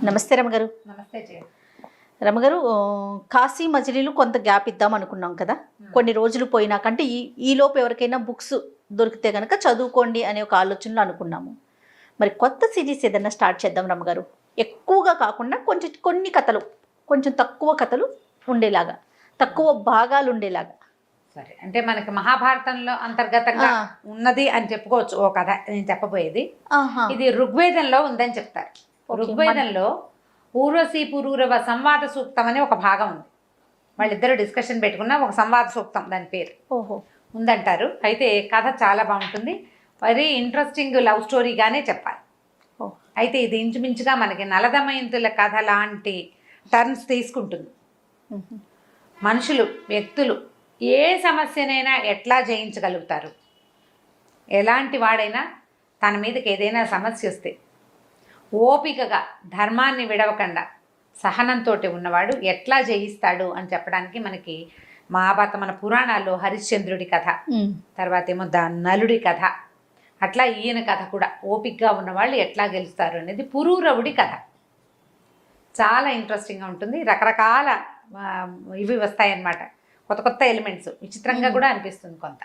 నమస్తే రమగారు. నమస్తే జయ. రమగారు, కాశీ మజిలీలు కొంత గ్యాప్ ఇద్దాం అనుకున్నాం కదా. కొన్ని రోజులు పోయినాకంటే ఈలోపు ఎవరికైనా బుక్స్ దొరికితే కనుక చదువుకోండి అనే ఒక ఆలోచనలో అనుకున్నాము. మరి కొత్త సిరీస్ ఏదైనా స్టార్ట్ చేద్దాం రమగారు. ఎక్కువగా కాకుండా కొన్ని కథలు, కొంచెం తక్కువ కథలు ఉండేలాగా, తక్కువ భాగాలు ఉండేలాగా. సరే, అంటే మనకి మహాభారతంలో అంతర్గతంగా ఉన్నది అని చెప్పుకోవచ్చు ఓ కథ. నేను చెప్పబోయేది ఇది ఋగ్వేదంలో ఉందని చెప్తారు. ఋగ్వేదంలో ఊర్వశీ పురూరవ సంవాద సూక్తం అనే ఒక భాగం ఉంది. వాళ్ళిద్దరూ డిస్కషన్ పెట్టుకున్న ఒక సంవాద సూక్తం, దాని పేరు ఉందంటారు. అయితే కథ చాలా బాగుంటుంది, వెరీ ఇంట్రెస్టింగ్ లవ్ స్టోరీగానే చెప్పాలి. అయితే ఇది ఇంచుమించుగా మనకి నలదమయంతుల కథ లాంటి టర్న్స్ తీసుకుంటుంది. మనుషులు, వ్యక్తులు ఏ సమస్యనైనా ఎట్లా జయించగలుగుతారు, ఎలాంటి వాడైనా తన మీదకి ఏదైనా సమస్య వస్తే ఓపికగా ధర్మాన్ని విడవకుండా సహనంతో ఉన్నవాడు ఎట్లా జయిస్తాడు అని చెప్పడానికి మనకి మహాభారత మన పురాణాల్లో హరిశ్చంద్రుడి కథ, తర్వాత ఏమో నలుడి కథ, అట్లా ఈయన కథ కూడా ఓపికగా ఉన్నవాళ్ళు ఎట్లా గెలుస్తారు అనేది పురూరవుడి కథ. చాలా ఇంట్రెస్టింగ్గా ఉంటుంది. రకరకాల ఇవి వస్తాయన్నమాట, కొత్త కొత్త ఎలిమెంట్స్, విచిత్రంగా కూడా అనిపిస్తుంది కొంత.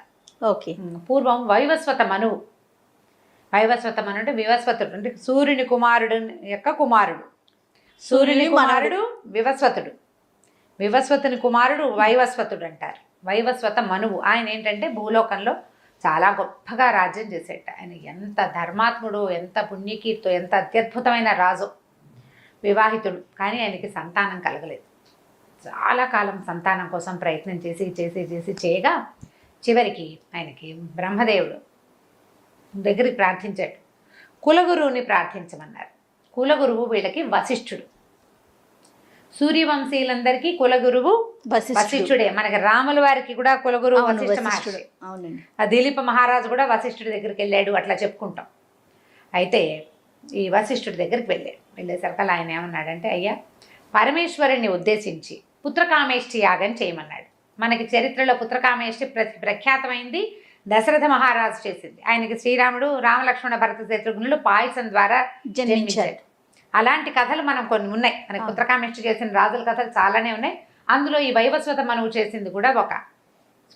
ఓకే. పూర్వం వైవస్వత మనువు, వైవస్వత మను అంటే వివస్వతుడు, అంటే సూర్యుని కుమారుడు యొక్క కుమారుడు. సూర్యుని కుమారుడు వివస్వతుడు, వివస్వతుని కుమారుడు వైవస్వతుడు అంటారు. వైవస్వత మనువు ఆయన ఏంటంటే భూలోకంలో చాలా గొప్పగా రాజ్యం చేసేట. ఆయన ఎంత ధర్మాత్ముడు, ఎంత పుణ్యకీర్తో, ఎంత అత్యద్భుతమైన రాజు. వివాహితుడు, కానీ ఆయనకి సంతానం కలగలేదు. చాలా కాలం సంతానం కోసం ప్రయత్నం చేసి చేయగా చివరికి ఆయనకి బ్రహ్మదేవుడు దగ్గరికి ప్రార్థించాడు. కులగురువుని ప్రార్థించమన్నారు. కులగురువు వీళ్ళకి వశిష్ఠుడు. సూర్యవంశీయులందరికీ కులగురువు వశిష్ఠుడే. మనకి రాముల వారికి కూడా కులగురువు వశిష్ఠ మహర్షి. ఆ దిలీప మహారాజు కూడా వశిష్ఠుడి దగ్గరికి వెళ్ళాడు, అట్లా చెప్పుకుంటాం. అయితే ఈ వశిష్ఠుడి దగ్గరికి వెళ్ళేసరికి ఆయన ఏమన్నాడంటే, అయ్యా, పరమేశ్వరుణ్ణి ఉద్దేశించి పుత్రకామేష్టి యాగం చేయమన్నాడు. మనకి చరిత్రలో పుత్రకామేష్టి ప్రఖ్యాతమైంది, దశరథ మహారాజు చేసింది. ఆయనకి శ్రీరాముడు, రామలక్ష్మణ భరత శత్రుఘ్నులు పాయసం ద్వారా జన్మించాడు. అలాంటి కథలు మనం కొన్ని ఉన్నాయి. మనకి పుత్రకామేష్టి చేసిన రాజుల కథలు చాలానే ఉన్నాయి. అందులో ఈ వైవస్వత మనువు చేసింది కూడా ఒక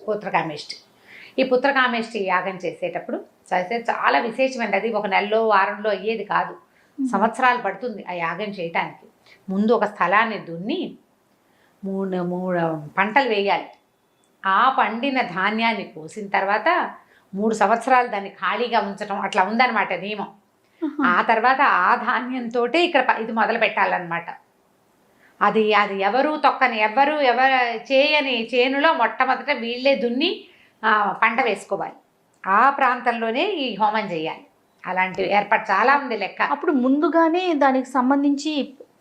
పుత్రకామేష్టి. ఈ పుత్రకామేష్టి యాగం చేసేటప్పుడు చాలా విశేషమైనది. అది ఒక నెలలో వారంలో అయ్యేది కాదు, సంవత్సరాలు పడుతుంది ఆ యాగం చేయటానికి. ముందు ఒక స్థలాన్ని దున్ని మూడు పంటలు వేయాలి. ఆ పండిన ధాన్యాన్ని కోసిన తర్వాత 3 సంవత్సరాలు దాన్ని ఖాళీగా ఉంచడం, అట్లా ఉందన్నమాట నియమం. ఆ తర్వాత ఆ ధాన్యంతో ఇక్కడ ఇది మొదలు పెట్టాలన్నమాట. అది ఎవరు తొక్కని, ఎవరు చేయని చేనులో మొట్టమొదట వీళ్ళే దున్ని పంట వేసుకోవాలి. ఆ ప్రాంతంలోనే ఈ హోమం చేయాలి. అలాంటి ఏర్పాటు చాలా ఉంది లెక్క. అప్పుడు ముందుగానే దానికి సంబంధించి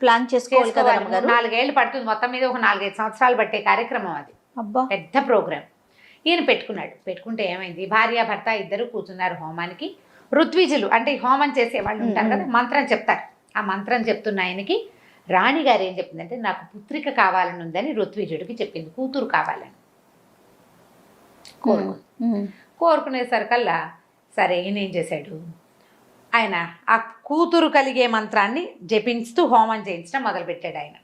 ప్లాన్ చేసుకోవాలి కదా. 4 ఏళ్ళు పడుతుంది మొత్తం మీద, ఒక 4-5 సంవత్సరాలు పట్టే కార్యక్రమం అది. అబ్బా, పెద్ద ప్రోగ్రాం. ఈయన పెట్టుకుంటే ఏమైంది, భార్యాభర్త ఇద్దరు కూర్చున్నారు హోమానికి. ఋత్విజులు అంటే హోమం చేసే వాళ్ళు ఉంటారు కదా, మంత్రం చెప్తారు. ఆ మంత్రం చెప్తున్న ఆయనకి రాణిగారు ఏం చెప్పిందంటే, నాకు పుత్రిక కావాలని ఉందని ఋత్విజుడికి చెప్పింది, కూతురు కావాలని కోరుకునేసరికల్లా సరే ఈయన ఏం చేశాడు, ఆయన ఆ కూతురు కలిగే మంత్రాన్ని జపించుతూ హోమం చేయించడం మొదలుపెట్టాడు. ఆయన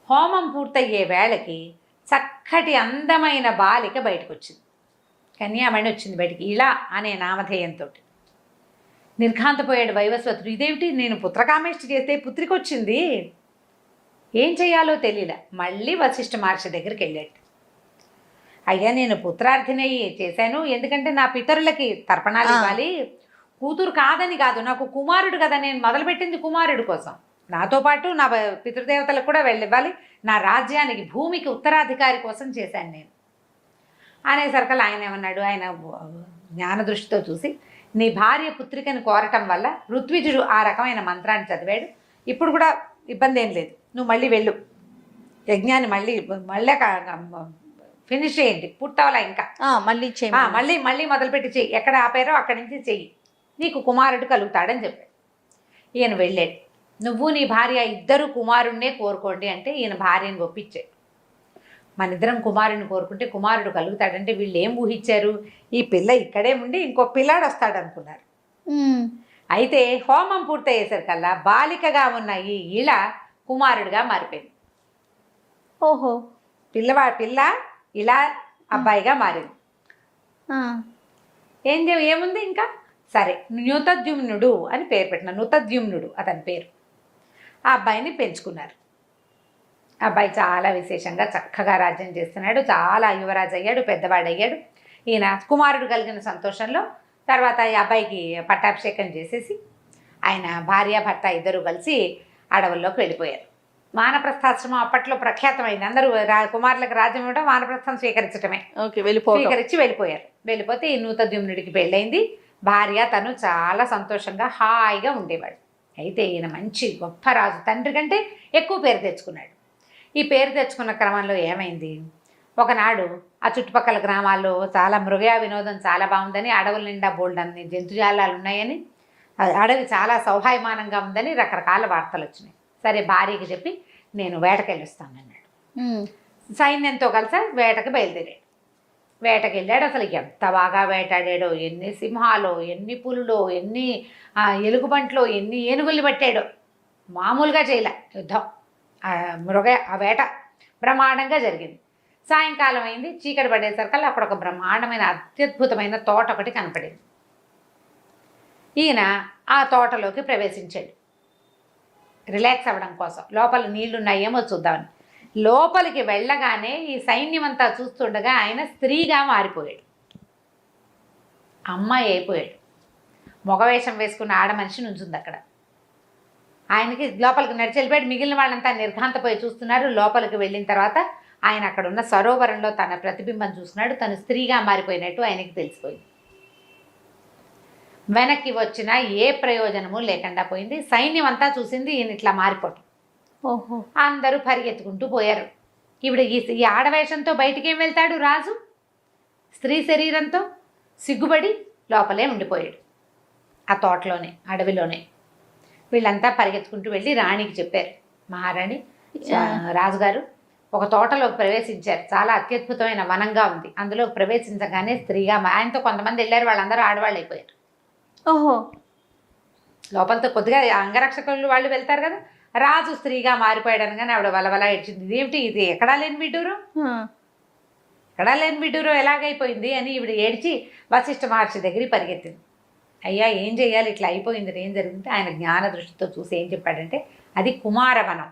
హోమం పూర్తయ్యే వేళకి చక్కటి అందమైన బాలిక బయటకు వచ్చింది, కన్యామణి వచ్చింది బయటికి, ఇలా అనే నామధేయంతో. నిర్ఘాంతపోయాడు వైవస్వతుడు. ఇదేమిటి, నేను పుత్రకామేష్టి చేస్తే పుత్రిక వచ్చింది, ఏం చేయాలో తెలియలే. మళ్ళీ వశిష్ఠ మహర్షి దగ్గరికి వెళ్ళాడు. అయ్యా, నేను పుత్రార్థిని చేశాను, ఎందుకంటే నా పితరులకి తర్పణాలు ఇవ్వాలి, కూతురు కాదని కాదు, నాకు కుమారుడు కదా, నేను మొదలుపెట్టింది కుమారుడు కోసం, నాతో పాటు నా పితృదేవతలకు కూడా వెళ్ళివ్వాలి, నా రాజ్యానికి భూమికి ఉత్తరాధికారి కోసం చేశాను నేను అనేసరికల్ ఆయన ఏమన్నాడు, ఆయన జ్ఞాన దృష్టితో చూసి, నీ భార్య పుత్రికను కోరటం వల్ల ఋత్విజుడు ఆ రకమైన మంత్రాన్ని చదివాడు, ఇప్పుడు కూడా ఇబ్బంది ఏం లేదు, నువ్వు మళ్ళీ వెళ్ళు, యజ్ఞాన్ని మళ్ళీ ఫినిష్ చేయండి, పుట్టవలా ఇంకా మళ్ళీ మొదలుపెట్టి చెయ్యి, ఎక్కడ ఆపారో అక్కడి నుంచి చెయ్యి, నీకు కుమారుడు కలుగుతాడని చెప్పాడు. ఈయన వెళ్ళాడు. నువ్వు నీ భార్య ఇద్దరు కుమారుణ్ణే కోరుకోండి అంటే ఈయన భార్యను ఒప్పించాడు. మన ఇద్దరం కుమారుని కోరుకుంటే కుమారుడు కలుగుతాడంటే వీళ్ళు ఏం ఊహించారు, ఈ పిల్ల ఇక్కడే ఉండి ఇంకో పిల్లాడు వస్తాడు అనుకున్నారు. అయితే హోమం పూర్తయ్యేసరికల్లా బాలికగా ఉన్న ఈ ఇళ కుమారుడిగా మారిపోయింది. ఓహో. పిల్ల ఇలా అబ్బాయిగా మారింది. ఏముంది ఇంకా సరే, నృతద్యుమ్నుడు అని పేరు పెట్టిన, నృతద్యుమ్నుడు అతని పేరు. ఆ అబ్బాయిని పెంచుకున్నారు. అబ్బాయి చాలా విశేషంగా చక్కగా రాజ్యం చేస్తున్నాడు, చాలా యువరాజు అయ్యాడు, పెద్దవాడయ్యాడు. ఈయన కుమారుడు కలిగిన సంతోషంలో తర్వాత ఈ అబ్బాయికి పట్టాభిషేకం చేసేసి ఆయన భార్య భర్త ఇద్దరు కలిసి అడవుల్లోకి వెళ్ళిపోయారు. వానప్రస్థాశ్రమం అప్పట్లో ప్రఖ్యాతమైంది. అందరూ కుమారులకు రాజ్యం ఇవ్వడం, వానప్రస్థం స్వీకరించడమే. స్వీకరించి వెళ్ళిపోయారు. వెళ్ళిపోతే ఈ నృతద్యుమ్నుడికి పెళ్ళైంది. భార్య తను చాలా సంతోషంగా హాయిగా ఉండేవాడు. అయితే ఈయన మంచి గొప్ప రాజు, తండ్రి కంటే ఎక్కువ పేరు తెచ్చుకున్నాడు. ఈ పేరు తెచ్చుకున్న క్రమంలో ఏమైంది, ఒకనాడు ఆ చుట్టుపక్కల గ్రామాల్లో చాలా మృగయా వినోదం చాలా బాగుందని, అడవుల నిండా బోల్డన్ని జంతుజాలాలు ఉన్నాయని, అడవి చాలా సౌహాయమానంగా ఉందని రకరకాల వార్తలు వచ్చినాయి. సరే భార్యకి చెప్పి నేను వేటకెళ్ళొస్తానన్నాడు. సైన్యంతో కలిసి వేటకు బయలుదేరాడు. వేటకి వెళ్ళాడు. అసలు ఎంత బాగా వేటాడాడో, ఎన్ని సింహాలో, ఎన్ని పులులో, ఎన్ని ఎలుగుబంట్లో, ఎన్ని ఏనుగుల్ని పట్టాడో. మామూలుగా చేయలే యుద్ధం. ఆ వేట బ్రహ్మాండంగా జరిగింది. సాయంకాలం అయింది, చీకటి పడేసరికల్లా అక్కడ ఒక బ్రహ్మాండమైన అత్యద్భుతమైన తోట ఒకటి కనపడింది. ఈయన ఆ తోటలోకి ప్రవేశించాడు రిలాక్స్ అవ్వడం కోసం. లోపల నీళ్లున్నాయేమో చూద్దామని. లోపలికి వెళ్ళగానే ఈ సైన్యం అంతా చూస్తుండగా ఆయన స్త్రీగా మారిపోయాడు, అమ్మాయి అయిపోయాడు. మగవేషం వేసుకున్న ఆడ మనిషి నుంచుంది అక్కడ. ఆయనకి లోపలికి నడిచి వెళ్ళిపోయాడు. మిగిలిన వాళ్ళంతా నిర్ఘాంతపోయి చూస్తున్నారు. లోపలికి వెళ్ళిన తర్వాత ఆయన అక్కడ ఉన్న సరోవరంలో తన ప్రతిబింబం చూస్తున్నాడు. తను స్త్రీగా మారిపోయినట్టు ఆయనకి తెలిసిపోయింది. వెనక్కి వచ్చినా ఏ ప్రయోజనము లేకుండా పోయింది. సైన్యం అంతా చూసింది ఈయన ఇట్లా మారిపోవటం. ఓహో. అందరూ పరిగెత్తుకుంటూ పోయారు. ఇప్పుడు ఈ ఆడవేషంతో బయటికి ఏం వెళ్తాడు రాజు? స్త్రీ శరీరంతో సిగ్గుపడి లోపలే ఉండిపోయాడు ఆ తోటలోనే, అడవిలోనే. వీళ్ళంతా పరిగెత్తుకుంటూ వెళ్ళి రాణికి చెప్పారు, మహారాణి రాజుగారు ఒక తోటలోకి ప్రవేశించారు, చాలా అత్యద్భుతమైన వనంగా ఉంది, అందులో ప్రవేశించగానే స్త్రీగా ఆయనతో కొంతమంది వెళ్ళారు, వాళ్ళందరూ ఆడవాళ్ళు అయిపోయారు. ఓహో. లోపలతో కొద్దిగా అంగరక్షకులు వాళ్ళు వెళ్తారు కదా. రాజు స్త్రీగా మారిపోయాడు అనగానే ఆవిడ వలవలా ఏడ్చింది. ఇదేమిటి, ఇది ఎక్కడా లేని విడ్డూరం ఎలాగైపోయింది అని ఈవిడ ఏడ్చి వశిష్ఠ మహర్షి దగ్గరికి పరిగెత్తింది. అయ్యా ఏం చేయాలి, ఇట్లా అయిపోయింది, ఏం జరిగింది? ఆయన జ్ఞాన దృష్టితో చూసి ఏం చెప్పాడంటే, అది కుమారవనం.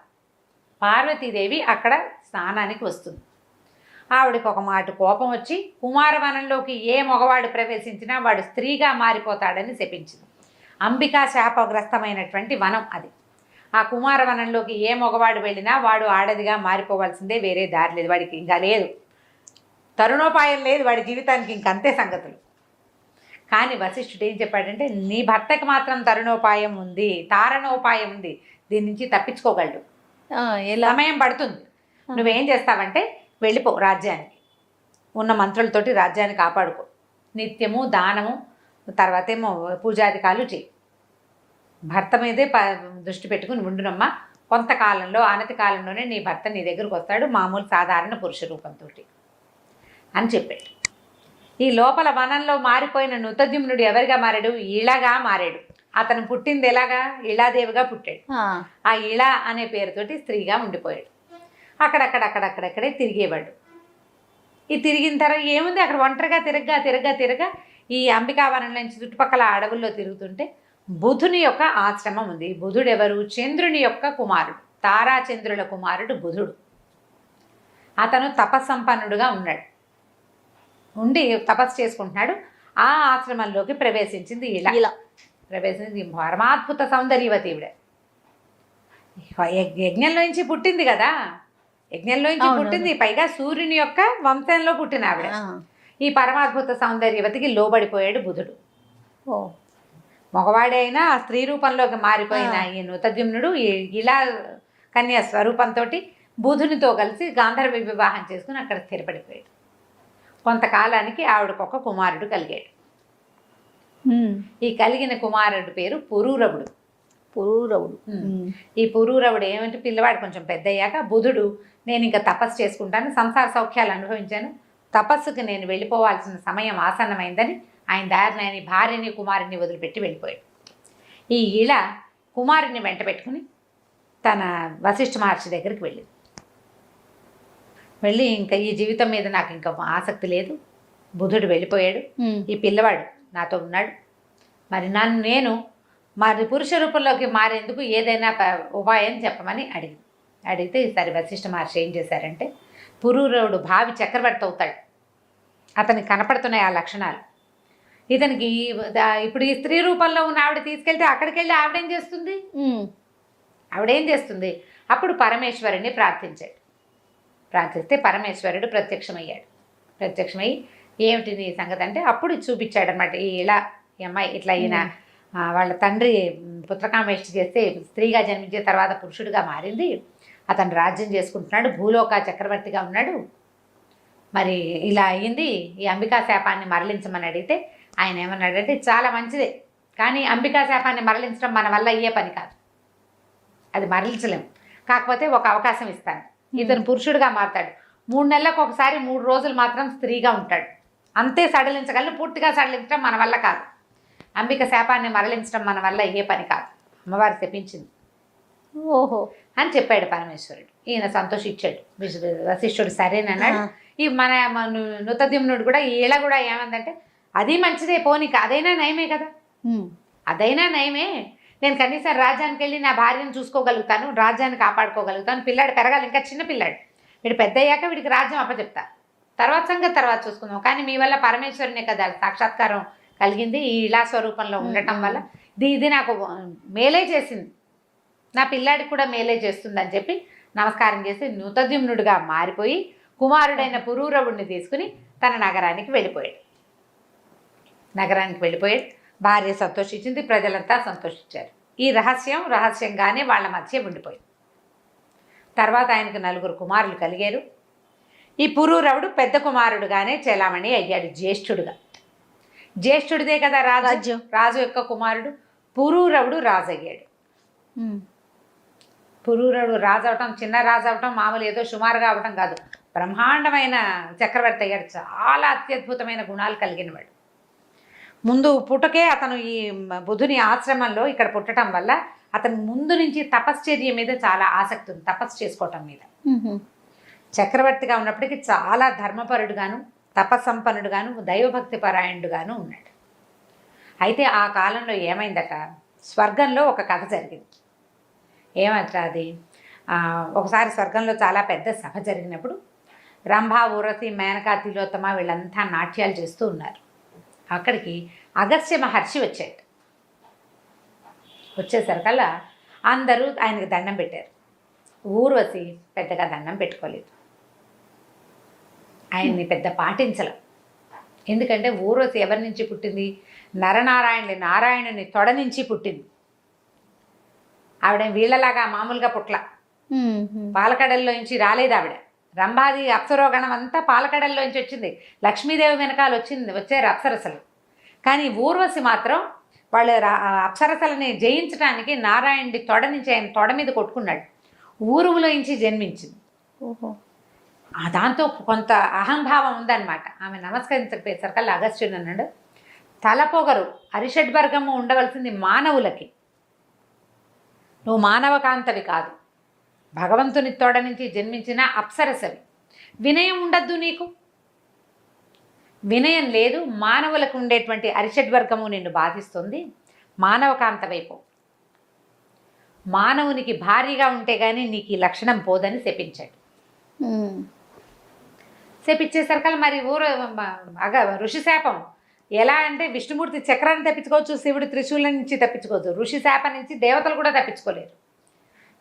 పార్వతీదేవి అక్కడ స్నానానికి వస్తుంది. ఆవిడకి ఒక మాట కోపం వచ్చి కుమారవనంలోకి ఏ మగవాడు ప్రవేశించినా వాడు స్త్రీగా మారిపోతాడని శపించింది. అంబికా శాపగ్రస్తమైనటువంటి వనం అది. ఆ కుమారవనంలోకి ఏ మగవాడు వెళ్ళినా వాడు ఆడదిగా మారిపోవాల్సిందే, వేరే దారి లేదు వాడికి, ఇంకా లేదు, తరుణోపాయం లేదు వాడి జీవితానికి, ఇంకంతే సంగతులు. కానీ వశిష్ఠుడు ఏం చెప్పాడంటే, నీ భర్తకి మాత్రం తరుణోపాయం ఉంది, తారణోపాయం ఉంది, దీని నుంచి తప్పించుకోగలడు, సమయం పడుతుంది. నువ్వేం చేస్తావంటే వెళ్ళిపో రాజ్యానికి, ఉన్న మంత్రులతోటి రాజ్యాన్ని కాపాడుకో, నిత్యము దానము, తర్వాత ఏమో పూజాధికాలు చేయి, భర్త మీదే దృష్టి పెట్టుకుని ఉండునమ్మా, కొంతకాలంలో అనతి కాలంలోనే నీ భర్త నీ దగ్గరకు వస్తాడు, మామూలు సాధారణ పురుష రూపంతో అని చెప్పాడు. ఈ లోపల వనంలో మారిపోయిన నృతద్యుమ్నుడు ఎవరిగా మారాడు? ఇళగా మారాడు. అతను పుట్టింది ఎలాగా? ఇళాదేవిగా పుట్టాడు. ఆ ఇళ అనే పేరుతోటి స్త్రీగా ఉండిపోయాడు. అక్కడక్కడే తిరిగేవాడు. ఈ తిరిగిన తర్వాత ఏముంది, అక్కడ ఒంటరిగా తిరగగా ఈ అంబికావనం నుంచి చుట్టుపక్కల అడవుల్లో తిరుగుతుంటే బుధుని యొక్క ఆశ్రమం ఉంది. బుధుడు ఎవరు? చంద్రుని యొక్క కుమారుడు, తారాచంద్రుల కుమారుడు బుధుడు. అతను తపస్సంపన్నుడుగా ఉన్నాడు, ఉండి తపస్సు చేసుకుంటున్నాడు. ఆ ఆశ్రమంలోకి ప్రవేశించింది ఇలా ప్రవేశించి పరమాద్భుత సౌందర్యవతి ఈవిడ. యజ్ఞంలోంచి పుట్టింది కదా, యజ్ఞంలోంచి పుట్టింది, పైగా సూర్యుని యొక్క వంశంలో పుట్టిన ఆవిడ. ఈ పరమాద్భుత సౌందర్యవతికి లోబడిపోయాడు బుధుడు. మగవాడైనా ఆ స్త్రీ రూపంలోకి మారిపోయిన ఈ నృతద్యుమ్నుడు ఇలా కన్యా స్వరూపంతో బుధునితో కలిసి గాంధర్వ వివాహం చేసుకుని అక్కడ స్థిరపడిపోయాడు. కొంతకాలానికి ఆవిడకు ఒక కుమారుడు కలిగాడు. ఈ కలిగిన కుమారుడు పేరు పురూరవుడు. ఈ పురూరవుడు ఏమంటే, పిల్లవాడు కొంచెం పెద్ద అయ్యాక బుధుడు, నేను ఇంకా తపస్సు చేసుకుంటాను, సంసార సౌఖ్యాలు అనుభవించాను, తపస్సుకి నేను వెళ్ళిపోవాల్సిన సమయం ఆసన్నమైందని ఆయన దారిని ఆయన భార్యని కుమారుని వదిలిపెట్టి వెళ్ళిపోయాడు. ఈ ఇళ కుమారుని వెంట పెట్టుకుని తన వశిష్ఠ మహర్షి దగ్గరికి వెళ్ళి ఇంకా ఈ జీవితం మీద నాకు ఇంకా ఆసక్తి లేదు, బుధుడు వెళ్ళిపోయాడు, ఈ పిల్లవాడు నాతో ఉన్నాడు, మరి నేను మరి పురుష రూపంలోకి మారేందుకు ఏదైనా ఉపాయం చెప్పమని అడిగితే ఈసారి వశిష్ఠ మహర్షి ఏం చేశారంటే, పురూరవుడు భావి చక్రవర్తి అవుతాడు, అతనికి కనపడుతున్నాయి ఆ లక్షణాలు, ఇతనికి ఇప్పుడు ఈ స్త్రీ రూపంలో ఉన్న ఆవిడ తీసుకెళ్తే అక్కడికి వెళ్ళి ఆవిడేం చేస్తుంది అప్పుడు పరమేశ్వరుని ప్రార్థిస్తే పరమేశ్వరుడు ప్రత్యక్షమై ఏమిటి నీ సంగతి అంటే అప్పుడు చూపించాడు అనమాట. ఈ అమ్మాయి ఇట్లా ఈయన వాళ్ళ తండ్రి పుత్రకామేష్టి చేస్తే స్త్రీగా జన్మించిన తర్వాత పురుషుడిగా మారింది, అతను రాజ్యం చేసుకుంటున్నాడు, భూలోక చక్రవర్తిగా ఉన్నాడు, మరి ఇలా అయ్యింది, ఈ అంబికా శాపాన్ని మరలించమని అడిగితే ఆయన ఏమన్నాడంటే, చాలా మంచిదే, కానీ అంబికా శాపాన్ని మరలించడం మన వల్ల అయ్యే పని కాదు, అది మరలించలేము, కాకపోతే ఒక అవకాశం ఇస్తాను, ఇతను పురుషుడిగా మారుతాడు, 3 నెలలకు ఒకసారి 3 రోజులు మాత్రం స్త్రీగా ఉంటాడు, అంతే సడలించగలను, పూర్తిగా సడలించడం మన వల్ల కాదు, అంబిక శాపాన్ని మరలించడం మన వల్ల అయ్యే పని కాదు, అమ్మవారు తెప్పించింది ఓహో అని చెప్పాడు పరమేశ్వరుడు. ఈయన సంతోషించాడు, వశిష్ఠుడు సరేనన్నాడు. ఈ మన నృతద్యుమ్నుడు కూడా ఈళ్ళ కూడా ఏమందంటే, అది మంచిదే, పోనీక అదైనా నయమే కదా, అదైనా నయమే, నేను కనీసం రాజ్యానికి వెళ్ళి నా భార్యను చూసుకోగలుగుతాను, రాజ్యాన్ని కాపాడుకోగలుగుతాను, పిల్లాడు పెరగాలి, ఇంకా చిన్న పిల్లాడు, వీడు పెద్ద అయ్యాక వీడికి రాజ్యం అప్పచెప్తా, తర్వాత సంగతి తర్వాత చూసుకుందాం, కానీ మీ వల్ల పరమేశ్వరునే కదా సాక్షాత్కారం కలిగింది, ఈ ఇలా స్వరూపంలో ఉండటం వల్ల ఇది నాకు మేలే చేసింది, నా పిల్లాడికి కూడా మేలే చేస్తుంది అని చెప్పి నమస్కారం చేసి నృతద్యుమ్నుడిగా మారిపోయి కుమారుడైన పురూరవుడిని తీసుకుని తన నగరానికి వెళ్ళిపోయాడు. భార్య సంతోషించింది, ప్రజలంతా సంతోషించారు. ఈ రహస్యంగానే వాళ్ళ మధ్య ఉండిపోయింది. తర్వాత ఆయనకు 4 కుమారులు కలిగారు. ఈ పురూరవుడు పెద్ద కుమారుడుగానే చెలామణి అయ్యాడు, జ్యేష్ఠుడిదే కదా రాజు యొక్క కుమారుడు. పురూరవుడు రాజు అయ్యాడు. పురూరవుడు రాజు అవటం, చిన్న రాజు అవటం మామూలు ఏదో సుమారుగా అవటం కాదు, బ్రహ్మాండమైన చక్రవర్తి అయ్యాడు, చాలా అత్యద్భుతమైన గుణాలు కలిగినవాడు. ముందు పుట్టకే అతను ఈ బుధుని ఆశ్రమంలో ఇక్కడ పుట్టడం వల్ల అతను ముందు నుంచి తపశ్చర్య మీద చాలా ఆసక్తి ఉంది, తపస్సు చేసుకోవటం మీద. చక్రవర్తిగా ఉన్నప్పటికీ చాలా ధర్మపరుడుగాను, తపస్సంపన్నుడుగాను, దైవభక్తి పరాయణుడుగాను ఉన్నాడు. అయితే ఆ కాలంలో ఏమైందట, స్వర్గంలో ఒక కథ జరిగింది. ఏమంట అది, ఒకసారి స్వర్గంలో చాలా పెద్ద సభ జరిగినప్పుడు రంభ, ఊరసి, మేనకా, తిలోత్తమ వీళ్ళంతా నాట్యాలు చేస్తూ ఉన్నారు. అక్కడికి అగస్త్య మహర్షి వచ్చేసరికల్లా అందరూ ఆయనకు దండం పెట్టారు. ఊర్వశి పెద్దగా దండం పెట్టుకోలేదు, ఆయన్ని పెద్ద పాటించలేం. ఎందుకంటే ఊర్వశి ఎవరి నుంచి పుట్టింది, నారాయణుని తొడ నుంచి పుట్టింది. ఆవిడ వీళ్ళలాగా మామూలుగా పుట్ల, పాలకడల్లో నుంచి రాలేదు ఆవిడ. రంభాది అప్సరోగణం అంతా పాలకడల్లో నుంచి వచ్చింది, లక్ష్మీదేవి వెనకాల వచ్చారు అప్సరసలు. కానీ ఊర్వశి మాత్రం వాళ్ళ అప్సరసలని జయించడానికి నారాయణుడి తొడ నుంచి, ఆయన తొడ మీద కొట్టుకున్నాడు, ఊరువులో నుంచి జన్మించింది. దాంతో కొంత అహంభావం ఉందన్నమాట. ఆమె నమస్కరించకపోయేసరికల్లా అగస్త్యుడు అన్నాడు, తలపొగరు అరిషడ్వర్గము ఉండవలసింది మానవులకి, నువ్వు మానవకాంతవి కాదు, భగవంతుని తోడ నుంచి జన్మించిన అప్సరసవి, వినయం ఉండద్దు నీకు, వినయం లేదు, మానవులకు ఉండేటువంటి అరిషడ్వర్గము నిన్ను బాధిస్తుంది, మానవకాంత వైపు, మానవునికి భారీగా ఉంటే కానీ నీకు ఈ లక్షణం పోదని శపించాడు. శపించేసరికల్లా మరి ఋషి శాపం ఎలా అంటే, విష్ణుమూర్తి చక్రాన్ని తప్పించుకోవచ్చు, శివుడు త్రిశూలం నుంచి తప్పించుకోవచ్చు, ఋషి శాపం నుంచి దేవతలు కూడా తప్పించుకోలేరు.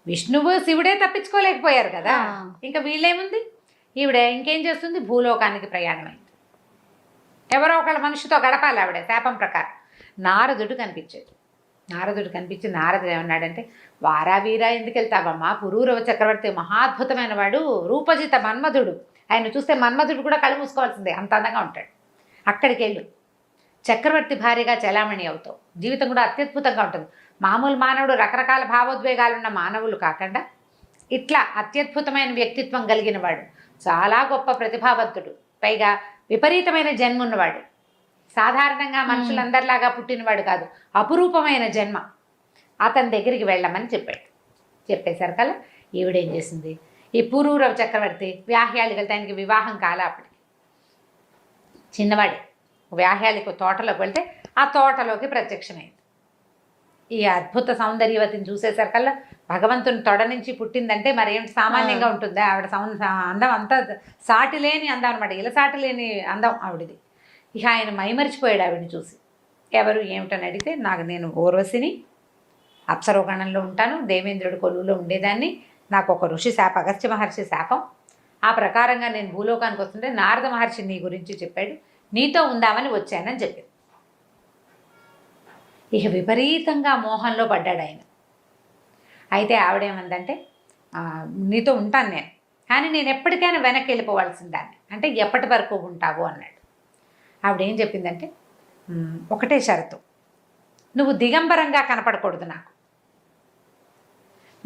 విష్ణువు శివుడే తప్పించుకోలేకపోయారు కదా, ఇంకా వీళ్ళేముంది, ఈవిడ ఇంకేం చేస్తుంది, భూలోకానికి ప్రయాణమైంది. ఎవరో ఒకళ్ళ మనిషితో గడపాలి ఆవిడ శాపం ప్రకారం. నారదుడు కనిపించి నారదుడు ఏమన్నాడంటే, వారా వీరా ఎందుకు వెళ్తావమ్మా, పురూరవ చక్రవర్తి మహాద్భుతమైన వాడు, రూపజిత మన్మధుడు, ఆయన చూస్తే మన్మధుడు కూడా కళ్ళు మూసుకోవాల్సిందే, అంత అందంగా ఉంటాడు, అక్కడికి వెళ్ళు, చక్రవర్తి భార్యగా చలామణి అవుతావు, జీవితం కూడా అత్యద్భుతంగా ఉంటుంది. మామూలు మానవుడు రకరకాల భావోద్వేగాలున్న మానవులు కాకుండా ఇట్లా అత్యద్భుతమైన వ్యక్తిత్వం కలిగిన వాడు, చాలా గొప్ప ప్రతిభావంతుడు, పైగా విపరీతమైన జన్మ ఉన్నవాడు, సాధారణంగా మనుషులందరిలాగా పుట్టినవాడు కాదు, అపురూపమైన జన్మ, అతని దగ్గరికి వెళ్ళమని చెప్పాడు. చెప్పేసరికల్లా ఈవిడేం చేసింది, ఈ పురూరవ చక్రవర్తి వ్యాహ్యాళికి వెళ్తే ఆయనకి వివాహం కాలే అప్పటికి, చిన్నవాడే. వ్యాహ్యాళికి తోటలోకి వెళ్తే ఆ తోటలోకి ప్రత్యక్షమైంది. ఈ అద్భుత సౌందర్యవతిని చూసేసరికల్లా భగవంతుని తొడ నుంచి పుట్టిందంటే మరి ఏమిటి సామాన్యంగా ఉంటుందా ఆవిడ అందం అంతా సాటి లేని అందం అనమాట, ఇలా సాటి లేని అందం ఆవిడది. ఇక ఆయన మైమరిచిపోయాడు ఆవిడని చూసి. ఎవరు ఏమిటని అడిగితే, నేను ఊర్వశిని, అప్సరోగణంలో ఉంటాను, దేవేంద్రుడి కొలువులో ఉండేదాన్ని, నాకు ఒక ఋషి శాపం, అగస్త్య మహర్షి శాపం, ఆ ప్రకారంగా నేను భూలోకానికి వస్తుంటే నారద మహర్షి నీ గురించి చెప్పాడు, నీతో ఉందామని వచ్చానని చెప్పింది. ఇక విపరీతంగా మోహంలో పడ్డాడు ఆయన. అయితే ఆవిడేమందంటే, నీతో ఉంటాను నేను, కానీ నేను ఎప్పటికైనా వెనక్కి వెళ్ళిపోవాల్సిన దాన్ని, అంటే ఎప్పటి వరకు ఉంటావు అన్నాడు. ఆవిడేం చెప్పిందంటే, ఒకటే షరతు, నువ్వు దిగంబరంగా కనపడకూడదు నాకు,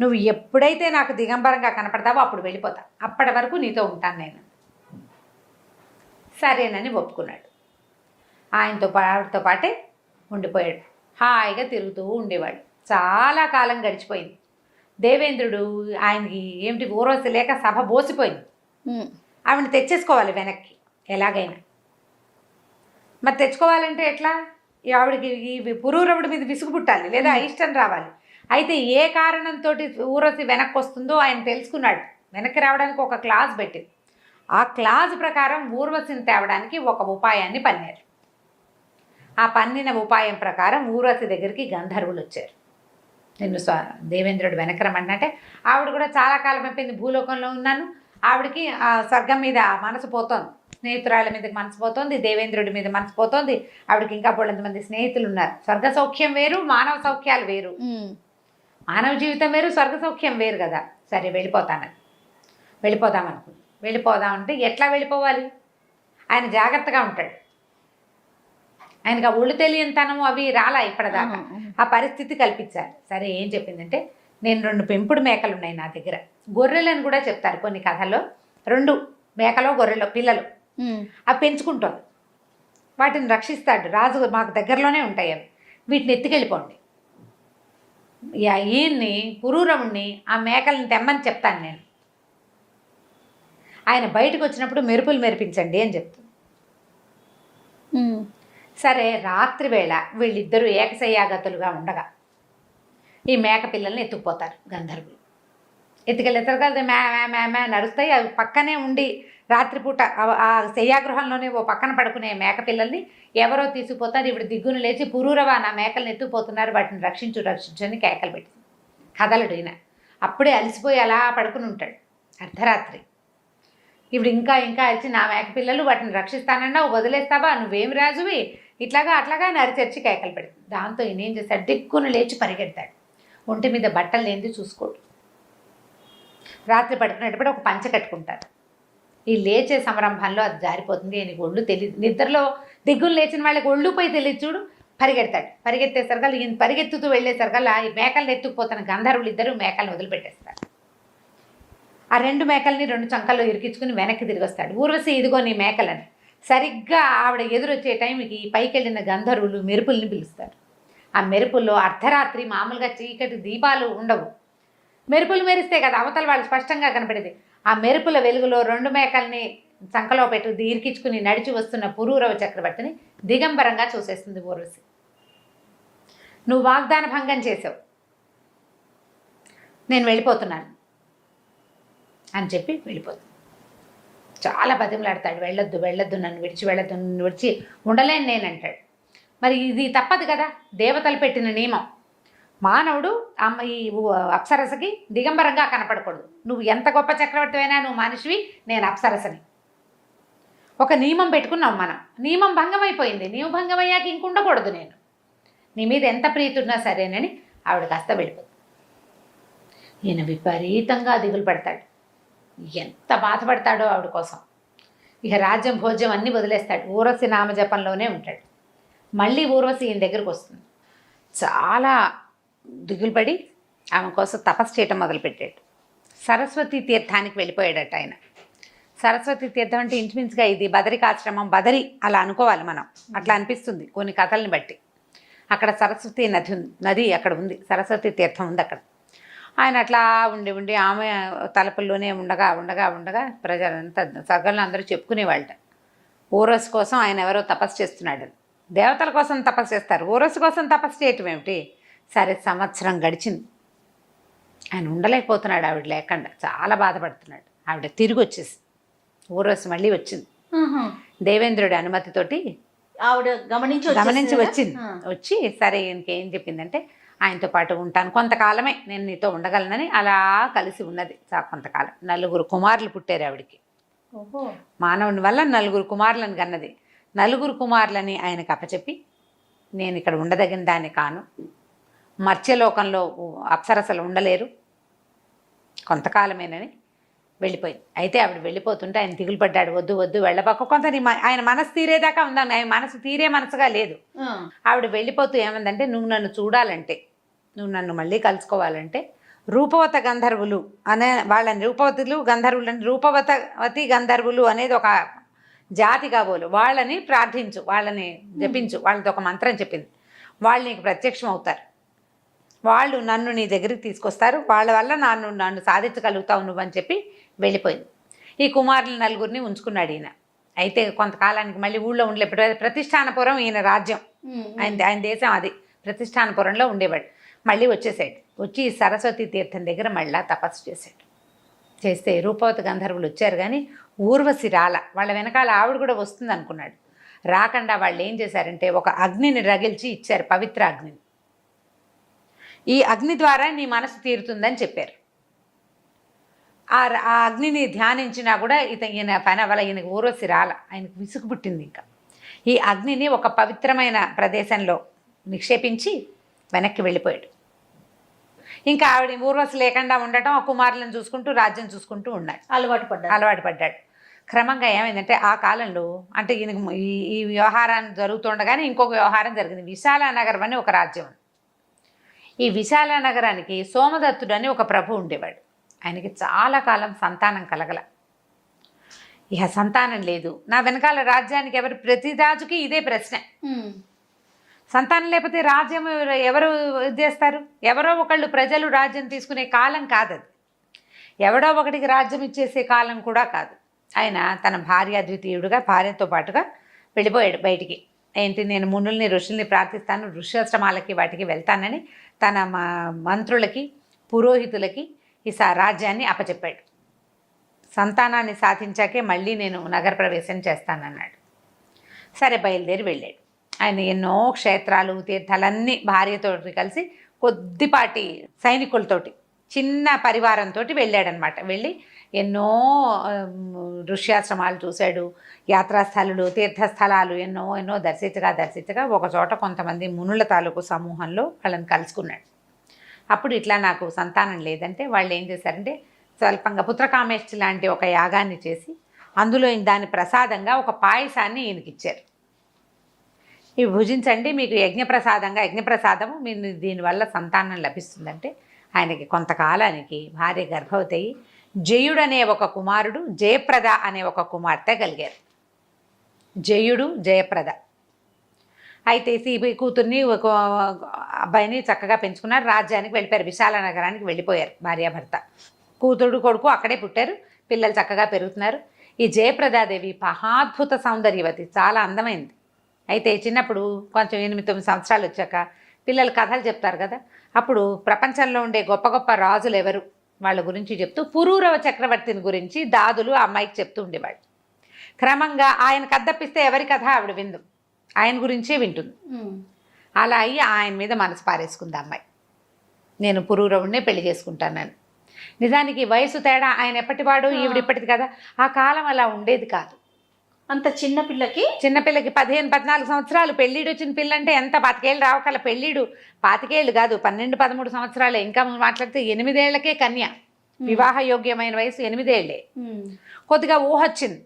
నువ్వు ఎప్పుడైతే నాకు దిగంబరంగా కనపడతావో అప్పుడు వెళ్ళిపోతా, అప్పటి వరకు నీతో ఉంటాను నేను. సరేనని ఒప్పుకున్నాడు. ఆవిడతో పాటే ఉండిపోయాడు. హాయిగా తిరుగుతూ ఉండేవాడు. చాలా కాలం గడిచిపోయింది. దేవేంద్రుడు ఆయనకి ఏమిటి ఊర్వశి లేక సభ బోసిపోయింది. ఆవిడని తెచ్చేసుకోవాలి వెనక్కి ఎలాగైనా. మరి తెచ్చుకోవాలంటే ఎట్లా? ఆవిడకి ఈ పురూరవుడి మీద విసుగు పుట్టాలి, లేదా ఇష్టం రావాలి. అయితే ఏ కారణంతో ఊర్వశి వెనక్కి వస్తుందో ఆయన తెలుసుకున్నాడు. వెనక్కి రావడానికి ఒక క్లాజ్ పెట్టింది. ఆ క్లాజ్ ప్రకారం ఊర్వశిని తేవడానికి ఒక ఉపాయాన్ని పన్నారు. ఆ పన్నిన ఉపాయం ప్రకారం ఊర్వశి దగ్గరికి గంధర్వులు వచ్చారు. నిన్ను దేవేంద్రుడు వెనక్కి రమ్మంటే, ఆవిడ కూడా చాలా కాలం అయిపోయింది భూలోకంలో ఉన్నాను, ఆవిడకి స్వర్గం మీద మనసు పోతోంది, స్నేహితురాళ్ళ మీదకి మనసు పోతోంది, దేవేంద్రుడి మీద మనసు పోతోంది. ఆవిడకి ఇంకా బోళ్ళంతమంది స్నేహితులు ఉన్నారు. స్వర్గ సౌఖ్యం వేరు, మానవ సౌఖ్యాలు వేరు. మానవ జీవితం వేరు, స్వర్గ సౌఖ్యం వేరు కదా. సరే వెళ్ళిపోదామనుకుంది. వెళ్ళిపోదామంటే ఎట్లా వెళ్ళిపోవాలి? ఆయన జాగ్రత్తగా ఉంటాడు. ఆయనకు ఆ ఒళ్ళు తెలియనితనము అవి రాలా ఇప్పటిదాకా, ఆ పరిస్థితి కల్పించాలి. సరే ఏం చెప్పిందంటే, నేను 2 పెంపుడు మేకలు ఉన్నాయి నా దగ్గర, గొర్రెలను కూడా చెప్తారు కొన్ని కథల్లో, 2 మేకలో గొర్రెలో పిల్లలు అవి పెంచుకుంటుంది, వాటిని రక్షిస్తాడు రాజు, మాకు దగ్గరలోనే ఉంటాయి అవి, వీటిని ఎత్తుకెళ్ళిపోండి. ఈయన్ని పురూరవుణ్ణి ఆ మేకలను తెమ్మని చెప్తాను నేను, ఆయన బయటకు వచ్చినప్పుడు మెరుపులు మెరిపించండి అని చెప్తాను. సరే రాత్రి వేళ వీళ్ళిద్దరూ ఏకశయ్యాగతులుగా ఉండగా ఈ మేక పిల్లల్ని ఎత్తుకుపోతారు గంధర్వులు. ఎత్తుకెళ్ళేసరికి మే నరుస్తాయి. అవి పక్కనే ఉండి రాత్రిపూట ఆ శయ్యాగృహంలోనే ఓ పక్కన పడుకునే మేక పిల్లల్ని ఎవరో తీసుకుపోతారు. ఇప్పుడు దిగ్గును లేచి పురూరవ నా మేకల్ని ఎత్తుకుపోతున్నారు, వాటిని రక్షించు అని కేకలు పెట్టి కదలడు. ఈయన అప్పుడే అలసిపోయి అలా పడుకుని ఉంటాడు. అర్ధరాత్రి ఇప్పుడు ఇంకా అరిచి, నా మేక పిల్లలు వాటిని రక్షిస్తానన్నా వదిలేస్తావా, నువ్వేమి రాజువి, అట్లాగా నరిచెరిచి కేకలు పెడుతుంది. దాంతో ఈయన ఏం చేస్తాడు, దిక్కును లేచి పరిగెడతాడు. ఒంటి మీద బట్టలు లేనిది చూసుకోడు. రాత్రి పడుకునేటప్పుడు ఒక పంచ కట్టుకుంటారు. ఈ లేచే సంరంభంలో అది జారిపోతుంది. ఈయనకి ఒళ్ళు తెలియదు. నిద్రలో దిగ్గులు లేచిన వాళ్ళకి ఒళ్ళు పోయి తెలియదు చూడు. పరిగెడతాడు. పరిగెత్తేసరికల్లా ఈయన పరిగెత్తుతూ వెళ్ళేసరికల్లా ఈ మేకలను ఎత్తుకుపోతున్న గంధర్వులు ఇద్దరు మేకలను వదిలిపెట్టేస్తారు. ఆ 2 మేకల్ని 2 చంకల్లో ఇరికించుకుని వెనక్కి తిరిగి వస్తాడు. ఊర్వశి ఇదిగో నీ మేకలని. సరిగ్గా ఆవిడ ఎదురొచ్చే టైంకి పైకి వెళ్ళిన గంధర్వులు మెరుపుల్ని పిలుస్తారు. ఆ మెరుపుల్లో అర్ధరాత్రి మామూలుగా చీకటి దీపాలు ఉండవు, మెరుపులు మెరిస్తే కదా అవతల వాళ్ళు స్పష్టంగా కనపడేది. ఆ మెరుపుల వెలుగులో 2 మేకల్ని చంకలో పెట్టి ఇరికించుకుని నడిచి వస్తున్న పురూరవ చక్రవర్తిని దిగంబరంగా చూసేస్తుంది ఊర్వశి. నువ్వు వాగ్దాన భంగం చేసావు, నేను వెళ్ళిపోతున్నాను అని చెప్పి వెళ్ళిపోతుంది. చాలా బతిమలాడతాడు, వెళ్ళొద్దు, నన్ను విడిచి ఉండలేను నేను అంటాడు. మరి ఇది తప్పదు కదా, దేవతలు పెట్టిన నియమం. మానవుడు ఈ అప్సరసకి దిగంబరంగా కనపడకూడదు. నువ్వు ఎంత గొప్ప చక్రవర్తి అయినా నువ్వు మనిషివి, నేను అప్సరసని. ఒక నియమం పెట్టుకున్నాం మనం, నియమం భంగమైపోయింది. నియమం భంగమయ్యాక ఇంకుండకూడదు నేను, నీ మీద ఎంత ప్రీతున్నా సరేనని ఆవిడ కాస్త వెళ్ళిపోతుంది. ఈయన విపరీతంగా దిగులు పడతాడు, ఎంత బాధపడతాడో ఆవిడ కోసం. ఇక రాజ్యం భోజ్యం అన్నీ వదిలేస్తాడు, ఊర్వశి నామజపంలోనే ఉంటాడు. మళ్ళీ ఊర్వశి ఈయన దగ్గరకు వస్తుంది. చాలా దిగులు పడి ఆమె కోసం తపస్సు చేయటం మొదలుపెట్టాడు. సరస్వతి తీర్థానికి వెళ్ళిపోయాడట ఆయన. సరస్వతి తీర్థం అంటే ఇంచుమించుగా ఇది బదరికాశ్రమం, బదరి అలా అనుకోవాలి మనం, అట్లా అనిపిస్తుంది కొన్ని కథల్ని బట్టి. అక్కడ సరస్వతి నది అక్కడ ఉంది, సరస్వతి తీర్థం ఉంది అక్కడ. ఆయన అట్లా ఉండి ఆమె తలపుల్లోనే ఉండగా ప్రజలంతా సగంలో అందరూ చెప్పుకునేవాళ్ళ ఊరస్ కోసం ఆయన ఎవరో తపస్సు చేస్తున్నాడు. దేవతల కోసం తపస్సు చేస్తారు, ఊరస్ కోసం తపస్సు చేయటం ఏమిటి? సరే, సంవత్సరం గడిచింది, ఆయన ఉండలేకపోతున్నాడు, ఆవిడ లేకుండా చాలా బాధపడుతున్నాడు. ఆవిడ తిరిగి వచ్చేసి ఊరస్ మళ్ళీ వచ్చింది, దేవేంద్రుడి అనుమతితోటి ఆవిడ గమనించి వచ్చింది. వచ్చి సరే ఇంకేం చెప్పిందంటే, ఆయనతో పాటు ఉంటాను కొంతకాలమే, నేను నీతో ఉండగలనని అలా కలిసి ఉన్నది కొంతకాలం. 4 కుమారులు పుట్టారు ఆవిడికి. మానవుని వల్ల 4 కుమారులను కన్నది. 4 కుమారులని ఆయనకు అప్పచెప్పి, నేను ఇక్కడ ఉండదగిన దాన్ని కాను, మత్స్యలోకంలో అప్సరసలు ఉండలేరు, కొంతకాలమేనని వెళ్ళిపోయింది. అయితే ఆవిడ వెళ్ళిపోతుంటే ఆయన దిగులు పడ్డాడు, వద్దు వెళ్ళబాక, కొంత ఆయన మనసు తీరేదాకా ఉందాం, ఆయన మనసు తీరే మనసుగా లేదు. ఆవిడ వెళ్ళిపోతూ ఏమందంటే, నువ్వు నన్ను చూడాలంటే, నువ్వు నన్ను మళ్ళీ కలుసుకోవాలంటే రూపవత గంధర్వులు అనే వాళ్ళని, రూపవతులు గంధర్వులని, రూపవతి గంధర్వులు అనేది ఒక జాతి కాబోలు, వాళ్ళని ప్రార్థించు, వాళ్ళని జపించు, వాళ్ళతో ఒక మంత్రం చెప్పింది, వాళ్ళు నీకు ప్రత్యక్షం అవుతారు, వాళ్ళు నన్ను నీ దగ్గరికి తీసుకొస్తారు, వాళ్ళ వల్ల నన్ను సాధించగలుగుతావు నువ్వని చెప్పి వెళ్ళిపోయింది. ఈ కుమారులు 4 ఉంచుకున్నాడు ఈయన. అయితే కొంతకాలానికి మళ్ళీ ఊళ్ళో ఉండలే, ప్రతిష్టానపురం ఈయన రాజ్యం, ఆయన దేశం అది, ప్రతిష్టానపురంలో ఉండేవాడు. మళ్ళీ వచ్చేసాడు, వచ్చి సరస్వతి తీర్థం దగ్గర మళ్ళీ తపస్సు చేస్తే రూపవతి గంధర్వులు వచ్చారు, కానీ ఊర్వశి రాల. వాళ్ళ వెనకాల ఆవిడ కూడా వస్తుంది అనుకున్నాడు. రాకుండా వాళ్ళు ఏం చేశారంటే, ఒక అగ్నిని రగిల్చి ఇచ్చారు, పవిత్ర అగ్నిని. ఈ అగ్ని ద్వారా నీ మనసు తీరుతుందని చెప్పారు. ఆ అగ్నిని ధ్యానించినా కూడా ఈయన పని అవ్వాలి, ఈయనకు ఊర్వశి రాల, ఆయనకు విసుగు పుట్టింది. ఇంకా ఈ అగ్నిని ఒక పవిత్రమైన ప్రదేశంలో నిక్షేపించి వెనక్కి వెళ్ళిపోయాడు. ఇంకా ఆవిడ ఊర్వశి లేకుండా ఉండటం, ఆ కుమారులను చూసుకుంటూ రాజ్యం చూసుకుంటూ ఉన్నాడు, అలవాటు పడ్డాడు. క్రమంగా ఏమైందంటే, ఆ కాలంలో అంటే ఈయనకు ఈ వ్యవహారాన్ని జరుగుతుండగానే ఇంకొక వ్యవహారం జరిగింది. విశాల నగరం అని ఒక రాజ్యం. ఈ విశాల నగరానికి సోమదత్తుడు అని ఒక ప్రభు ఉండేవాడు. ఆయనకి చాలా కాలం సంతానం కలగల. ఇక సంతానం లేదు, నా వెనకాల రాజ్యానికి ప్రతి రాజుకి ఇదే ప్రశ్న, సంతానం లేకపోతే రాజ్యం ఎవరు చేస్తారు? ఎవరో ఒకళ్ళు ప్రజలు రాజ్యం తీసుకునే కాలం కాదు అది, ఎవడో ఒకటికి రాజ్యం ఇచ్చేసే కాలం కూడా కాదు. ఆయన తన భార్య ద్వితీయుడుగా భార్యతో పాటుగా వెళ్ళిపోయాడు బయటికి. ఏంటి, నేను మునుల్ని ఋషుల్ని ప్రార్థిస్తాను, ఋష్యాశ్రమాలకి వాటికి వెళ్తానని తన మంత్రులకి పురోహితులకి ఈ రాజ్యాన్ని అప్పచెప్పాడు. సంతానాన్ని సాధించాకే మళ్ళీ నేను నగర ప్రవేశం చేస్తానన్నాడు. సరే, బయలుదేరి వెళ్ళాడు. ఆయన ఎన్నో క్షేత్రాలు తీర్థాలన్నీ భార్యతో కలిసి కొద్దిపాటి సైనికులతోటి చిన్న పరివారంతో వెళ్ళాడనమాట. వెళ్ళి ఎన్నో ఋష్యాశ్రమాలు చూశాడు, యాత్రాస్థలాలు తీర్థస్థలాలు ఎన్నో దర్శించగా ఒక చోట కొంతమంది మునుల తాలూకు సమూహంలో వాళ్ళని కలుసుకున్నాడు. అప్పుడు ఇట్లా నాకు సంతానం లేదంటే వాళ్ళు ఏం చేశారంటే, స్వల్పంగా పుత్రకామేష్టి లాంటి ఒక యాగాన్ని చేసి అందులో దాని ప్రసాదంగా ఒక పాయసాన్ని ఈయనకిచ్చారు. ఇవి భుజించండి, మీకు యజ్ఞప్రసాదము మీరు దీనివల్ల సంతానం లభిస్తుందంటే, ఆయనకి కొంతకాలానికి భార్య గర్భవతి అయ్యి జయుడు అనే ఒక కుమారుడు, జయప్రద అనే ఒక కుమార్తె కలిగారు. జయుడు, జయప్రద. అయితే కూతుర్ని ఒక అబ్బాయిని చక్కగా పెంచుకున్నారు, రాజ్యానికి వెళ్ళిపోయారు, విశాల నగరానికి వెళ్ళిపోయారు భార్యాభర్త. కూతురు కొడుకు అక్కడే పుట్టారు, పిల్లలు చక్కగా పెరుగుతున్నారు. ఈ జయప్రదాదేవి మహాద్భుత సౌందర్యవతి, చాలా అందమైంది. అయితే చిన్నప్పుడు కొంచెం 8-9 సంవత్సరాలు వచ్చాక పిల్లలు కథలు చెప్తారు కదా, అప్పుడు ప్రపంచంలో ఉండే గొప్ప గొప్ప రాజులు ఎవరు వాళ్ళ గురించి చెప్తూ పురూరవ చక్రవర్తిని గురించి దాదులు ఆ అమ్మాయికి చెప్తూ ఉండేవాడు. క్రమంగా ఆయన కథప్పిస్తే ఎవరి కథ ఆవిడ విందు, ఆయన గురించే వింటుంది. అలా అయ్యి ఆయన మీద మనసు పారేసుకుంది అమ్మాయి, నేను పురూరవుడినే పెళ్లి చేసుకుంటానని. నిజానికి వయసు తేడా, ఆయన ఎప్పటివాడు ఈవిడిప్పటిది కదా, ఆ కాలం అలా ఉండేది కాదు. అంత చిన్నపిల్లకి 15-14 సంవత్సరాలు పెళ్ళిడు వచ్చిన పిల్లంటే ఎంత 25 ఏళ్ళు రావకాల పెళ్ళిడు 25 ఏళ్ళు కాదు, 12-13 సంవత్సరాలే. ఇంకా మాట్లాడితే 8 ఏళ్లకే కన్య, వివాహ యోగ్యమైన వయసు 8 ఏళ్లే. కొద్దిగా ఊహొచ్చింది,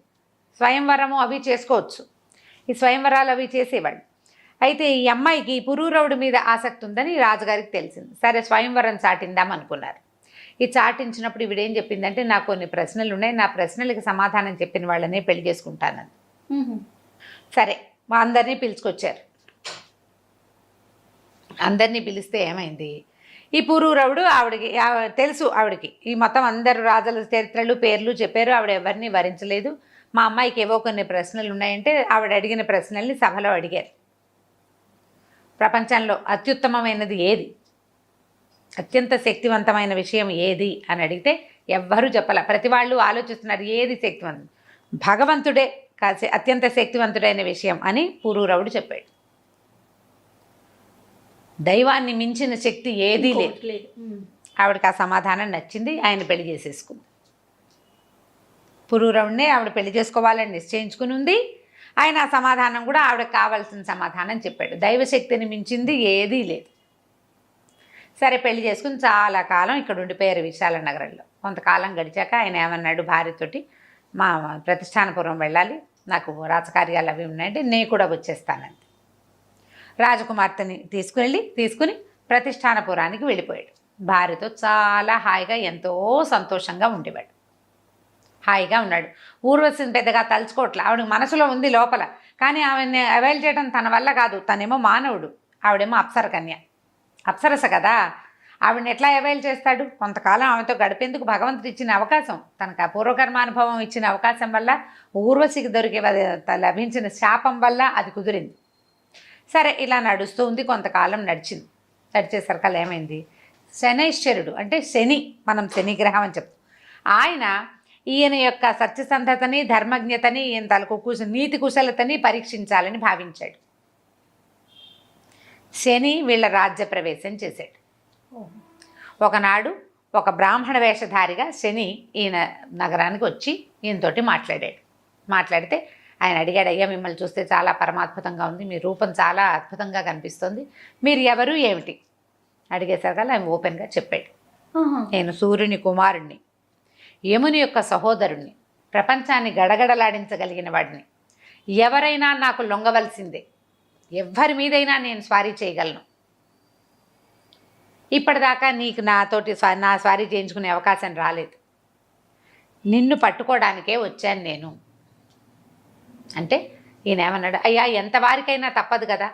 స్వయంవరము అవి చేసుకోవచ్చు. ఈ స్వయంవరాలు అవి చేసేవాళ్ళు. అయితే ఈ అమ్మాయికి పురూరవుడి మీద ఆసక్తి ఉందని రాజుగారికి తెలిసింది. సరే, స్వయంవరం చాటిందాం అనుకున్నారు. ఈ చాటించినప్పుడు ఇవిడేం చెప్పిందంటే, నాకు కొన్ని ప్రశ్నలు ఉన్నాయి, నా ప్రశ్నలకి సమాధానం చెప్పిన వాళ్ళనే పెళ్లి చేసుకుంటానని. సరే, మా అందరినీ పిలుచుకొచ్చారు. అందరినీ పిలిస్తే ఏమైంది, ఈ పురూరవుడు ఆవిడకి తెలుసు, ఆవిడకి ఈ మొత్తం అందరు రాజుల చరిత్రలు పేర్లు చెప్పారు, ఆవిడ ఎవరిని వరించలేదు. మా అమ్మాయికి ఏవో కొన్ని ప్రశ్నలు ఉన్నాయంటే ఆవిడ అడిగిన ప్రశ్నల్ని సభలో అడిగారు. ప్రపంచంలో అత్యుత్తమమైనది ఏది, అత్యంత శక్తివంతమైన విషయం ఏది అని అడిగితే ఎవ్వరూ చెప్పాల. ప్రతి వాళ్ళు ఆలోచిస్తున్నారు ఏది శక్తివంతం, భగవంతుడే కాసే అత్యంత శక్తివంతుడైన విషయం అని పురూరవుడు చెప్పాడు. దైవాన్ని మించిన శక్తి ఏదీ లేదు. ఆవిడకి ఆ సమాధానం నచ్చింది, ఆయన పెళ్లి చేసేసుకుంది. పురూరవుడినే ఆవిడ పెళ్లి చేసుకోవాలని నిశ్చయించుకుని ఉంది. ఆయన ఆ సమాధానం కూడా ఆవిడకి కావాల్సిన సమాధానం చెప్పాడు. దైవశక్తిని మించింది ఏదీ లేదు. సరే పెళ్లి చేసుకుని చాలా కాలం ఇక్కడ ఉండిపోయారు విశాల నగరంలో. కొంతకాలం గడిచాక ఆయన ఏమన్నాడు భార్యతోటి, మా ప్రతిష్టానపురం వెళ్ళాలి, నాకు రాజకార్యాలు అవి ఉన్నాయంటే నేను కూడా వచ్చేస్తానండి. రాజకుమార్తెని తీసుకుని ప్రతిష్టానపురానికి వెళ్ళిపోయాడు. భార్యతో చాలా హాయిగా ఎంతో సంతోషంగా ఉండేవాడు. హాయిగా ఉన్నాడు. ఊర్వశిని పెద్దగా తలుచుకోవట్లే. ఆవిడ మనసులో ఉంది లోపల, కానీ ఆవిడని అవైల్ చేయడం తన వల్ల కాదు. తనేమో మానవుడు, ఆవిడేమో అప్సరస కదా. ఆవిడని ఎట్లా అవైల్ చేస్తాడు? కొంతకాలం ఆమెతో గడిపేందుకు భగవంతుడు ఇచ్చిన అవకాశం, తనకు ఆ పూర్వకర్మానుభవం ఇచ్చిన అవకాశం వల్ల, ఊర్వశికి లభించిన శాపం వల్ల అది కుదిరింది. సరే ఇలా నడుస్తూ ఉంది. కొంతకాలం నడిచేసరికల్లా ఏమైంది, శనైశ్వరుడు అంటే శని, మనం శని గ్రహం అని చెప్తాం, ఆయన ఈయన యొక్క సత్యసంధతని, ధర్మజ్ఞతని, ఈయన తలకు నీతి కుశలతని పరీక్షించాలని భావించాడు. శని వీళ్ళ రాజ్య ప్రవేశం చేశాడు. ఒకనాడు ఒక బ్రాహ్మణ వేషధారిగా శని ఈయన నగరానికి వచ్చి ఈయనతోటి మాట్లాడితే ఆయన అడిగాడు, అయ్యా మిమ్మల్ని చూస్తే చాలా పరమాద్భుతంగా ఉంది, మీ రూపం చాలా అద్భుతంగా కనిపిస్తుంది, మీరు ఎవరు ఏమిటి అడిగేసరికల్లా ఆయన ఓపెన్గా చెప్పాడు, నేను సూర్యుని కుమారుణ్ణి, యముని యొక్క సహోదరుణ్ణి, ప్రపంచాన్ని గడగడలాడించగలిగిన వాడిని, ఎవరైనా నాకు లొంగవలసిందే, ఎవ్వరి మీదైనా నేను స్వారీ చేయగలను, ఇప్పటిదాకా నీకు నాతోటి నా స్వారీ చేయించుకునే అవకాశం రాలేదు, నిన్ను పట్టుకోవడానికే వచ్చాను నేను అంటే ఈయన ఏమన్నాడు, అయ్యా ఎంత వారికైనా తప్పదు కదా,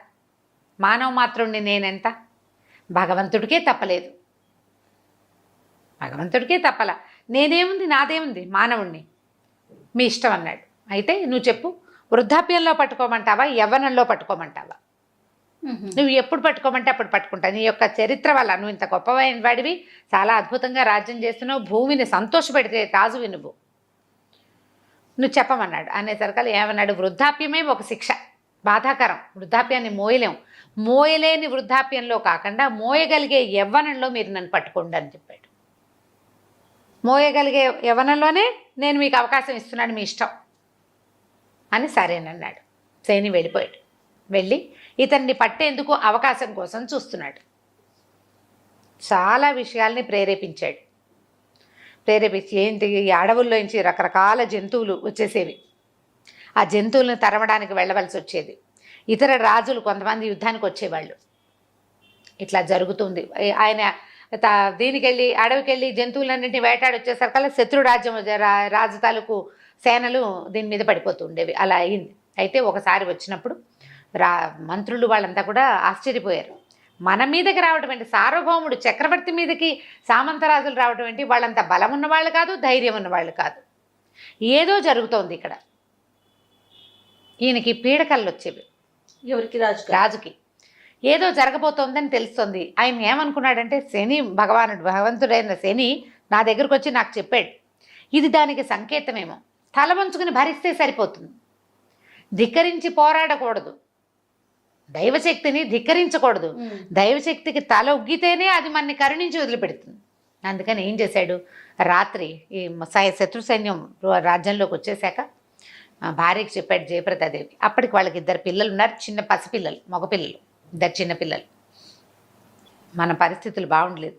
మానవ మాత్రుణ్ణి నేనెంత, భగవంతుడికే తప్పలేదు, భగవంతుడికే తప్పలా, నేనేముంది నాదేముంది, మానవుణ్ణి, మీ ఇష్టం అన్నాడు. అయితే నువ్వు చెప్పు, వృద్ధాప్యంలో పట్టుకోమంటావా, యవ్వనంలో పట్టుకోమంటావా, నువ్వు ఎప్పుడు పట్టుకోమంటే అప్పుడు పట్టుకుంటావు, నీ యొక్క చరిత్ర వల్ల నువ్వు ఇంత గొప్పవైన వాడివి, చాలా అద్భుతంగా రాజ్యం చేస్తున్నావు, భూమిని సంతోషపెడితే రాజువి నువ్వు చెప్పమన్నాడు. అనేసరికల్ ఏమన్నాడు, వృద్ధాప్యమే ఒక శిక్ష, బాధాకరం, వృద్ధాప్యాన్ని మోయలేని వృద్ధాప్యంలో కాకుండా మోయగలిగే యవ్వనంలో మీరు నన్ను పట్టుకోండి అని చెప్పాడు. మోయగలిగే యవ్వనంలోనే నేను మీకు అవకాశం ఇస్తున్నాను, మీ ఇష్టం అని సరేనన్నాడు. శని వెళ్ళిపోయాడు. వెళ్ళి ఇతన్ని పట్టేందుకు అవకాశం కోసం చూస్తున్నాడు. చాలా విషయాల్ని ప్రేరేపించి ఏంటి, ఈ అడవుల్లోంచి రకరకాల జంతువులు వచ్చేసేవి, ఆ జంతువులను తరమడానికి వెళ్ళవలసి వచ్చేది, ఇతర రాజులు కొంతమంది యుద్ధానికి వచ్చేవాళ్ళు, ఇట్లా జరుగుతుంది. ఆయన దీనికెళ్ళి అడవికెళ్ళి జంతువులన్నింటినీ వేటాడి వచ్చేసరికల్లా శత్రు రాజు తాలూకు సేనలు దీని మీద పడిపోతూ ఉండేవి. అలా అయింది. అయితే ఒకసారి వచ్చినప్పుడు మంత్రులు వాళ్ళంతా కూడా ఆశ్చర్యపోయారు. మన మీదకి రావడం ఏంటి, సార్వభౌముడు చక్రవర్తి మీదకి సామంతరాజులు రావడం ఏంటి, వాళ్ళంతా బలం ఉన్నవాళ్ళు కాదు, ధైర్యం ఉన్నవాళ్ళు కాదు, ఏదో జరుగుతోంది ఇక్కడ. ఈయనకి పీడకళ్ళు వచ్చేవి, ఎవరికి, రాజుకి ఏదో జరగబోతోందని తెలుస్తుంది. ఆయన ఏమనుకున్నాడంటే, శని భగవంతుడైన శని నా దగ్గరకు వచ్చి నాకు చెప్పాడు, ఇది దానికి సంకేతమేమో, తల వంచుకుని భరిస్తే సరిపోతుంది, ధిక్కరించి పోరాడకూడదు, దైవశక్తిని ధిక్కరించకూడదు, దైవశక్తికి తల ఉగ్గితేనే అది మనని కరుణించి వదిలిపెడుతుంది. అందుకని ఏం చేశాడు, రాత్రి ఈ శత్రు సైన్యం రాజ్యంలోకి వచ్చేసాక భార్యకి చెప్పాడు జయప్రదాదేవి. అప్పటికి వాళ్ళకి 2 పిల్లలు ఉన్నారు, చిన్న పసిపిల్లలు, మగపిల్లలు, 2 చిన్నపిల్లలు. మన పరిస్థితులు బాగుండలేదు,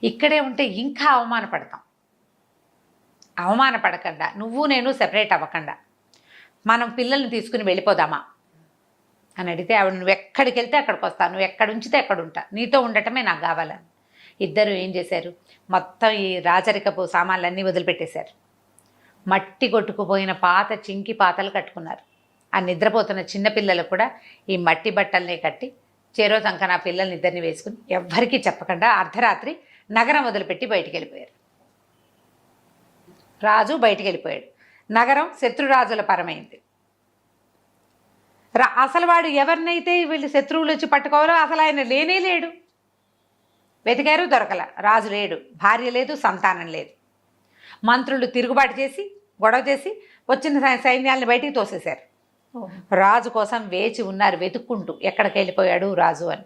ఇక్కడే ఉంటే ఇంకా అవమానపడకుండా నువ్వు నేను సెపరేట్ అవ్వకుండా మనం పిల్లల్ని తీసుకుని వెళ్ళిపోదామా అని అడిగితే ఆవిడ, నువ్వు ఎక్కడికి వెళ్తే అక్కడికి వస్తాను, నువ్వు ఎక్కడ ఉంచితే అక్కడ ఉంటా, నీతో ఉండటమే నాకు కావాలని. ఇద్దరు ఏం చేశారు, మొత్తం ఈ రాజరికపు సామాన్లన్నీ వదిలిపెట్టేశారు, మట్టి కొట్టుకుపోయిన చింకి పాతలు కట్టుకున్నారు. ఆ నిద్రపోతున్న చిన్నపిల్లలు కూడా ఈ మట్టి బట్టల్ని కట్టి చెరో సంక నా పిల్లల్ని ఇద్దరిని వేసుకుని ఎవ్వరికీ చెప్పకుండా అర్ధరాత్రి నగరం వదిలిపెట్టి బయటికి వెళ్ళిపోయారు. రాజు బయటికి వెళ్ళిపోయాడు. నగరం శత్రురాజుల పరమైంది. అసలు వాడు ఎవరినైతే వీళ్ళు శత్రువులు వచ్చి పట్టుకోవాలో అసలు ఆయన లేనే లేడు. వెతికారు, దొరకల. రాజు లేడు, భార్య లేదు, సంతానం లేదు. మంత్రులు తిరుగుబాటు చేసి గొడవ చేసి వచ్చిన సైన్యాలను బయటికి తోసేశారు. రాజు కోసం వేచి ఉన్నారు వెతుక్కుంటూ, ఎక్కడికి వెళ్ళిపోయాడు రాజు అని.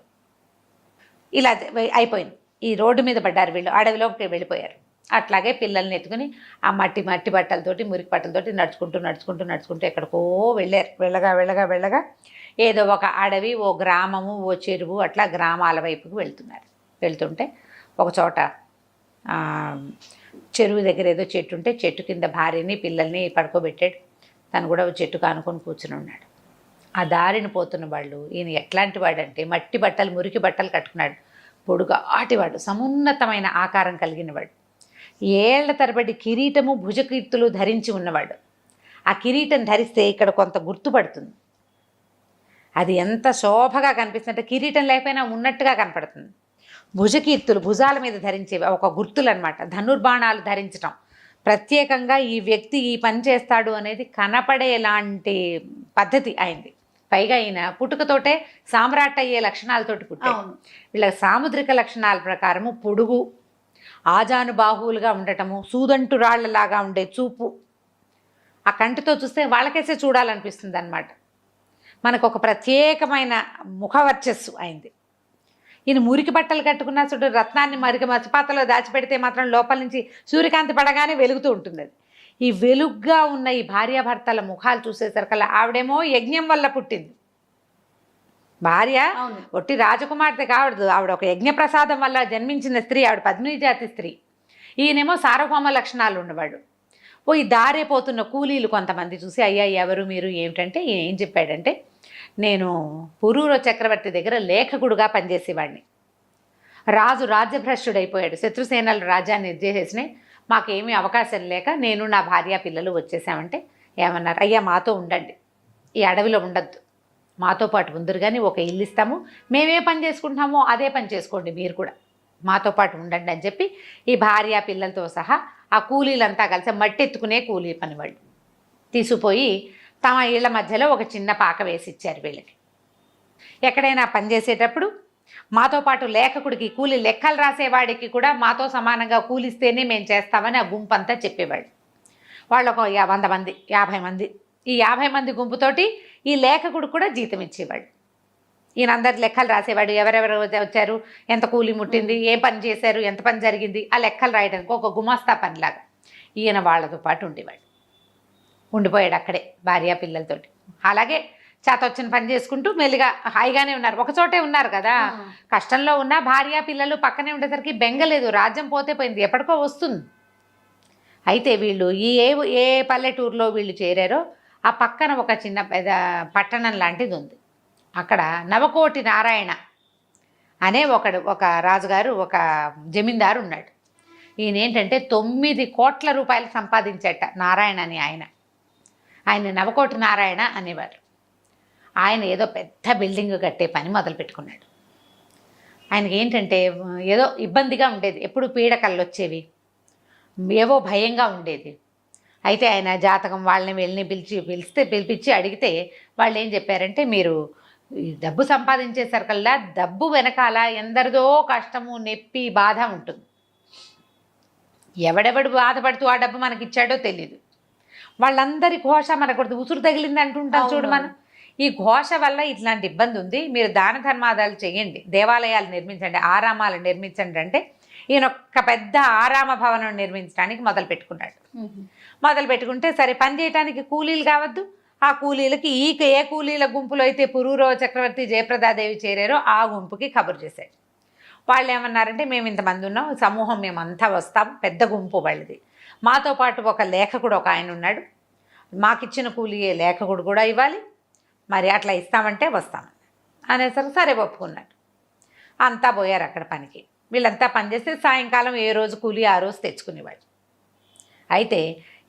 ఇలా అయిపోయింది. ఈ రోడ్డు మీద పడ్డారు వీళ్ళు, అడవిలోకి వెళ్ళిపోయారు. అట్లాగే పిల్లల్ని ఎత్తుకుని ఆ మట్టి బట్టలతోటి మురికి బట్టలతోటి నడుచుకుంటూ ఎక్కడికో వెళ్ళారు. వెళ్ళగా ఏదో ఒక అడవి, ఓ గ్రామము, ఓ చెరువు, అట్లా గ్రామాల వైపుకు వెళ్తుంటే ఒక చోట చెరువు దగ్గర ఏదో చెట్టు ఉంటే చెట్టు కింద భార్యని పిల్లల్ని పడుకోబెట్టాడు. తను కూడా చెట్టు కానుకొని కూర్చుని ఉన్నాడు. ఆ దారిని పోతున్న వాళ్ళు, ఈయన ఎట్లాంటి వాడంటే మట్టి బట్టలు మురికి బట్టలు కట్టుకున్నాడు. పొడుగాటివాడు, సమున్నతమైన ఆకారం కలిగినవాడు. ఏళ్ల తరబడి కిరీటము భుజకీర్తులు ధరించి ఉన్నవాడు. ఆ కిరీటం ధరిస్తే ఇక్కడ కొంత గుర్తుపడుతుంది. అది ఎంత శోభగా కనిపిస్తుందంటే కిరీటం లేకపోయినా ఉన్నట్టుగా కనపడుతుంది. భుజకీర్తులు భుజాల మీద ధరించేవి ఒక గుర్తులు అనమాట. ధనుర్బాణాలు ధరించటం ప్రత్యేకంగా ఈ వ్యక్తి ఈ పని చేస్తాడు అనేది కనపడేలాంటి పద్ధతి అయింది. పైగా ఈయన పుట్టుకతోటే సామ్రాట్ అయ్యే లక్షణాలతోటి పుట్టాడు. వీళ్ళ సాముద్రిక లక్షణాల ప్రకారము పొడుగు, ఆజానుబాహువులుగా ఉండటము, సూదంటు రాళ్లలాగా ఉండే చూపు, ఆ కంటితో చూస్తే వాళ్ళకేసే చూడాలనిపిస్తుంది అన్నమాట. మనకు ఒక ప్రత్యేకమైన ముఖవర్చస్సు అయింది. ఈయన మురికి బట్టలు కట్టుకున్న చూడు, రత్నాన్ని మసిపాతలో దాచిపెడితే మాత్రం లోపల నుంచి సూర్యకాంతి పడగానే వెలుగుతూ ఉంటుంది. అది ఈ వెలుగ్గా ఉన్న ఈ భార్యాభర్తల ముఖాలు చూసేసరికల్లా ఆవిడేమో యజ్ఞం వల్ల పుట్టింది. భార్య ఒట్టి రాజకుమార్తె కావడదు, ఆవిడ ఒక యజ్ఞప్రసాదం వల్ల జన్మించిన స్త్రీ, ఆవిడ పద్మిని జాతి స్త్రీ. ఈయనేమో సార్వభౌమ లక్షణాలు ఉన్నవాడు. ఈ దారే పోతున్న కూలీలు కొంతమంది చూసి, అయ్యా ఎవరు మీరు ఏమిటంటే, ఈయన ఏం చెప్పాడంటే, నేను పురూర చక్రవర్తి దగ్గర లేఖకుడుగా పనిచేసేవాడిని. రాజు రాజ్యభ్రష్టుడైపోయాడు, శత్రుసేనలు రాజ్యాన్ని చేసేసినాయి, మాకేమీ అవకాశం లేక నేను నా భార్య పిల్లలు వచ్చేసామంటే ఏమన్నారు, అయ్యా మాతో ఉండండి, ఈ అడవిలో ఉండద్దు, మాతో పాటు ఉందరు కానీ ఒక ఇల్లు ఇస్తాము, మేమే పని చేసుకుంటున్నామో అదే పని చేసుకోండి, మీరు కూడా మాతో పాటు ఉండండి అని చెప్పి ఈ భార్య పిల్లలతో సహా ఆ కూలీలంతా కలిసి మట్టి ఎత్తుకునే కూలీ పని వాళ్ళు తీసుకుపోయి తమ ఇళ్ల మధ్యలో ఒక చిన్న పాక వేసి ఇచ్చారు వీళ్ళకి. ఎక్కడైనా పనిచేసేటప్పుడు మాతో పాటు లేఖకుడికి, కూలీ లెక్కలు రాసేవాడికి కూడా మాతో సమానంగా కూలిస్తేనే మేము చేస్తామని ఆ గుంపు అంతా చెప్పేవాళ్ళు. వాళ్ళు ఒక 100 మంది 50 మంది, ఈ 50 మంది గుంపుతోటి ఈ లేఖకుడు కూడా జీతం ఇచ్చేవాడు. ఈయన అందరి లెక్కలు రాసేవాడు, ఎవరెవరు వచ్చారు, ఎంత కూలి ముట్టింది, ఏ పని చేశారు, ఎంత పని జరిగింది, ఆ లెక్కలు రాయడానికి ఒక గుమాస్తా పనిలాగా ఈయన వాళ్ళతో పాటు ఉండిపోయాడు అక్కడే భార్య పిల్లలతోటి. అలాగే చేతొచ్చిన పని చేసుకుంటూ మెల్లిగా హాయిగానే ఉన్నారు. ఒకచోటే ఉన్నారు కదా, కష్టంలో ఉన్న భార్య పిల్లలు పక్కనే ఉండేసరికి బెంగలేదు, రాజ్యం పోతే పోయింది, ఎప్పటికో వస్తుంది. అయితే వీళ్ళు ఏ పల్లెటూరులో వీళ్ళు చేరారో ఆ పక్కన ఒక చిన్న పట్టణం లాంటిది ఉంది. అక్కడ నవకోటి నారాయణ అనే ఒక రాజుగారు, ఒక జమీందారు ఉన్నాడు. ఈయన ఏంటంటే 9 కోట్ల రూపాయలు సంపాదించేట నారాయణ అని ఆయన నవకోటి నారాయణ అనేవారు. ఆయన ఏదో పెద్ద బిల్డింగ్ కట్టే పని మొదలు పెట్టుకున్నాడు. ఆయనకి ఏంటంటే ఏదో ఇబ్బందిగా ఉండేది, ఎప్పుడు పీడకలు వచ్చేవి, ఏవో భయంగా ఉండేది. అయితే ఆయన జాతకం వాళ్ళని పిలిపించి అడిగితే వాళ్ళు ఏం చెప్పారంటే, మీరు ఈ డబ్బు సంపాదించేసరికల్లా డబ్బు వెనకాల ఎందరిదో కష్టము, నొప్పి, బాధ ఉంటుంది. ఎవడెవడు బాధపడుతూ ఆ డబ్బు మనకి ఇచ్చాడో తెలియదు. వాళ్ళందరి ఘోష మనకు ఉసురు తగిలింది అంటుంటాం చూడు మనం. ఈ ఘోష వల్ల ఇట్లాంటి ఇబ్బంది ఉంది, మీరు దాన ధర్మాదాలు చేయండి, దేవాలయాలు నిర్మించండి, ఆరామాలు నిర్మించండి అంటే ఈయన ఒక పెద్ద ఆరామ భవనం నిర్మించడానికి మొదలు పెట్టుకుంటే సరే పని చేయడానికి కూలీలు కావద్దు. ఆ కూలీలకి ఏ కూలీల గుంపులో అయితే పురూరవ చక్రవర్తి జయప్రదాదేవి చేరారో ఆ గుంపుకి కబురు చేశారు. వాళ్ళు ఏమన్నారంటే, మేము ఇంతమంది ఉన్నాం, సమూహం మేమంతా వస్తాం, పెద్ద గుంపు వాళ్ళది, మాతో పాటు ఒక లేఖకుడు ఒక ఆయన ఉన్నాడు, మాకిచ్చిన కూలీయే లేఖకుడు కూడా ఇవ్వాలి, మరి అట్లా ఇస్తామంటే వస్తామని అనేసరికి సరే ఒప్పుకున్నాడు. అంతా పోయారు అక్కడ పనికి. వీళ్ళంతా పనిచేస్తే సాయంకాలం ఏ రోజు కూలీ ఆ రోజు తెచ్చుకునేవాడు. అయితే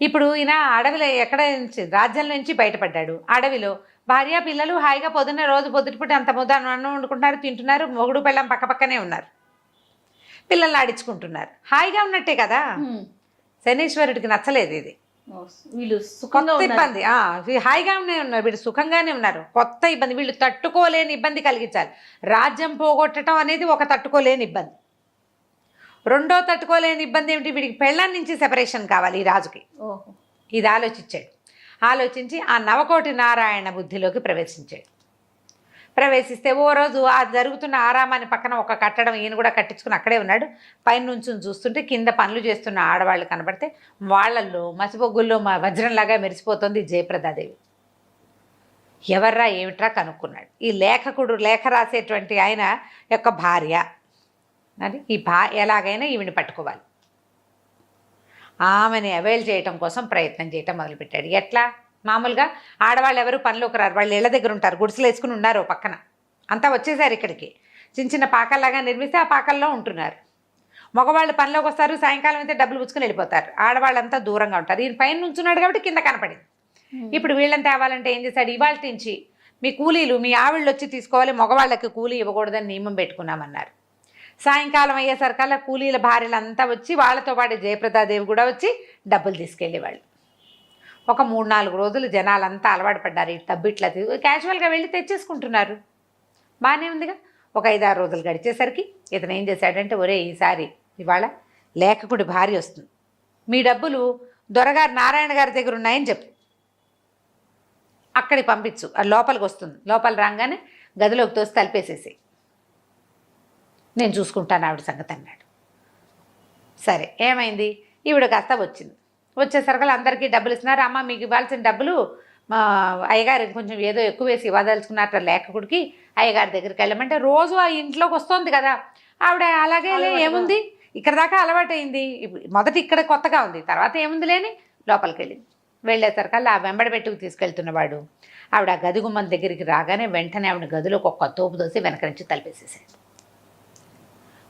ఇప్పుడు ఈయన అడవిలో ఎక్కడ నుంచి రాజ్యం నుంచి బయటపడ్డాడు. అడవిలో భార్య పిల్లలు హాయిగా పొద్దున్న రోజు పొద్దుటిపూట అంత ముద్ద అన్నం వండుకుంటున్నారు, తింటున్నారు, మొగుడు పెళ్ళం పక్కపక్కనే ఉన్నారు, పిల్లలు ఆడించుకుంటున్నారు, హాయిగా ఉన్నట్టే కదా. శనీశ్వరుడికి నచ్చలేదు ఇది, వీళ్ళు కొత్త ఇబ్బంది. హాయిగానే ఉన్నారు, వీళ్ళు సుఖంగానే ఉన్నారు, కొత్త ఇబ్బంది, వీళ్ళు తట్టుకోలేని ఇబ్బంది కలిగించాలి. రాజ్యం పోగొట్టడం అనేది ఒక తట్టుకోలేని ఇబ్బంది. రెండో తట్టుకోలేని ఇబ్బంది ఏమిటి, వీడికి పెళ్ళాం నుంచి సెపరేషన్ కావాలి ఈ రాజుకి. ఇది ఆలోచించాడు. ఆలోచించి ఆ నవకోటి నారాయణ బుద్ధిలోకి ప్రవేశిస్తే ఓ రోజు ఆ జరుగుతున్న ఆరామాన్ని పక్కన ఒక కట్టడం ఈయన కూడా కట్టించుకుని అక్కడే ఉన్నాడు. పైన నుంచి చూస్తుంటే కింద పనులు చేస్తున్న ఆడవాళ్ళు కనబడితే వాళ్ళల్లో మసిబొగ్గుల్లో వజ్రంలాగా మెరిసిపోతుంది జయప్రదాదేవి. ఎవర్రా ఏమిట్రా కనుక్కున్నాడు. ఈ లేఖకుడు లేఖ రాసేటువంటి ఆయన యొక్క భార్య అని, ఈ ఎలాగైనా ఈవిని పట్టుకోవాలి. ఆమెని అవైల్ చేయటం కోసం ప్రయత్నం చేయటం మొదలుపెట్టాడు. ఎట్లా, మామూలుగా ఆడవాళ్ళు ఎవరు పనిలోకి రారు, వాళ్ళు ఇళ్ళ దగ్గర ఉంటారు, గుడిసెలు వేసుకుని ఉన్నారు పక్కన, అంతా వచ్చేసారు ఇక్కడికి, చిన్న చిన్న పాకల్లాగా నిర్మిస్తే ఆ పాకల్లో ఉంటున్నారు. మగవాళ్ళు పనిలోకి వస్తారు, సాయంకాలం అయితే డబ్బులు పుచ్చుకుని వెళ్ళిపోతారు, ఆడవాళ్ళంతా దూరంగా ఉంటారు. ఈయన పైన నుంచున్నాడు కాబట్టి కింద కనపడింది. ఇప్పుడు వీళ్ళని తేవాలంటే ఏం చేశాడు, ఇవాళ నుంచి మీ కూలీలు మీ ఆవిళ్ళు వచ్చి తీసుకోవాలి, మగవాళ్ళకి కూలీ ఇవ్వకూడదని నియమం పెట్టుకున్నామన్నారు. సాయంకాలం అయ్యేసరికల్లా కూలీల భార్యలంతా వచ్చి వాళ్ళతో పాటు జయప్రదాదేవి కూడా వచ్చి డబ్బులు తీసుకెళ్ళేవాళ్ళు. ఒక 3-4 రోజులు జనాలంతా అలవాటు పడ్డారు, ఈ తబ్బిట్లా క్యాజువల్గా వెళ్ళి తెచ్చేసుకుంటున్నారు, బాగానే ఉందిగా. ఒక 5-6 రోజులు గడిచేసరికి ఇతను ఏం చేశాడంటే, ఒరే ఈసారి ఇవాళ లేఖకుడి భార్య వస్తుంది, మీ డబ్బులు దొరగారు నారాయణ గారి దగ్గర ఉన్నాయని చెప్పు, అక్కడికి పంపించు, అది లోపలికి వస్తుంది, లోపల రాగానే గదిలోకి తోసి తలిపేసేసి నేను చూసుకుంటాను ఆవిడ సంగతి అన్నాడు. సరే ఏమైంది, ఈవిడ కాస్త వచ్చింది. వచ్చేసరికి అందరికీ డబ్బులు ఇస్తున్నారు. అమ్మ మీకు ఇవ్వాల్సిన డబ్బులు అయ్యగారు కొంచెం ఏదో ఎక్కువ వేసి ఇవ్వదలుచుకున్నట్టు లేఖకుడికి అయ్యగారి దగ్గరికి వెళ్ళమంటే, రోజు ఆ ఇంట్లోకి వస్తుంది కదా ఆవిడ, అలాగే ఏముంది ఇక్కడ దాకా అలవాటైంది, మొదట ఇక్కడ కొత్తగా ఉంది, తర్వాత ఏముంది లేని లోపలికి వెళ్ళింది. వెళ్ళేసరికల్లా ఆ వెంబడి పెట్టుకు తీసుకెళ్తున్నవాడు ఆవిడ ఆ గది గుమ్మం దగ్గరికి రాగానే వెంటనే ఆవిడ గదిలోకి ఒక్క తోపు దోసి వెనక నుంచి తలిపేసేసాడు.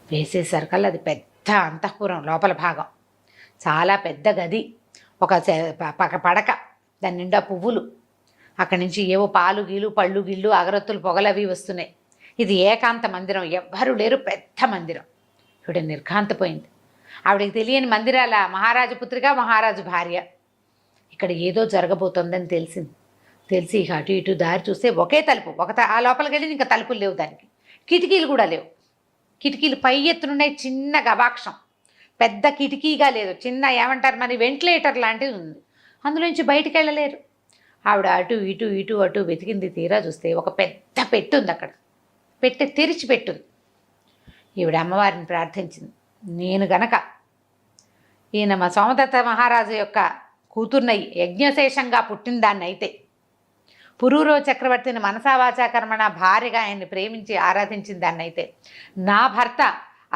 వేసేసరికల్లా అది పెద్ద అంతఃపురం, లోపల భాగం చాలా పెద్ద గది, ఒక పడక, దాని నిండా పువ్వులు, అక్కడి నుంచి ఏవో పాలు గీలు పళ్ళు గిళ్ళు అగరత్తులు పొగలు అవి వస్తున్నాయి. ఇది ఏకాంత మందిరం, ఎవ్వరూ లేరు, పెద్ద మందిరం. ఇవిడ నిర్ఘాంతపోయింది. ఆవిడకి తెలియని మందిరాల మహారాజు పుత్రిక, మహారాజు భార్య. ఇక్కడ ఏదో జరగబోతోందని తెలిసి ఇక అటు ఇటు దారి చూస్తే ఒకే తలుపు, ఆ లోపలికి వెళ్ళి ఇంకా తలుపులు లేవు, దానికి కిటికీలు కూడా లేవు. కిటికీలు పై ఎత్తునున్నాయి, చిన్న గవాక్షం, పెద్ద కిటికీగా లేదు, చిన్న ఏమంటారు మరి వెంటిలేటర్ లాంటిది ఉంది, అందులోంచి బయటికి వెళ్ళలేరు. ఆవిడ అటు అటు వెతికింది. తీరా చూస్తే ఒక పెద్ద పెట్టు ఉంది అక్కడ, పెట్టె తెరిచి పెట్టుంది. ఈవిడ అమ్మవారిని ప్రార్థించింది, నేను గనక ఈయన మా సోమదత్త మహారాజు యొక్క కూతుర్నై యజ్ఞశేషంగా పుట్టిన దాన్ని అయితే, పురూరవ చక్రవర్తిని మనసావాచా కర్మణ భార్యగా ఆయన్ని ప్రేమించి ఆరాధించిన దాన్ని అయితే, నా భర్త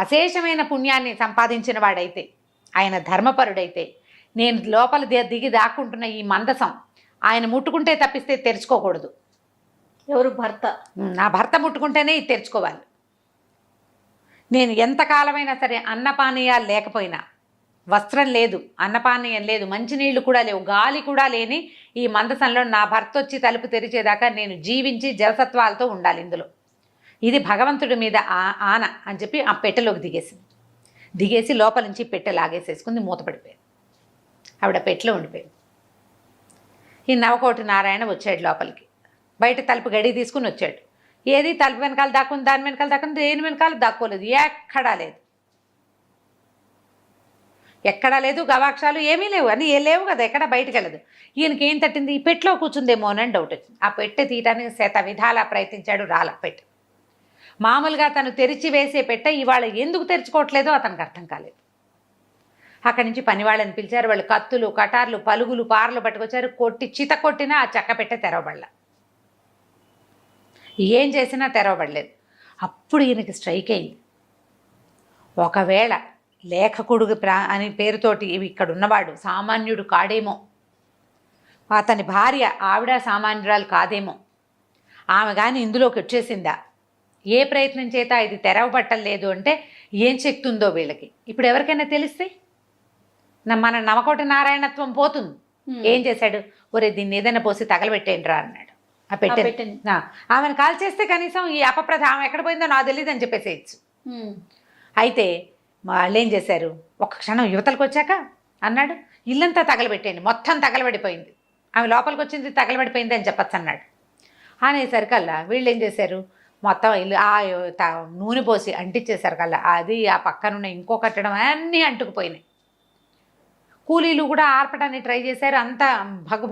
అశేషమైన పుణ్యాన్ని సంపాదించిన వాడైతే, ఆయన ధర్మపరుడైతే, నేను లోపల దిగి దాక్కుంటున్న ఈ మందసం ఆయన ముట్టుకుంటే తప్పిస్తే తెరుచుకోకూడదు. ఎవరు భర్త? నా భర్త ముట్టుకుంటేనే ఇది తెరుచుకోవాలి. నేను ఎంతకాలమైనా సరే అన్నపానీయాలు లేకపోయినా, వస్త్రం లేదు, అన్నపానీయం లేదు, మంచినీళ్ళు కూడా లేవు, గాలి కూడా లేని ఈ మందసంలో నా భర్త వచ్చి తలుపు తెరిచేదాకా నేను జీవించి జలసత్వాలతో ఉండాలి ఇందులో, ఇది భగవంతుడి మీద ఆన అని చెప్పి ఆ పెట్టెలోకి దిగేసి లోపల నుంచి పెట్టె లాగేసేసుకుంది, మూతపడిపోయింది. ఆవిడ పెట్టెలో ఉండిపోయింది. ఈ నవకోటి నారాయణ వచ్చాడు లోపలికి, బయట తలుపు గడి తీసుకుని వచ్చాడు. ఏది తలుపు వెనకాల దాక్కుంది, దాని వెనకాల దాక్కుంది, దేని వెనకాల దాక్కోలేదు, ఎక్కడా లేదు, గవాక్షాలు ఏమీ లేవు, అని లేవు కదా, ఎక్కడ బయటకు వెళ్ళదు. ఈయనకి ఏం తట్టింది, ఈ పెట్టెలో కూర్చుందేమో అని డౌట్ వచ్చింది. ఆ పెట్టె తీయడానికి శత విధాలా ప్రయత్నించాడు, పెట్టె మామూలుగా తను తెరిచి వేసే పెట్టె ఇవాళ ఎందుకు తెరుచుకోవట్లేదో అతనికి అర్థం కాలేదు. అక్కడి నుంచి పని వాళ్ళని పిలిచారు. వాళ్ళు కత్తులు, కటార్లు, పలుగులు, పారలు పట్టుకొచ్చారు. చిత కొట్టినా ఆ చెక్క పెట్టె తెరవబడలా, ఏం చేసినా తెరవబడలేదు. అప్పుడు ఈయనకి స్ట్రైక్ అయింది, ఒకవేళ లేఖకుడు అని పేరుతోటి ఇక్కడ ఉన్నవాడు సామాన్యుడు కాడేమో, అతని భార్య ఆవిడ సామాన్యురాలు కాదేమో, ఆమె కానీ ఇందులోకి వచ్చేసిందా, ఏ ప్రయత్నం చేత ఇది తెరవబట్టలేదు అంటే ఏం శక్తి ఉందో వీళ్ళకి. ఇప్పుడు ఎవరికైనా తెలిస్తే మన నవకోటి నారాయణత్వం పోతుంది. ఏం చేశాడు, ఒరే దీన్ని ఏదైనా పోసి తగలబెట్టేయండి రా అన్నాడు. ఆ పెట్టెని ఆమెను కాల్ చేస్తే కనీసం ఈ అపప్రద ఆమె ఎక్కడ పోయిందో నాకు తెలియదు అని చెప్పేసేయచ్చు. అయితే వాళ్ళు ఏం చేశారు, ఒక క్షణం యువతలకు వచ్చాక అన్నాడు, ఇల్లంతా తగలబెట్టేయండి, మొత్తం తగలబడిపోయింది, ఆమె లోపలికి వచ్చింది తగలబడిపోయింది అని చెప్పచ్చు అన్నాడు. అనేసరికల్లా వీళ్ళు ఏం చేశారు, మొత్తం ఇల్లు నూనె పోసి అంటించేసరికల్లా అది ఆ పక్కనున్న ఇంకో కట్టడం అన్నీ అంటుకుపోయినాయి. కూలీలు కూడా ఆర్పడానికి ట్రై చేశారు, అంతా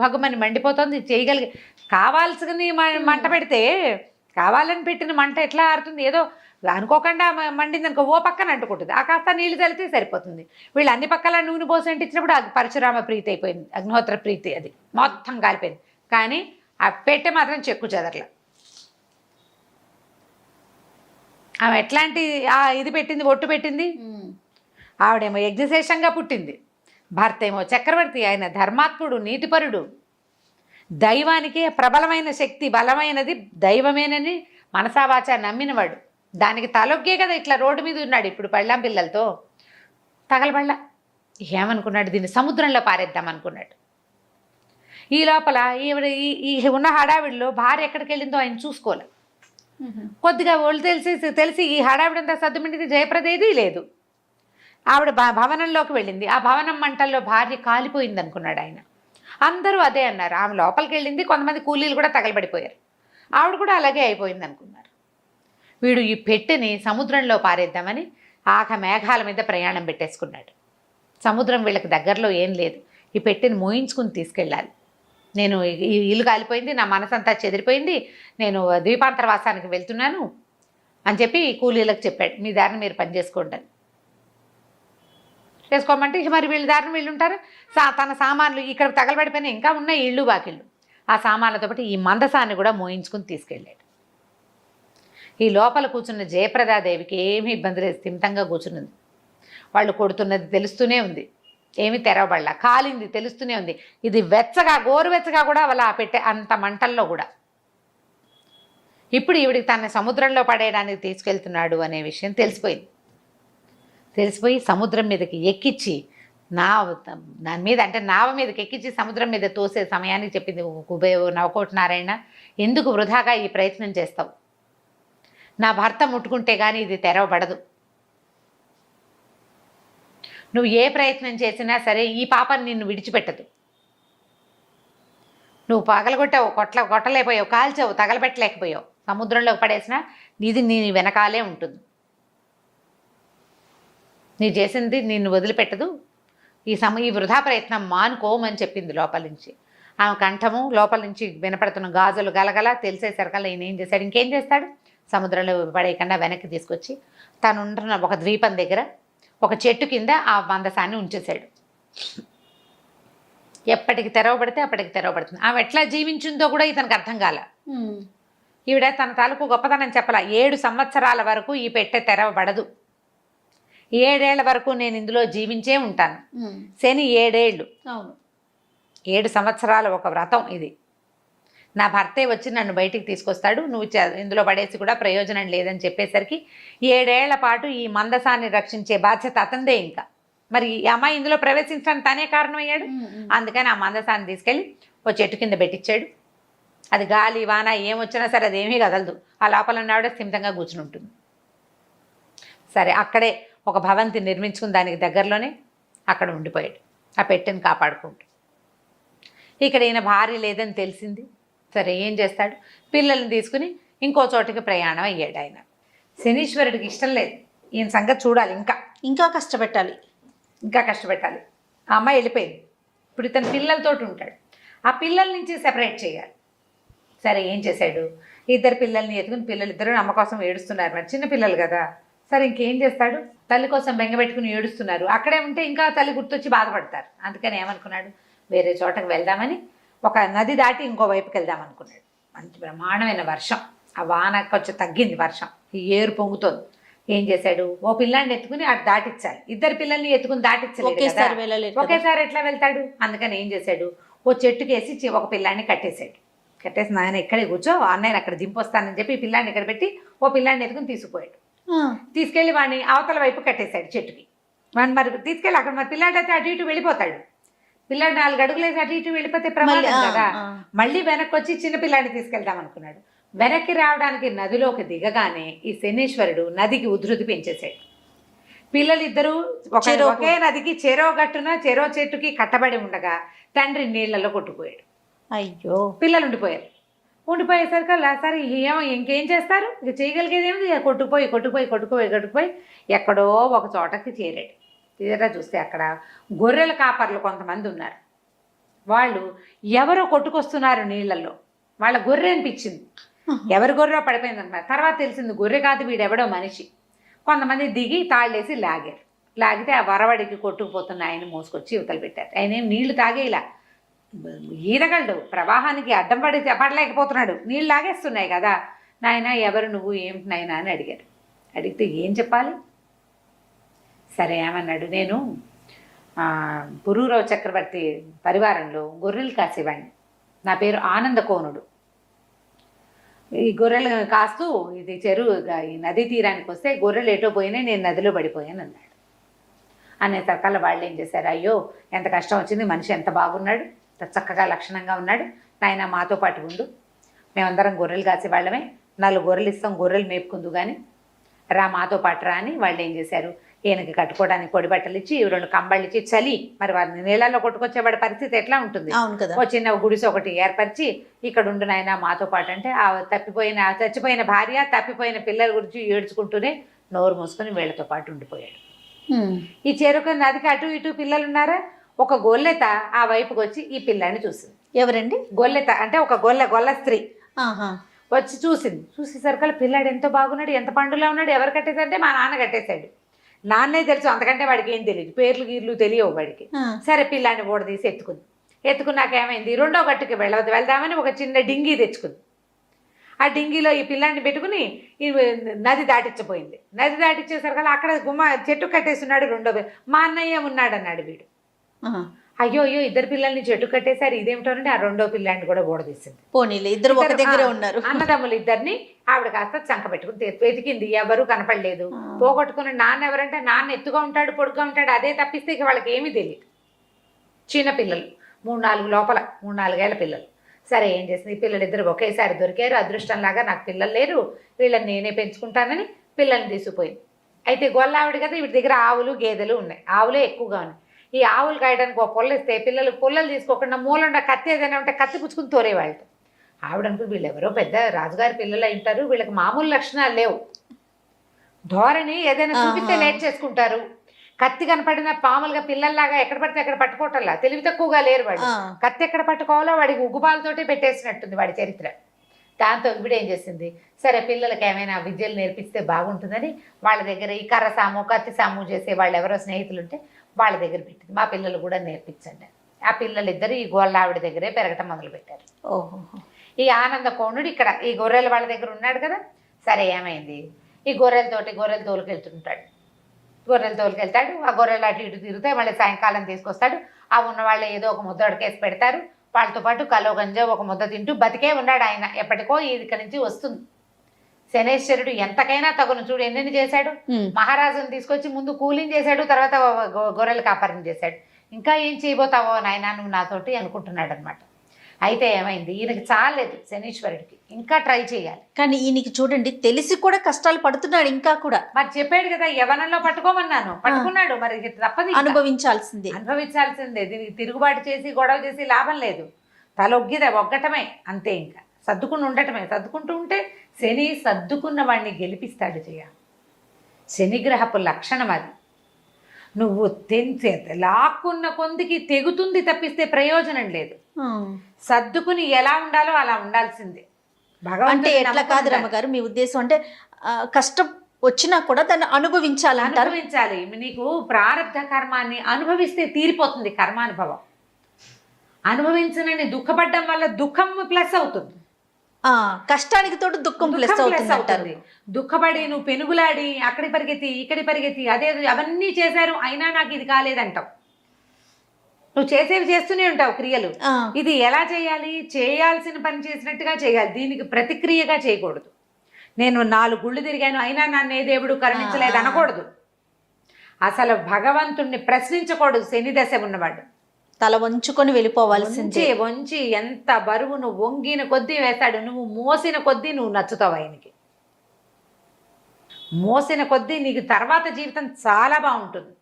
భగమని మండిపోతుంది. చేయగలిగి కావాల్సిన మంట పెడితే కావాలని పెట్టిన మంట ఎట్లా ఆరుతుంది, ఏదో అనుకోకుండా మండింది అనుకో ఓ పక్కన అంటుకుంటుంది, ఆ కాస్త నీళ్ళు చల్లితే సరిపోతుంది. వీళ్ళు అన్ని పక్కల నూనె పోసి అంటించినప్పుడు పరశురామ ప్రీతి అయిపోయింది, అగ్నిహోత్ర ప్రీతి, అది మొత్తం కాలిపోయింది. కానీ ఆ పెట్టె మాత్రం చెక్కు చెదరల. ఆమె ఎట్లాంటి ఇది పెట్టింది, ఒట్టు పెట్టింది, ఆవిడేమో యజ్ఞశేషంగా పుట్టింది, భర్త ఏమో చక్రవర్తి, ఆయన ధర్మాత్ముడు, నీతిపరుడు, దైవానికి ప్రబలమైన శక్తి, బలమైనది దైవమేనని మనసావాచ నమ్మినవాడు. దానికి తలొగ్గే కదా ఇట్లా రోడ్డు మీద ఉన్నాడు ఇప్పుడు పళ్ళాం పిల్లలతో. తగలబళ్ళ ఏమనుకున్నాడు, దీన్ని సముద్రంలో పారేద్దాం అనుకున్నాడు. ఈ లోపల ఈవిడ ఈ ఉన్న హడావిడిలో భార్య ఎక్కడికి వెళ్ళిందో ఆయన చూసుకోలే. కొద్దిగా ఒళ్ళు తెలిసి ఈ హడావిడంతా సర్దుమింటిది, జయప్రదేది లేదు. ఆవిడ భవనంలోకి వెళ్ళింది, ఆ భవనం మంటల్లో భార్య కాలిపోయింది అనుకున్నాడు ఆయన. అందరూ అదే అన్నారు. ఆమె లోపలికి వెళ్ళింది, కొంతమంది కూలీలు కూడా తగలబడిపోయారు, ఆవిడ కూడా అలాగే అయిపోయింది అనుకున్నారు. వీడు ఈ పెట్టెని సముద్రంలో పారేద్దామని మేఘాల మీద ప్రయాణం పెట్టేసుకున్నాడు. సముద్రం వీళ్ళకి దగ్గరలో ఏం లేదు, ఈ పెట్టెని మోయించుకుని తీసుకెళ్ళాలి. నేను ఈ ఇల్లు కాలిపోయింది, నా మనసంతా చెదిరిపోయింది, నేను ద్వీపాంతరవాసానికి వెళ్తున్నాను అని చెప్పి కూలీలకు చెప్పాడు, మీ దారిని మీరు పని చేసుకోండి అని. చేసుకోమంటే మరి వీళ్ళ దారిని వీళ్ళు ఉంటారు. తన సామాన్లు ఇక్కడ తగలబడిపోయినా ఇంకా ఉన్నాయి ఇళ్ళు బాకిళ్ళు, ఆ సామాన్లతో పాటు ఈ మందసాన్ని కూడా మోయించుకుని తీసుకెళ్ళాడు. ఈ లోపల కూర్చున్న జయప్రదాదేవికి ఏమీ ఇబ్బంది లేదు, స్థిమితంగా కూర్చున్నది. వాళ్ళు కొడుతున్నది తెలుస్తూనే ఉంది, ఏమి తెరవబడలా, కాలింది తెలుస్తూనే ఉంది. ఇది వెచ్చగా గోరువెచ్చగా కూడా వాళ్ళ పెట్టే అంత మంటల్లో కూడా. ఇప్పుడు ఈవిడికి తన సముద్రంలో పడేయడానికి తీసుకెళ్తున్నాడు అనే విషయం తెలిసిపోయి సముద్రం మీదకి ఎక్కించి దాని మీద అంటే నావ మీదకి ఎక్కించి సముద్రం మీద తోసే సమయానికి చెప్పింది నవకోటి నారాయణ, ఎందుకు వృధాగా ఈ ప్రయత్నం చేస్తావు, నా భర్త ముట్టుకుంటే కానీ ఇది తెరవబడదు, నువ్వు ఏ ప్రయత్నం చేసినా సరే ఈ పాపని నిన్ను విడిచిపెట్టదు, నువ్వు పగలగొట్టావు, కొట్టలేకపోయావు, కాల్చావు, తగలబెట్టలేకపోయావు, సముద్రంలోకి పడేసినా నీది నీ వెనకాలే ఉంటుంది, నీ చేసింది నిన్ను వదిలిపెట్టదు, ఈ వృధా ప్రయత్నం మానుకోమని చెప్పింది లోపల నుంచి. ఆమె కంఠము లోపల నుంచి వినపడుతున్న గాజులు గలగల తెలిసేసరికల్లా ఈయన ఏం చేశాడు, ఇంకేం చేస్తాడు, సముద్రంలో పడేయకుండా వెనక్కి తీసుకొచ్చి తను ఉంటున్న ఒక ద్వీపం దగ్గర ఒక చెట్టు కింద ఆ మందసాన్ని ఉంచేశాడు. ఎప్పటికి తెరవబడితే అప్పటికి తెరవబడుతుంది. ఆమె ఎట్లా జీవించిందో కూడా ఇతనికి అర్థం కాల. ఈవిడ తన తాలూకు గొప్పతనం చెప్పాల, 7 సంవత్సరాల వరకు ఈ పెట్టె తెరవబడదు, 7 ఏళ్ల వరకు నేను ఇందులో జీవించే ఉంటాను. శని 7 ఏళ్ళు, 7 సంవత్సరాల ఒక వ్రతం ఇది. నా భర్తే వచ్చి నన్ను బయటికి తీసుకొస్తాడు, నువ్వు ఇందులో పడేసి కూడా ప్రయోజనం లేదని చెప్పేసరికి 7 ఏళ్ల పాటు ఈ మందసాన్ని రక్షించే బాధ్యత అతందే. ఇంకా మరి ఈ అమ్మాయి ఇందులో ప్రవేశించడానికి తనే కారణమయ్యాడు. అందుకని ఆ మందసాన్ని తీసుకెళ్ళి ఓ చెట్టు కింద పెట్టించాడు. అది గాలి వాన ఏమొచ్చినా సరే అదేమీ కదలదు, ఆ లోపల ఉన్నవాడే స్థిమితంగా కూర్చుని ఉంటుంది. సరే అక్కడే ఒక భవంతి నిర్మించుకుని దానికి దగ్గరలోనే అక్కడ ఉండిపోయాడు, ఆ పెట్టెని కాపాడుకుంటూ. ఇక్కడ ఈయన భార్య లేదని తెలిసింది. సరే ఏం చేస్తాడు, పిల్లల్ని తీసుకుని ఇంకో చోటికి ప్రయాణం అయ్యాడు. ఆయన శనీశ్వరుడికి ఇష్టం లేదు, ఈయన సంగతి చూడాలి, ఇంకా కష్టపెట్టాలి. ఆ అమ్మాయి వెళ్ళిపోయింది, ఇప్పుడు ఇతను పిల్లలతోటి ఉంటాడు, ఆ పిల్లల నుంచి సెపరేట్ చేయాలి. సరే ఏం చేశాడు, 2 పిల్లల్ని ఎత్తుకుని, పిల్లలు 2 అమ్మ కోసం ఏడుస్తున్నారు, మరి చిన్న పిల్లలు కదా. సరే ఇంకేం చేస్తాడు, తల్లి కోసం బెంగపెట్టుకుని ఏడుస్తున్నారు, అక్కడే ఉంటే ఇంకా తల్లి గుర్తొచ్చి బాధపడతారు. అందుకని ఏమనుకున్నాడు, వేరే చోటకు వెళ్దామని ఒక నది దాటి ఇంకో వైపుకి వెళ్దాం అనుకున్నాడు. మంచి బ్రహ్మాండమైన వర్షం, ఆ వాన కొంచెం తగ్గింది, వర్షం ఈ ఏరు పొంగుతోంది. ఏం చేశాడు, ఓ పిల్లాన్ని ఎత్తుకుని అటు దాటించాలి, 2 పిల్లల్ని ఎత్తుకుని దాటించలేదు, ఒకేసారి ఎట్లా వెళ్తాడు. అందుకని ఏం చేశాడు, ఓ చెట్టుకేసి ఒక పిల్లాన్ని కట్టేశాడు. కట్టేసి నాయన ఇక్కడే కూర్చో, అన్నయ్యని అక్కడ దింపొస్తానని చెప్పి ఈ పిల్లాన్ని ఇక్కడ పెట్టి ఓ పిల్లాన్ని ఎత్తుకుని తీసుకుపోయాడు. తీసుకెళ్ళి వాడిని అవతల వైపు కట్టేశాడు చెట్టుకి. వాడిని మరి తీసుకెళ్ళి అక్కడ మరి పిల్లాడైతే అటు ఇటు వెళ్ళిపోతాడు. పిల్లాడు 4 అడుగులేసి అటు ఇటు వెళ్ళిపోతే ప్రమాదం కదా. మళ్ళీ వెనక్కి వచ్చి చిన్న పిల్లాడిని తీసుకెళ్దాం అనుకున్నాడు. వెనక్కి రావడానికి నదిలోకి దిగగానే ఈ శనీశ్వరుడు నదికి ఉధృతి పెంచేశాడు. పిల్లలిద్దరూ ఒకే నదికి చెరో గట్టున చెరో చెట్టుకి కట్టబడి ఉండగా తండ్రి నీళ్లలో కొట్టుకుపోయాడు. అయ్యో, పిల్లలు ఉండిపోయేసరికల్లా సరే ఏమో ఇంకేం చేస్తారు, ఇక చేయగలిగేది ఏమిటి, కొట్టుకుపోయి ఎక్కడో ఒక చోటకి చేరాడు. తీరా చూస్తే అక్కడ గొర్రెల కాపర్లు కొంతమంది ఉన్నారు. వాళ్ళు ఎవరో కొట్టుకొస్తున్నారు నీళ్లలో. వాళ్ళ గొర్రె అనిపించింది, ఎవరి గొర్రె పడిపోయింది అన్నమాట. తర్వాత తెలిసింది గొర్రె కాదు, వీడెవడో మనిషి. కొంతమంది దిగి తాళ్ళేసి లాగితే ఆ వరవడికి కొట్టుకుపోతున్న ఆయన మోసుకొచ్చి యువతలు పెట్టారు. ఆయన ఏం నీళ్లు తాగేలా, ఈదగలడు, ప్రవాహానికి అడ్డం పడలేకపోతున్నాడు, నీళ్ళు లాగేస్తున్నాయి కదా. నాయన ఎవరు నువ్వు, ఏమిటి నాయన అని అడిగారు. అడిగితే ఏం చెప్పాలి? సరే ఏమన్నాడు, నేను పురూరవ చక్రవర్తి పరివారంలో గొర్రెలు కాసేవాడిని, నా పేరు ఆనందకోనుడు. ఈ గొర్రెలు కాస్తూ ఇది ఈ నదీ తీరానికి వస్తే గొర్రెలు ఎటో పోయినాయి, నేను నదిలో పడిపోయాను అన్నాడు. అనేసరికల్లా వాళ్ళు ఏం చేశారు, అయ్యో ఎంత కష్టం వచ్చింది, మనిషి ఎంత బాగున్నాడు, చక్కగా లక్షణంగా ఉన్నాడు, నాయన మాతో పాటు ఉండు, మేమందరం గొర్రెలు కాసేవాళ్ళమే, 4 గొర్రెలు ఇస్తాం, గొర్రెలు మేపుకుందు కానీ రా మాతో పాటు రా అని వాళ్ళు ఏం చేశారు, ఈయనకి కట్టుకోవడానికి పొడి బట్టలు ఇచ్చి 2 కంబళ్ళు ఇచ్చి చలి మరి వారిని నీళ్ళల్లో కొట్టుకొచ్చేవాడి పరిస్థితి ఎట్లా ఉంటుంది, ఓ చిన్న గుడిసె ఒకటి ఏర్పరిచి ఇక్కడ ఉండు నాయన మాతో పాటు అంటే ఆ చచ్చిపోయిన భార్య తప్పిపోయిన పిల్లల గురించి ఏడ్చుకుంటూనే నోరు మూసుకొని వీళ్ళతో పాటు ఉండిపోయాడు. ఈ చెరుక నదికి అటు ఇటు పిల్లలు ఉన్నారా, ఒక గొల్లెత ఆ వైపుకి వచ్చి ఈ పిల్లాన్ని చూసింది. ఎవరండి? గొల్లెత అంటే ఒక గొల్ల స్త్రీ వచ్చి చూసింది. చూసేసరికల్లా పిల్లాడు ఎంతో బాగున్నాడు, ఎంత పండులా ఉన్నాడు, ఎవరు కట్టేశారంటే మా నాన్న కట్టేశాడు. నాన్నే తెలుసు, అంతకంటే వాడికి ఏం తెలియదు, పేర్లు గీర్లు తెలియవు వాడికి. సరే పిల్లాన్ని ఓడదీసి ఎత్తుకున్నాక ఏమైంది, 2వ గట్టుకి వెళ్దామని ఒక చిన్న డింగీ తెచ్చుకుంది. ఆ డింగీలో ఈ పిల్లాన్ని పెట్టుకుని ఈ నది దాటించబోయింది. నది దాటించేసరికల్లా అక్కడ చెట్టు కట్టేస్తున్నాడు 2వ. మా అన్నయ్య ఉన్నాడు అన్నాడు వీడు. అయ్యో 2 పిల్లల్ని చెట్టు కట్టేశారు, ఇదేమిటోనంటే ఆ 2వ పిల్లాన్ని కూడా ఓడదీసింది. పోనీలే, ఇద్దరు ఒక దగ్గరే ఉన్నారు. అన్నదమ్ములు ఇద్దరిని ఆవిడ కాస్త చంక పెట్టుకుని వెతికింది, ఎవరు కనపడలేదు. పోగొట్టుకుని నాన్న ఎవరంటే నాన్న ఎత్తుగా ఉంటాడు, పొడుగ్గా ఉంటాడు, అదే తప్పిస్తే ఇక వాళ్ళకి ఏమీ తెలియదు. చిన్న పిల్లలు 3-4 లోపల, 3-4 ఏళ్ల పిల్లలు. సరే ఏం చేసింది, ఈ పిల్లలిద్దరు ఒకేసారి దొరికారు. అదృష్టంలాగా నాకు పిల్లలు లేరు, వీళ్ళని నేనే పెంచుకుంటానని పిల్లల్ని తీసుకుపోయింది. అయితే గొల్లావిడ కదా, వీటి దగ్గర ఆవులు గేదెలు ఉన్నాయి, ఆవులే ఎక్కువగా ఉన్నాయి. ఈ ఆవులు కాయడానికి ఒక పొల్ల ఇస్తే పిల్లలు పొల్లలు తీసుకోకుండా మూలంగా కత్తి ఏదైనా ఉంటే కత్తి పుచ్చుకుని తోరేవాళ్ళు. ఆవిడనుకు వీళ్ళు ఎవరో పెద్ద రాజుగారి పిల్లలు అయి ఉంటారు, వీళ్ళకి మామూలు లక్షణాలు లేవు, ధోరణి ఏదైనా చూపిస్తే లేట్ చేసుకుంటారు, కత్తి కనపడిన పాములుగా పిల్లల్లాగా ఎక్కడ పడితే అక్కడ పట్టుకోవటంలా, తెలివి తక్కువగా లేరు వాడు. కత్తి ఎక్కడ పట్టుకోవాలో వాడికి ఉగ్గుపాలతోటి పెట్టేసినట్టుంది వాడి చరిత్ర. దాంతో ఇప్పుడు ఏం చేసింది, సరే పిల్లలకి ఏమైనా విద్యలు నేర్పిస్తే బాగుంటుందని వాళ్ళ దగ్గర ఈ కర్ర సాము కత్తి సాము చేసే వాళ్ళు ఎవరో స్నేహితులు ఉంటే వాళ్ళ దగ్గర పెట్టింది. మా పిల్లలు కూడా నేర్పించండి. ఆ పిల్లలిద్దరు ఈ గోళ్ళావిడ దగ్గరే పెరగటం మొదలుపెట్టారు. ఈ ఆనందకోణుడు ఇక్కడ ఈ గొర్రెల వాళ్ళ దగ్గర ఉన్నాడు కదా. సరే ఏమైంది, ఈ గొర్రెలు తోలుకెళ్తుంటాడు. ఆ గొర్రెలు అటు ఇటు తిరుగుతాయి, మళ్ళీ సాయంకాలం తీసుకొస్తాడు. ఆ ఉన్న వాళ్ళు ఏదో ఒక ముద్ద అడకేసి పెడతారు, వాళ్ళతో పాటు కలో గంజా ఒక ముద్ద తింటూ బతికే ఉన్నాడు ఆయన. ఎప్పటికో ఇక్కడి నుంచి వస్తుంది. శనేశ్వరుడు ఎంతకైనా తగును, చూడు ఎన్నెన్ని చేశాడు. మహారాజును తీసుకొచ్చి ముందు కూలింగ్ చేశాడు, తర్వాత గొర్రెలు కాపరం చేశాడు. ఇంకా ఏం చేయబోతావో నాయనా నువ్వు నాతోటి అనుకుంటున్నాడు అనమాట. అయితే ఏమైంది, ఈయనకి చాలేదు శనీశ్వరుడికి, ఇంకా ట్రై చేయాలి. కానీ ఈయనకి చూడండి తెలిసి కూడా కష్టాలు పడుతున్నాడు ఇంకా కూడా. మరి చెప్పాడు కదా యవనంలో పట్టుకోమన్నాను, పట్టుకున్నాడు, మరి తప్పదు, అనుభవించాల్సిందే. దీనికి తిరుగుబాటు చేసి గొడవ చేసి లాభం లేదు, ఒగ్గటమే అంతే. ఇంకా సర్దుకుని ఉండటమే. సర్దుకుంటూ ఉంటే శని సర్దుకున్న వాడిని గెలిపిస్తాడు. శనిగ్రహపు లక్షణం అది. నువ్వు లాక్కున్న కొందికి తెగుతుంది తప్పిస్తే ప్రయోజనం లేదు. సర్దుకుని ఎలా ఉండాలో అలా ఉండాల్సిందే. అంటే ఎట్లా కాదు రమ్మగారు, మీ ఉద్దేశం అంటే కష్టం వచ్చినా కూడా దాన్ని అనుభవించాలి. నీకు ప్రారంధ కర్మాన్ని అనుభవిస్తే తీరిపోతుంది కర్మానుభవం. అనుభవించనని దుఃఖపడ్డం వల్ల దుఃఖం ప్లస్ అవుతుంది, కష్టానికి తోడు దుఃఖం ప్లస్ అవుతుంది. దుఃఖపడి నువ్వు పెనుగులాడి అక్కడి పరిగెత్తి ఇక్కడి పరిగెత్తి అదే అవన్నీ చేశారు అయినా నాకు ఇది కాలేదంటావు. నువ్వు చేసేవి చేస్తూనే ఉంటావు క్రియలు. ఇది ఎలా చేయాలి, చేయాల్సిన పని చేసినట్టుగా చేయాలి, దీనికి ప్రతిక్రియగా చేయకూడదు. నేను 4 గుళ్ళు తిరిగాను అయినా నన్ను ఏ దేవుడు కరుణించలేదు అనకూడదు. అసలు భగవంతుణ్ణి ప్రశ్నించకూడదు శని దశ ఉన్నవాడు. తల వంచుకొని వెళ్ళిపోవాల్సిందే. వంచి ఎంత బరువు నువ్వు వంగిన కొద్దీ వేస్తాడు, నువ్వు మోసిన కొద్దీ నువ్వు నచ్చుతావు ఆయనకి. మోసిన కొద్దీ నీకు తర్వాత జీవితం చాలా బాగుంటుంది.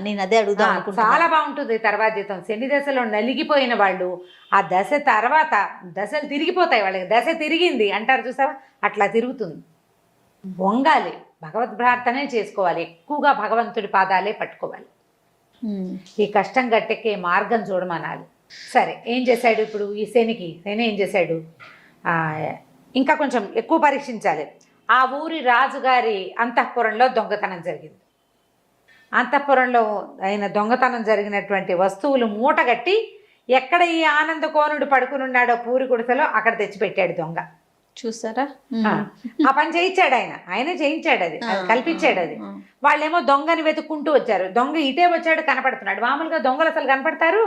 నేను అదే అడుగుదాం అనుకుంటున్నా. చాలా బాగుంటుంది తర్వాత జీవితం. శని దశలో నలిగిపోయిన వాళ్ళు ఆ దశ తర్వాత దశలు తిరిగిపోతాయి, వాళ్ళకి దశ తిరిగింది అంటారు చూసావా, అట్లా తిరుగుతుంది. వంగాలి, భగవద్ ప్రార్థనే చేసుకోవాలి, ఎక్కువగా భగవంతుడి పాదాలే పట్టుకోవాలి. ఈ కష్టం గట్టెక్కే మార్గం చూడమనాలి. సరే, ఏం చేశాడు ఇప్పుడు ఈ శని ఏం చేశాడు? ఇంకా కొంచెం ఎక్కువ పరీక్షించాలి. ఆ ఊరి రాజుగారి అంతఃపురంలో దొంగతనం జరిగింది. అంతఃపురంలో ఆయన దొంగతనం జరిగినటువంటి వస్తువులు మూటగట్టి ఎక్కడ ఈ ఆనందకోనుడు పడుకుని ఉన్నాడో పూరి గుడిసెలో అక్కడ తెచ్చిపెట్టాడు దొంగ. చూసారా? ఆ పని చేయించాడు ఆయనే చేయించాడు, అది కల్పించాడు. అది వాళ్ళేమో దొంగని వెతుక్కుంటూ వచ్చారు. దొంగ ఇటే వచ్చాడు, కనపడుతున్నాడు. మామూలుగా దొంగలు అసలు కనపడతారు?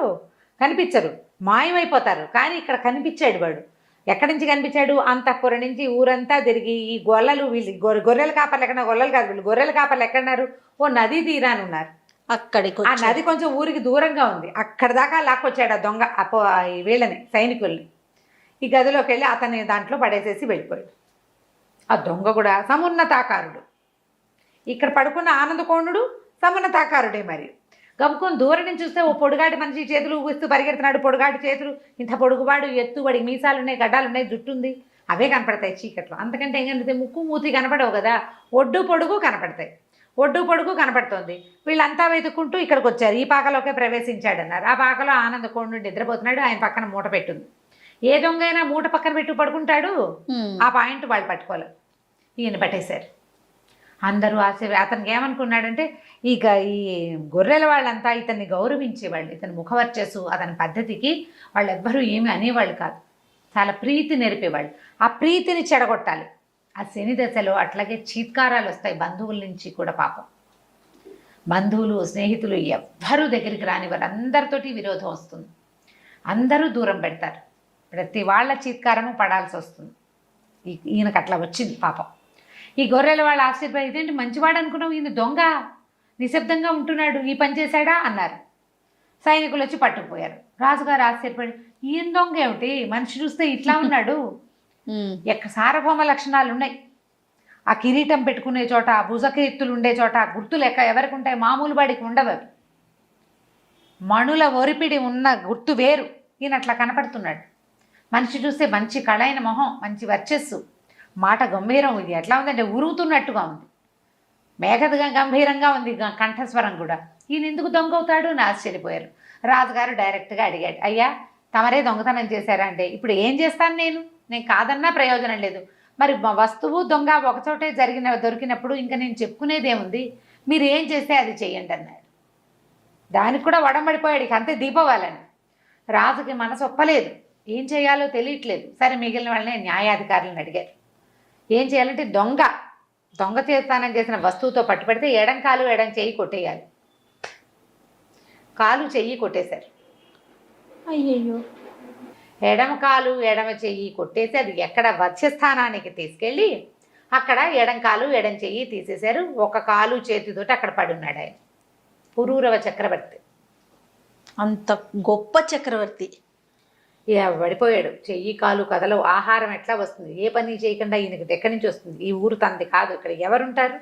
కనిపించరు, మాయమైపోతారు. కానీ ఇక్కడ కనిపించాడు వాడు. ఎక్కడి నుంచి కనిపించాడు? అంతఃపురం నుంచి ఊరంతా తిరిగి ఈ గొల్లలు, వీళ్ళు గొర్రెల కాపర్లు ఎక్కడ, గొల్లలు కాదు వీళ్ళు, గొర్రెల కాపర్లు ఎక్కడున్నారు? ఓ నదీ తీరాని ఉన్నారు. అక్కడికి ఆ నది కొంచెం ఊరికి దూరంగా ఉంది. అక్కడ దాకా లాక్కొచ్చాడు ఆ దొంగ వీళ్ళని, సైనికుల్ని. ఈ గదిలోకి వెళ్ళి అతన్ని దాంట్లో పడేసేసి వెళ్ళిపోయాడు. ఆ దొంగ కూడా సమున్నతాకారుడు. ఇక్కడ పడుకున్న ఆనందకోణుడు సమున్నతాకారుడే. మరి గమ్ముకొని దూరం నుంచి చూస్తే ఓ పొడుగాటి మనిషి చేతులు ఊపిస్తూ పరిగెడుతున్నాడు. పొడుగాటి చేతులు, ఇంత పొడుగువాడు, ఎత్తు, వాడికి మీసాలు ఉన్నాయి, గడ్డాలు ఉన్నాయి, జుట్టు ఉంది, అవే కనపడతాయి చీకట్లో. అంతకంటే ఏం కనిపిస్తాయి? ముక్కు మూతి కనపడవు కదా, ఒడ్డు పొడుగు కనపడతాయి. ఒడ్డు పొడుగు కనపడుతోంది. వీళ్ళంతా వెతుక్కుంటూ ఇక్కడికి వచ్చారు. ఈ పాకలోకే ప్రవేశించాడన్నారు. ఆ పాకలో ఆనందకోణుడు నిద్రపోతున్నాడు. ఆయన పక్కన మూట పెట్టుంది. ఏ దొంగ అయినా మూట పక్కన పెట్టు పడుకుంటాడు. ఆ పాయింట్ వాళ్ళు పట్టుకోలేదు. ఈయన పట్టేశారు. అందరూ అతనికి ఏమనుకున్నాడంటే, ఇక ఈ గొర్రెల వాళ్ళంతా ఇతన్ని గౌరవించేవాళ్ళు. ఇతని ముఖవర్చస్సు, అతని పద్ధతికి వాళ్ళెవ్వరూ ఏమీ అనేవాళ్ళు కాదు. చాలా ప్రీతి నేర్పేవాళ్ళు. ఆ ప్రీతిని చెడగొట్టాలి. ఆ శని దశలో అట్లాగే చీత్కారాలు వస్తాయి బంధువుల నుంచి కూడా. పాపం బంధువులు, స్నేహితులు ఎవ్వరూ దగ్గరికి రానివారు. అందరితోటి విరోధం వస్తుంది. అందరూ దూరం పెడతారు. ప్రతి వాళ్ళ చీత్కారము పడాల్సి వస్తుంది. ఈయనకు అట్లా వచ్చింది పాపం. ఈ గొర్రెల వాళ్ళ ఆశ్చర్యపోయి, ఇదేంటి మంచివాడు అనుకున్నావు, ఈయన దొంగ, నిశ్శబ్దంగా ఉంటున్నాడు, ఈ పని చేశాడా అన్నారు. సైనికులు వచ్చి పట్టుకుపోయారు. రాజుగారు ఆశ్చర్యపడి, ఈయన దొంగ ఏమిటి, మనిషి చూస్తే ఇట్లా ఉన్నాడు, సార్వభౌమ లక్షణాలు ఉన్నాయి. ఆ కిరీటం పెట్టుకునే చోట, ఆ భుజకీర్తులు ఉండే చోట గుర్తులు ఎవరికి ఉంటాయి? మామూలు వాడికి ఉండవు అవి. మణుల ఒరిపిడి ఉన్న గుర్తు వేరు. ఈయన అట్లా కనపడుతున్నాడు. మనిషి చూస్తే మంచి కళైన మొహం, మంచి వర్చస్సు, మాట గంభీరం. ఇది ఎట్లా ఉందంటే ఉరుగుతున్నట్టుగా ఉంది, మేఘగా గంభీరంగా ఉంది కంఠస్వరం కూడా. ఈయన ఎందుకు దొంగ అవుతాడు అని ఆశ్చర్యపోయారు. రాజుగారు డైరెక్ట్గా అడిగాడు, అయ్యా తమరే దొంగతనం చేశారా అంటే, ఇప్పుడు ఏం చేస్తాను నేను కాదన్నా ప్రయోజనం లేదు. మరి వస్తువు దొంగ ఒకచోటే దొరికినప్పుడు ఇంకా నేను చెప్పుకునేదేముంది, మీరు ఏం చేస్తే అది చెయ్యండి అన్నాడు. దానికి కూడా వడంబడిపోయాడు. ఇక అంతే దీపావళని. రాజుకి మనసు ఒప్పలేదు, ఏం చేయాలో తెలియట్లేదు. సరే, మిగిలిన వాళ్ళని న్యాయాధికారులను అడిగారు. ఏం చేయాలంటే, దొంగ చేస్తానం చేసిన వస్తువుతో పట్టుబడితే ఎడం కాలు ఎడం చెయ్యి కొట్టేయాలి. కాలు చెయ్యి కొట్టేశారు. అయ్యయ్యో. ఎడమ కాలు ఎడమ చెయ్యి కొట్టేసి అది ఎక్కడ వత్స్యస్థానానికి తీసుకెళ్ళి అక్కడ ఎడం కాలు ఎడం చెయ్యి తీసేశారు. ఒక కాలు చేతితోటి అక్కడ పడున్నాడు ఆయన. పురూరవ చక్రవర్తి, అంత గొప్ప చక్రవర్తి. పడిపోయాడు. చెయ్యి కాలు కథలో. ఆహారం ఎట్లా వస్తుంది? ఏ పని చేయకుండా ఈయనకి ఎక్కడి నుంచి వస్తుంది? ఈ ఊరు తంది కాదు, ఇక్కడ ఎవరుంటారు?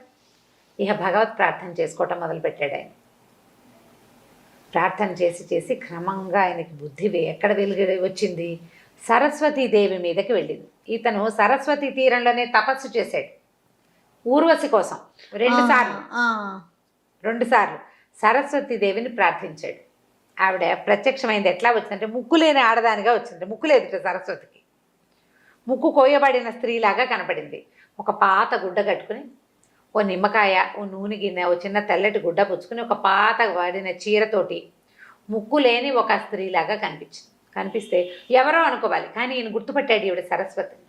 ఇక భగవత్ ప్రార్థన చేసుకోవటం మొదలుపెట్టాడు ఆయన. ప్రార్థన చేసి చేసి క్రమంగా ఆయనకి బుద్ధి ఎక్కడ వచ్చింది? సరస్వతీదేవి మీదకి వెళ్ళింది. ఇతను సరస్వతి తీరంలోనే తపస్సు చేశాడు ఊర్వశి కోసం. రెండు సార్లు సరస్వతీదేవిని ప్రార్థించాడు. ఆవిడ ప్రత్యక్షమైంది. ఎట్లా వచ్చిందంటే, ముక్కు లేని ఆడదానిగా వచ్చింది. ముక్కు లేదు సరస్వతికి. ముక్కు కోయబడిన స్త్రీలాగా కనపడింది. ఒక పాత గుడ్డ కట్టుకుని, ఓ నిమ్మకాయ, ఓ నూనె గిన్నె, ఓ చిన్న తెల్లటి గుడ్డ పుచ్చుకుని, ఒక పాత వాడిన చీరతోటి ముక్కు లేని ఒక స్త్రీలాగా కనిపిస్తే ఎవరో అనుకోవాలి. కానీ ఈయన గుర్తుపట్టాడు ఈవిడ సరస్వతిని.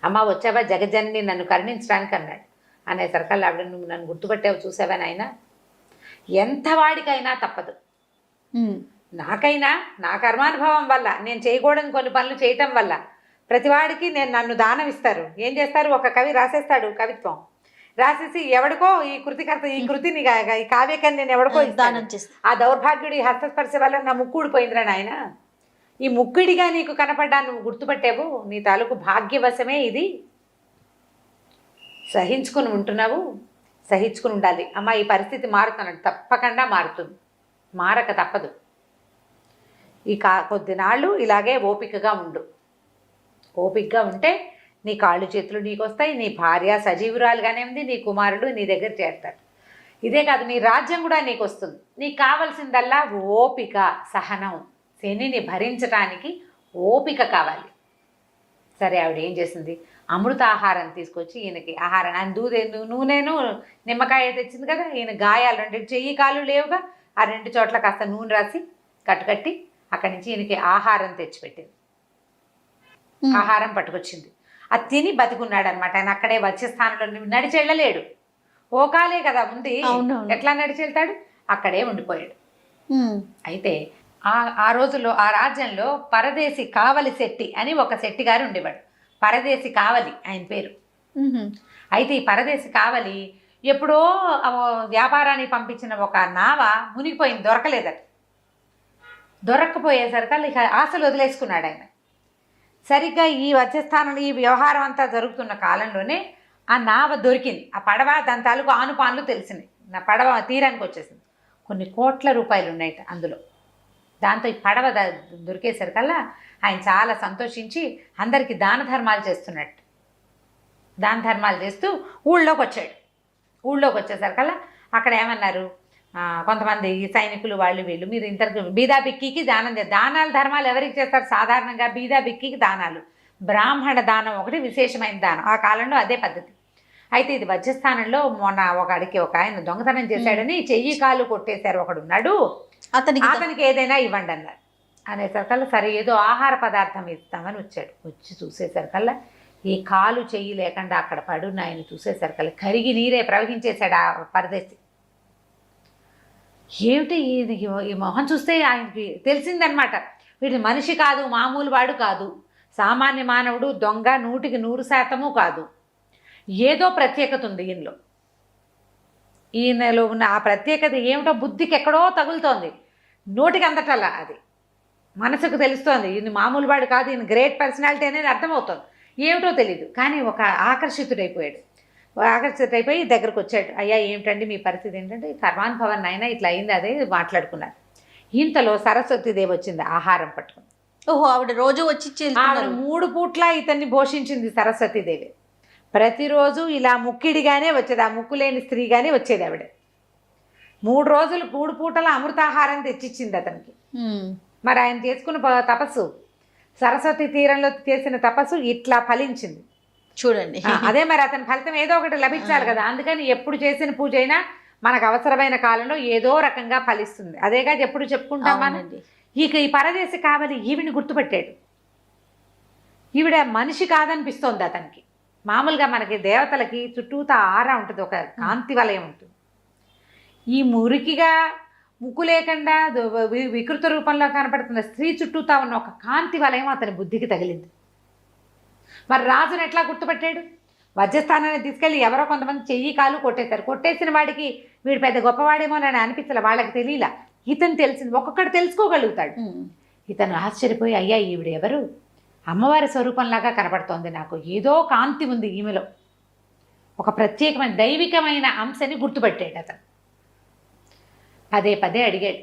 అమ్మ వచ్చావా జగజన్ని, నన్ను కరుణించడానికి అన్నాడు. అనేసరికల్లా ఆవిడ, నువ్వు నన్ను గుర్తుపట్టావు, చూసావా నాయన, ఎంత వాడికైనా తప్పదు. నాకైనా నా కర్మానుభవం వల్ల, నేను చేయకూడని కొన్ని పనులు చేయటం వల్ల ప్రతివాడికి నన్ను దానం ఇస్తారు. ఏం చేస్తారు? ఒక కవి రాసేస్తాడు కవిత్వం, రాసేసి ఎవడికో ఈ కృతికర్త ఈ కృతిని ఈ కావ్యకని నేను ఎవడికో దానం చేస్తా. ఆ దౌర్భాగ్యుడి హస్తస్పర్శ వల్ల నా ముక్కు ఊడిపోయిందిరా నాయన. ఈ ముక్కిడిగా నీకు కనపడ్డా నువ్వు గుర్తుపట్టావు, నీ తాలూకు భాగ్యవశమే ఇది. సహించుకుని ఉంటున్నావు, సహించుకుని ఉండాలి. అమ్మ ఈ పరిస్థితి మారుతున్నాడు, తప్పకుండా మారుతుంది, మారక తప్పదు. ఈ కొద్ది నాళ్ళు ఇలాగే ఓపికగా ఉండు. ఓపికగా ఉంటే నీ కాళ్ళు చేతులు నీకు వస్తాయి, నీ భార్య సజీవురాలుగానే ఉంది, నీ కుమారుడు నీ దగ్గర చేస్తాడు. ఇదే కాదు, నీ రాజ్యం కూడా నీకు వస్తుంది. నీకు కావాల్సిందల్లా ఓపిక, సహనం. శనిని భరించటానికి ఓపిక కావాలి. సరే, ఆవిడ ఏం చేసింది, అమృత ఆహారం తీసుకొచ్చి ఈయనకి ఆహారం, ఆయన నూనెను నిమ్మకాయ తెచ్చింది కదా, ఈయన గాయాలు 2 చెయ్యి కాలు లేవుగా, ఆ 2 చోట్ల కాస్త నూనె రాసి కట్టుకట్టి అక్కడి నుంచి ఈయనకి ఆహారం తెచ్చిపెట్టింది. ఆహారం పట్టుకొచ్చింది. అది తిని బతికున్నాడు అనమాట. ఆయన అక్కడే వచ్చే స్థానంలో నడిచి వెళ్ళలేడు, ఓకాలే కదా ఉంది, ఎట్లా నడిచి వెళ్తాడు, అక్కడే ఉండిపోయాడు. అయితే ఆ రోజుల్లో ఆ రాజ్యంలో పరదేశి కావలి శెట్టి అని ఒక శెట్టి గారు ఉండేవాడు. పరదేశి కావలి ఆయన పేరు. అయితే ఈ పరదేశి కావలి ఎప్పుడో వ్యాపారానికి పంపించిన ఒక నావ మునిగిపోయింది, దొరకలేదట. దొరక్కపోయేసరికి ఇక ఆశలు వదిలేసుకున్నాడు ఆయన. సరిగ్గా ఈ వచ్చేస్థానంలో ఈ వ్యవహారం అంతా జరుగుతున్న కాలంలోనే ఆ నావ దొరికింది. ఆ పడవ దాని తాలూకు ఆనుపాన్లు తెలిసినాయి. నా పడవ తీరానికి వచ్చేసింది. కొన్ని కోట్ల రూపాయలు ఉన్నాయట అందులో. దాంతో ఈ పడవ దొరికేసరికల్లా ఆయన చాలా సంతోషించి అందరికీ దాన ధర్మాలు చేస్తున్నట్టు. దాన ధర్మాలు చేస్తూ ఊళ్ళోకి వచ్చాడు. ఊళ్ళోకి వచ్చేసరికల్లా అక్కడ ఏమన్నారు, కొంతమంది సైనికులు వాళ్ళు వీళ్ళు, మీరు ఇంతకు బీదా బిక్కికి దానం దానాలు ధర్మాలు ఎవరికి చేస్తారు, సాధారణంగా బీదా బిక్కికి దానాలు. బ్రాహ్మణ దానం ఒకటి విశేషమైన దానం, ఆ కాలంలో అదే పద్ధతి. అయితే ఇది వజ్రస్థానంలో మొన్న ఒక ఆయన దొంగతనం చేశాడని చెయ్యి కాలు కొట్టేశారు ఒకడున్నాడు, అతనికి ఏదైనా ఇవ్వండి అన్నారు. అనేసరికల్లా సరే ఏదో ఆహార పదార్థం ఇస్తామని వచ్చాడు. వచ్చి చూసేసరికల్లా ఈ కాలు చెయ్యి లేకుండా అక్కడ పడున్న ఆయన చూసేసరికల్లా కరిగి నీరే ప్రవహించేశాడు ఆ పరదేశి. ఏమిటి ఈ మొహం చూస్తే ఆయనకి తెలిసిందనమాట, వీటి మనిషి కాదు, మామూలు వాడు కాదు, సామాన్య మానవుడు, దొంగ 100% కాదు, ఏదో ప్రత్యేకత ఉంది ఈయనలో. ఈయనలో ఉన్న ఆ ప్రత్యేకత ఏమిటో బుద్ధికి ఎక్కడో తగులుతోంది, నోటికి అందటల్లా అది మనసుకు తెలుస్తోంది. ఈయన మామూలు వాడు కాదు, ఈయన గ్రేట్ పర్సనాలిటీ అనేది అర్థమవుతుంది. ఏమిటో తెలీదు, కానీ ఒక ఆకర్షితుడైపోయాడు. ఆకర్షితుడైపోయి దగ్గరకు వచ్చాడు. అయ్యా ఏమిటండి మీ పరిస్థితి ఏంటంటే, కర్మాన్ భవన్ అయినా ఇట్లా అయింది, అదే మాట్లాడుకున్నారు. ఇంతలో సరస్వతీదేవి వచ్చింది ఆహారం పట్టుకుని. ఓహో, ఆవిడ రోజు వచ్చి 3 పూట్ల ఇతన్ని పోషించింది సరస్వతీదేవి. ప్రతిరోజు ఇలా ముక్కిడిగానే వచ్చేది, ఆ ముక్కు లేని స్త్రీగానే వచ్చేది ఆవిడ. 3 రోజులు 3 పూటల అమృతాహారం తెచ్చిచ్చింది అతనికి. మరి ఆయన చేసుకున్న తపస్సు, సరస్వతి తీరంలో చేసిన తపస్సు ఇట్లా ఫలించింది చూడండి. అదే మరి అతని ఫలితం ఏదో ఒకటి లభించాలి కదా. అందుకని ఎప్పుడు చేసిన పూజ అయినా మనకు అవసరమైన కాలంలో ఏదో రకంగా ఫలిస్తుంది. అదేగా ఎప్పుడు చెప్పుకుంటాం మనం. ఇక ఈ పరదేశి కావాలి ఈవిని గుర్తుపెట్టాడు. ఈవిడ మనిషి కాదనిపిస్తోంది అతనికి. మామూలుగా మనకి దేవతలకి చుట్టూతా ఆరా ఉంటుంది, ఒక కాంతి వలయం ఉంటుంది. ఈ మురికిగా ముక్కు లేకుండా వికృత రూపంలో కనపడుతున్న స్త్రీ చుట్టూతా ఉన్న ఒక కాంతి వలయం అతని బుద్ధికి తగిలింది. మరి రాజును ఎట్లా గుర్తుపెట్టాడు? వజ్రస్థానాన్ని తీసుకెళ్ళి ఎవరో కొంతమంది చెయ్యి కాలు కొట్టేశారు. కొట్టేసిన వాడికి వీడు పెద్ద గొప్పవాడేమోనని అనిపించలే, వాళ్ళకి తెలియలా. ఇతను తెలిసింది, ఒక్కొక్కటి తెలుసుకోగలుగుతాడు. ఇతను ఆశ్చర్యపోయి, అయ్యా ఈవిడ ఎవరు, అమ్మవారి స్వరూపంలాగా కనపడుతోంది నాకు, ఏదో కాంతి ఉంది ఈమెలో, ఒక ప్రత్యేకమైన దైవికమైన అంశని గుర్తుపెట్టాడు అతను. పదే అడిగాడు.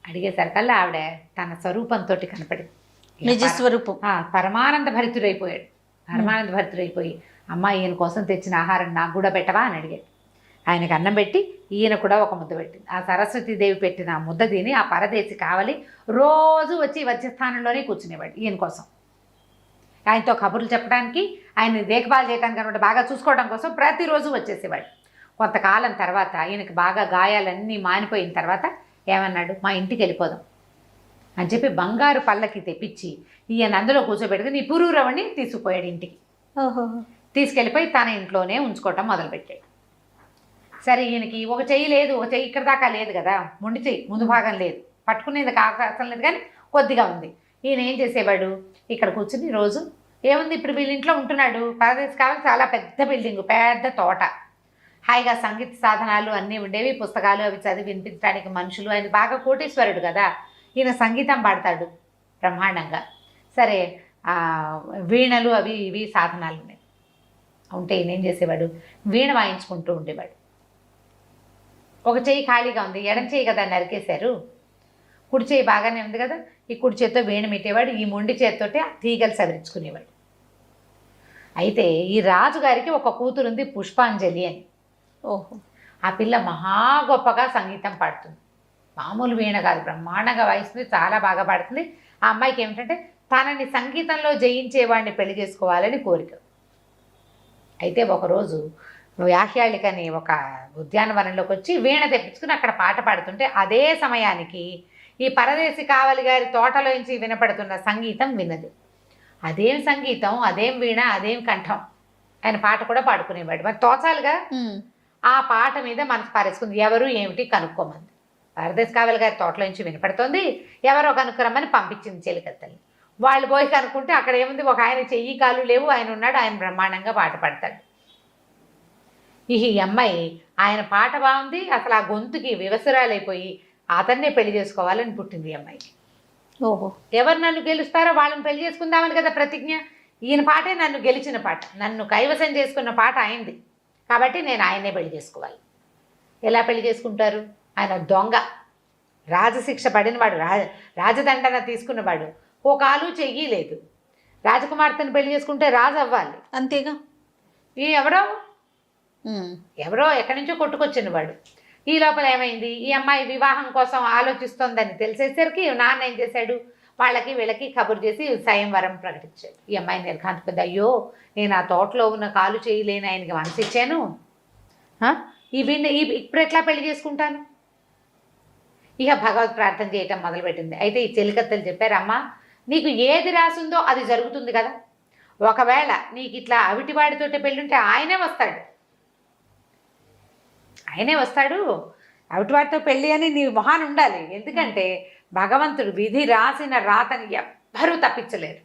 అడిగేసరికల్లా ఆవిడ తన స్వరూపంతో కనపడింది, నిజ స్వరూపం. పరమానంద భరితుడైపోయాడు. పరమానంద భరితుడైపోయి, అమ్మ ఈయన కోసం తెచ్చిన ఆహారం నాకు కూడా పెట్టవా అని అడిగాడు. ఆయనకు అన్నం పెట్టి ఈయన కూడా ఒక ముద్ద పెట్టింది. ఆ సరస్వతీదేవి పెట్టిన ఆ ముద్ద తిని ఆ పరదేశి కావాలి రోజు వచ్చి స్థానంలోనే కూర్చునేవాడు ఈయన కోసం. ఆయనతో కబుర్లు చెప్పడానికి, ఆయన్ని దేఖభాల్ చేయడానికి అనమాట, బాగా చూసుకోవడం కోసం ప్రతిరోజు వచ్చేసేవాడు. కొంతకాలం తర్వాత ఈయనకి బాగా గాయాలన్నీ మానిపోయిన తర్వాత ఏమన్నాడు, మా ఇంటికి వెళ్ళిపోదాం అని చెప్పి బంగారు పల్లకి తెప్పించి ఈయన అందులో కూర్చోబెట్టుకుని నీ పురూరవణ్ణి తీసుకుపోయాడు ఇంటికి. తీసుకెళ్ళిపోయి తన ఇంట్లోనే ఉంచుకోవటం మొదలుపెట్టాడు. సరే, ఈయనకి ఒక చెయ్యి లేదు, ఒక చెయ్యి ఇక్కడ దాకా లేదు కదా, మొండి చెయ్యి ముందు భాగం లేదు, పట్టుకునేది అవకాశం లేదు, కానీ కొద్దిగా ఉంది. ఈయన ఏం చేసేవాడు, ఇక్కడ కూర్చుని రోజు ఏముంది, ఇప్పుడు వీళ్ళ ఇంట్లో ఉంటున్నాడు. పరదేశి కావాలి చాలా పెద్ద బిల్డింగు, పెద్ద తోట, హాయిగా సంగీత సాధనాలు అన్నీ ఉండేవి, పుస్తకాలు అవి చదివి వినిపించడానికి మనుషులు. ఆయన బాగా కోటీశ్వరుడు కదా, ఈయన సంగీతం పాడతాడు బ్రహ్మాండంగా. సరే, వీణలు అవి ఇవి సాధనాలు ఉన్నాయి. ఉంటే ఈయన ఏం చేసేవాడు, వీణ వాయించుకుంటూ ఉండేవాడు. ఒక చెయ్యి ఖాళీగా ఉంది, ఎడం చెయ్యి కదా నరికేశారు, కుడి చెయ్యి బాగానే ఉంది కదా, ఈ కుడి చేత్తో వీణ పెట్టేవాడు, ఈ మొండి చేత్తోటే తీగలు సవరించుకునేవాడు. అయితే ఈ రాజుగారికి ఒక కూతురుంది పుష్పాంజలి అని. ఓహో. ఆ పిల్ల మహా గొప్పగా సంగీతం పాడుతుంది. మామూలు వీణ కాదు, బ్రహ్మాండంగా వాయిస్తుంది, చాలా బాగా పాడుతుంది. ఆ అమ్మాయికి ఏమిటంటే తనని సంగీతంలో జయించేవాడిని పెళ్లి చేసుకోవాలని కోరిక. అయితే ఒకరోజు వ్యాహ్యాళికని ఒక ఉద్యానవనంలోకి వచ్చి వీణ తెప్పించుకుని అక్కడ పాట పాడుతుంటే అదే సమయానికి ఈ పరదేశి కావలి గారి తోటలోంచి వినపడుతున్న సంగీతం విన్నది. అదేం సంగీతం, అదేం వీణ, అదేం కంఠం. ఆయన పాట కూడా పాడుకునేవాడు. మరి తోచాలిగా, ఆ పాట మీద మనసు పారేసుకుంది. ఎవరు ఏమిటి కనుక్కోమంది. పరదేశి కావలి గారి తోటలోంచి వినపడుతోంది, ఎవరో కనుక్కురమ్మని పంపించింది చెలికత్తల్ని. వాళ్ళు పోయి కనుక్కుంటే అక్కడ ఏముంది, ఒక ఆయన చెయ్యి కాలు లేవు, ఆయన ఉన్నాడు, ఆయన బ్రహ్మాండంగా పాట పాడతాడు. ఈ అమ్మాయి ఆయన పాట బాగుంది, అసలు ఆ గొంతుకి వివసురాలైపోయి అతన్నే పెళ్లి చేసుకోవాలని పుట్టింది ఈ అమ్మాయికి. ఓహో. ఎవరు నన్ను గెలుస్తారో వాళ్ళని పెళ్లి చేసుకుందామని కదా ప్రతిజ్ఞ. ఈయన పాటే నన్ను గెలిచిన పాట, నన్ను కైవసం చేసుకున్న పాట ఆయనది, కాబట్టి నేను ఆయన్నే పెళ్లి చేసుకోవాలి. ఎలా పెళ్లి చేసుకుంటారు? ఆయన దొంగ, రాజశిక్ష పడినవాడు, రాజదండన తీసుకున్నవాడు, ఓ కాలు చెయ్యి లేదు. రాజకుమార్తెను పెళ్లి చేసుకుంటే రాజు అవ్వాలి, అంతేగా. ఈ ఎవరో ఎక్కడి నుంచో కొట్టుకొచ్చిన వాడు. ఈ లోపల ఏమైంది, ఈ అమ్మాయి వివాహం కోసం ఆలోచిస్తోందని తెలిసేసరికి నాన్న ఏం చేశాడు, వాళ్ళకి వీళ్ళకి కబురు చేసి స్వయంవరం ప్రకటించాడు. ఈ అమ్మాయి నిర్ఘాంతపోయింది. అయ్యో, నేను ఆ తోటలో ఉన్న కాలు చేయలేని ఆయనకి మనసు ఇచ్చాను, ఇప్పుడు ఎట్లా పెళ్లి చేసుకుంటాను? ఇక భగవత్ ప్రార్థన చేయటం మొదలుపెట్టింది. అయితే ఈ చెలికత్తలు చెప్పారు, అమ్మ నీకు ఏది రాసిందో అది జరుగుతుంది కదా, ఒకవేళ నీకు ఇట్లా అవిటివాడితోటి పెళ్ళుంటే ఆయనే వస్తాడు, అవిటివాడితో పెళ్ళి అని నీ మొహాన్ని ఉండాలి. ఎందుకంటే భగవంతుడు విధి రాసిన రాతని ఎవ్వరూ తప్పించలేరు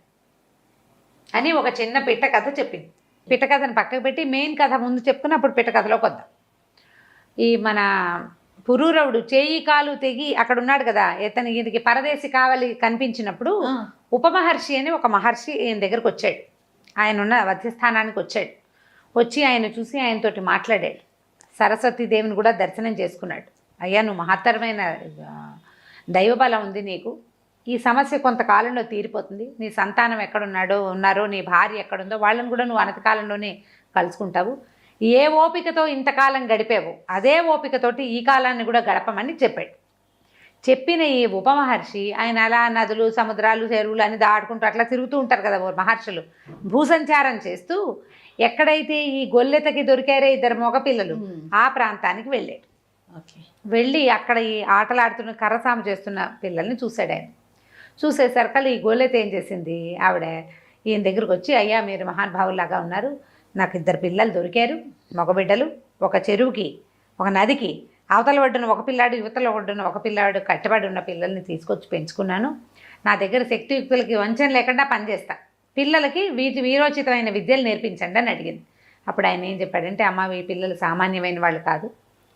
అని ఒక చిన్న పిట్ట కథ చెప్పింది. పిట్ట కథను పక్కకు పెట్టి మెయిన్ కథ ముందు చెప్పుకుని అప్పుడు పిట్ట కథలోకి వద్దాం. ఈ మన పురూరవుడు చేయి కాలు తెగి అక్కడ ఉన్నాడు కదా, ఈయనకి పరదేశి కావలి కనిపించినప్పుడు ఉపమహర్షి అని ఒక మహర్షి ఈయన దగ్గరకు వచ్చాడు. ఆయన ఉన్న వధ్యస్థానానికి వచ్చాడు. వచ్చి ఆయన చూసి ఆయనతోటి మాట్లాడాడు. సరస్వతీదేవిని కూడా దర్శనం చేసుకున్నాడు. అయ్యా, నువ్వు మహత్తరమైన దైవబలం ఉంది నీకు, ఈ సమస్య కొంతకాలంలో తీరిపోతుంది. నీ సంతానం ఉన్నారో నీ భార్య ఎక్కడుందో వాళ్ళని కూడా నువ్వు అనతికాలంలోనే కలుసుకుంటావు. ఏ ఓపికతో ఇంతకాలం గడిపావు అదే ఓపికతోటి ఈ కాలాన్ని కూడా గడపమని చెప్పాడు. చెప్పిన ఈ ఉపమహర్షి ఆయన అలా నదులు సముద్రాలు చెరువులు అని దాటుకుంటూ అట్లా తిరుగుతూ ఉంటారు కదా మహర్షులు, భూసంచారం చేస్తూ ఎక్కడైతే ఈ గొల్లెతకి దొరికారే ఇద్దరు మగపిల్లలు ఆ ప్రాంతానికి వెళ్ళాడు. వెళ్ళి అక్కడ ఈ ఆటలాడుతున్న కర్రసాము చేస్తున్న పిల్లల్ని చూశాడు. ఆయన చూసేసరికి ఈ గొల్లెత ఏం చేసింది, ఆవిడ ఈయన దగ్గరకు వచ్చి, అయ్యా మీరు మహానుభావులాగా ఉన్నారు, నాకు ఇద్దరు పిల్లలు దొరికారు, మగబిడ్డలు. ఒక చెరువుకి ఒక నదికి అవతల ఒడ్డున ఒక పిల్లాడు యువతల ఒడ్డున ఒక పిల్లాడు కట్టబడి ఉన్న పిల్లల్ని తీసుకొచ్చి పెంచుకున్నాను. నా దగ్గర శక్తియుక్తులకి వంచన లేకుండా పనిచేస్తా, పిల్లలకి వీరోచితమైన విద్యలు నేర్పించండి అని అడిగింది. అప్పుడు ఆయన ఏం చెప్పాడంటే, అమ్మ ఈ పిల్లలు సామాన్యమైన వాళ్ళు కాదు,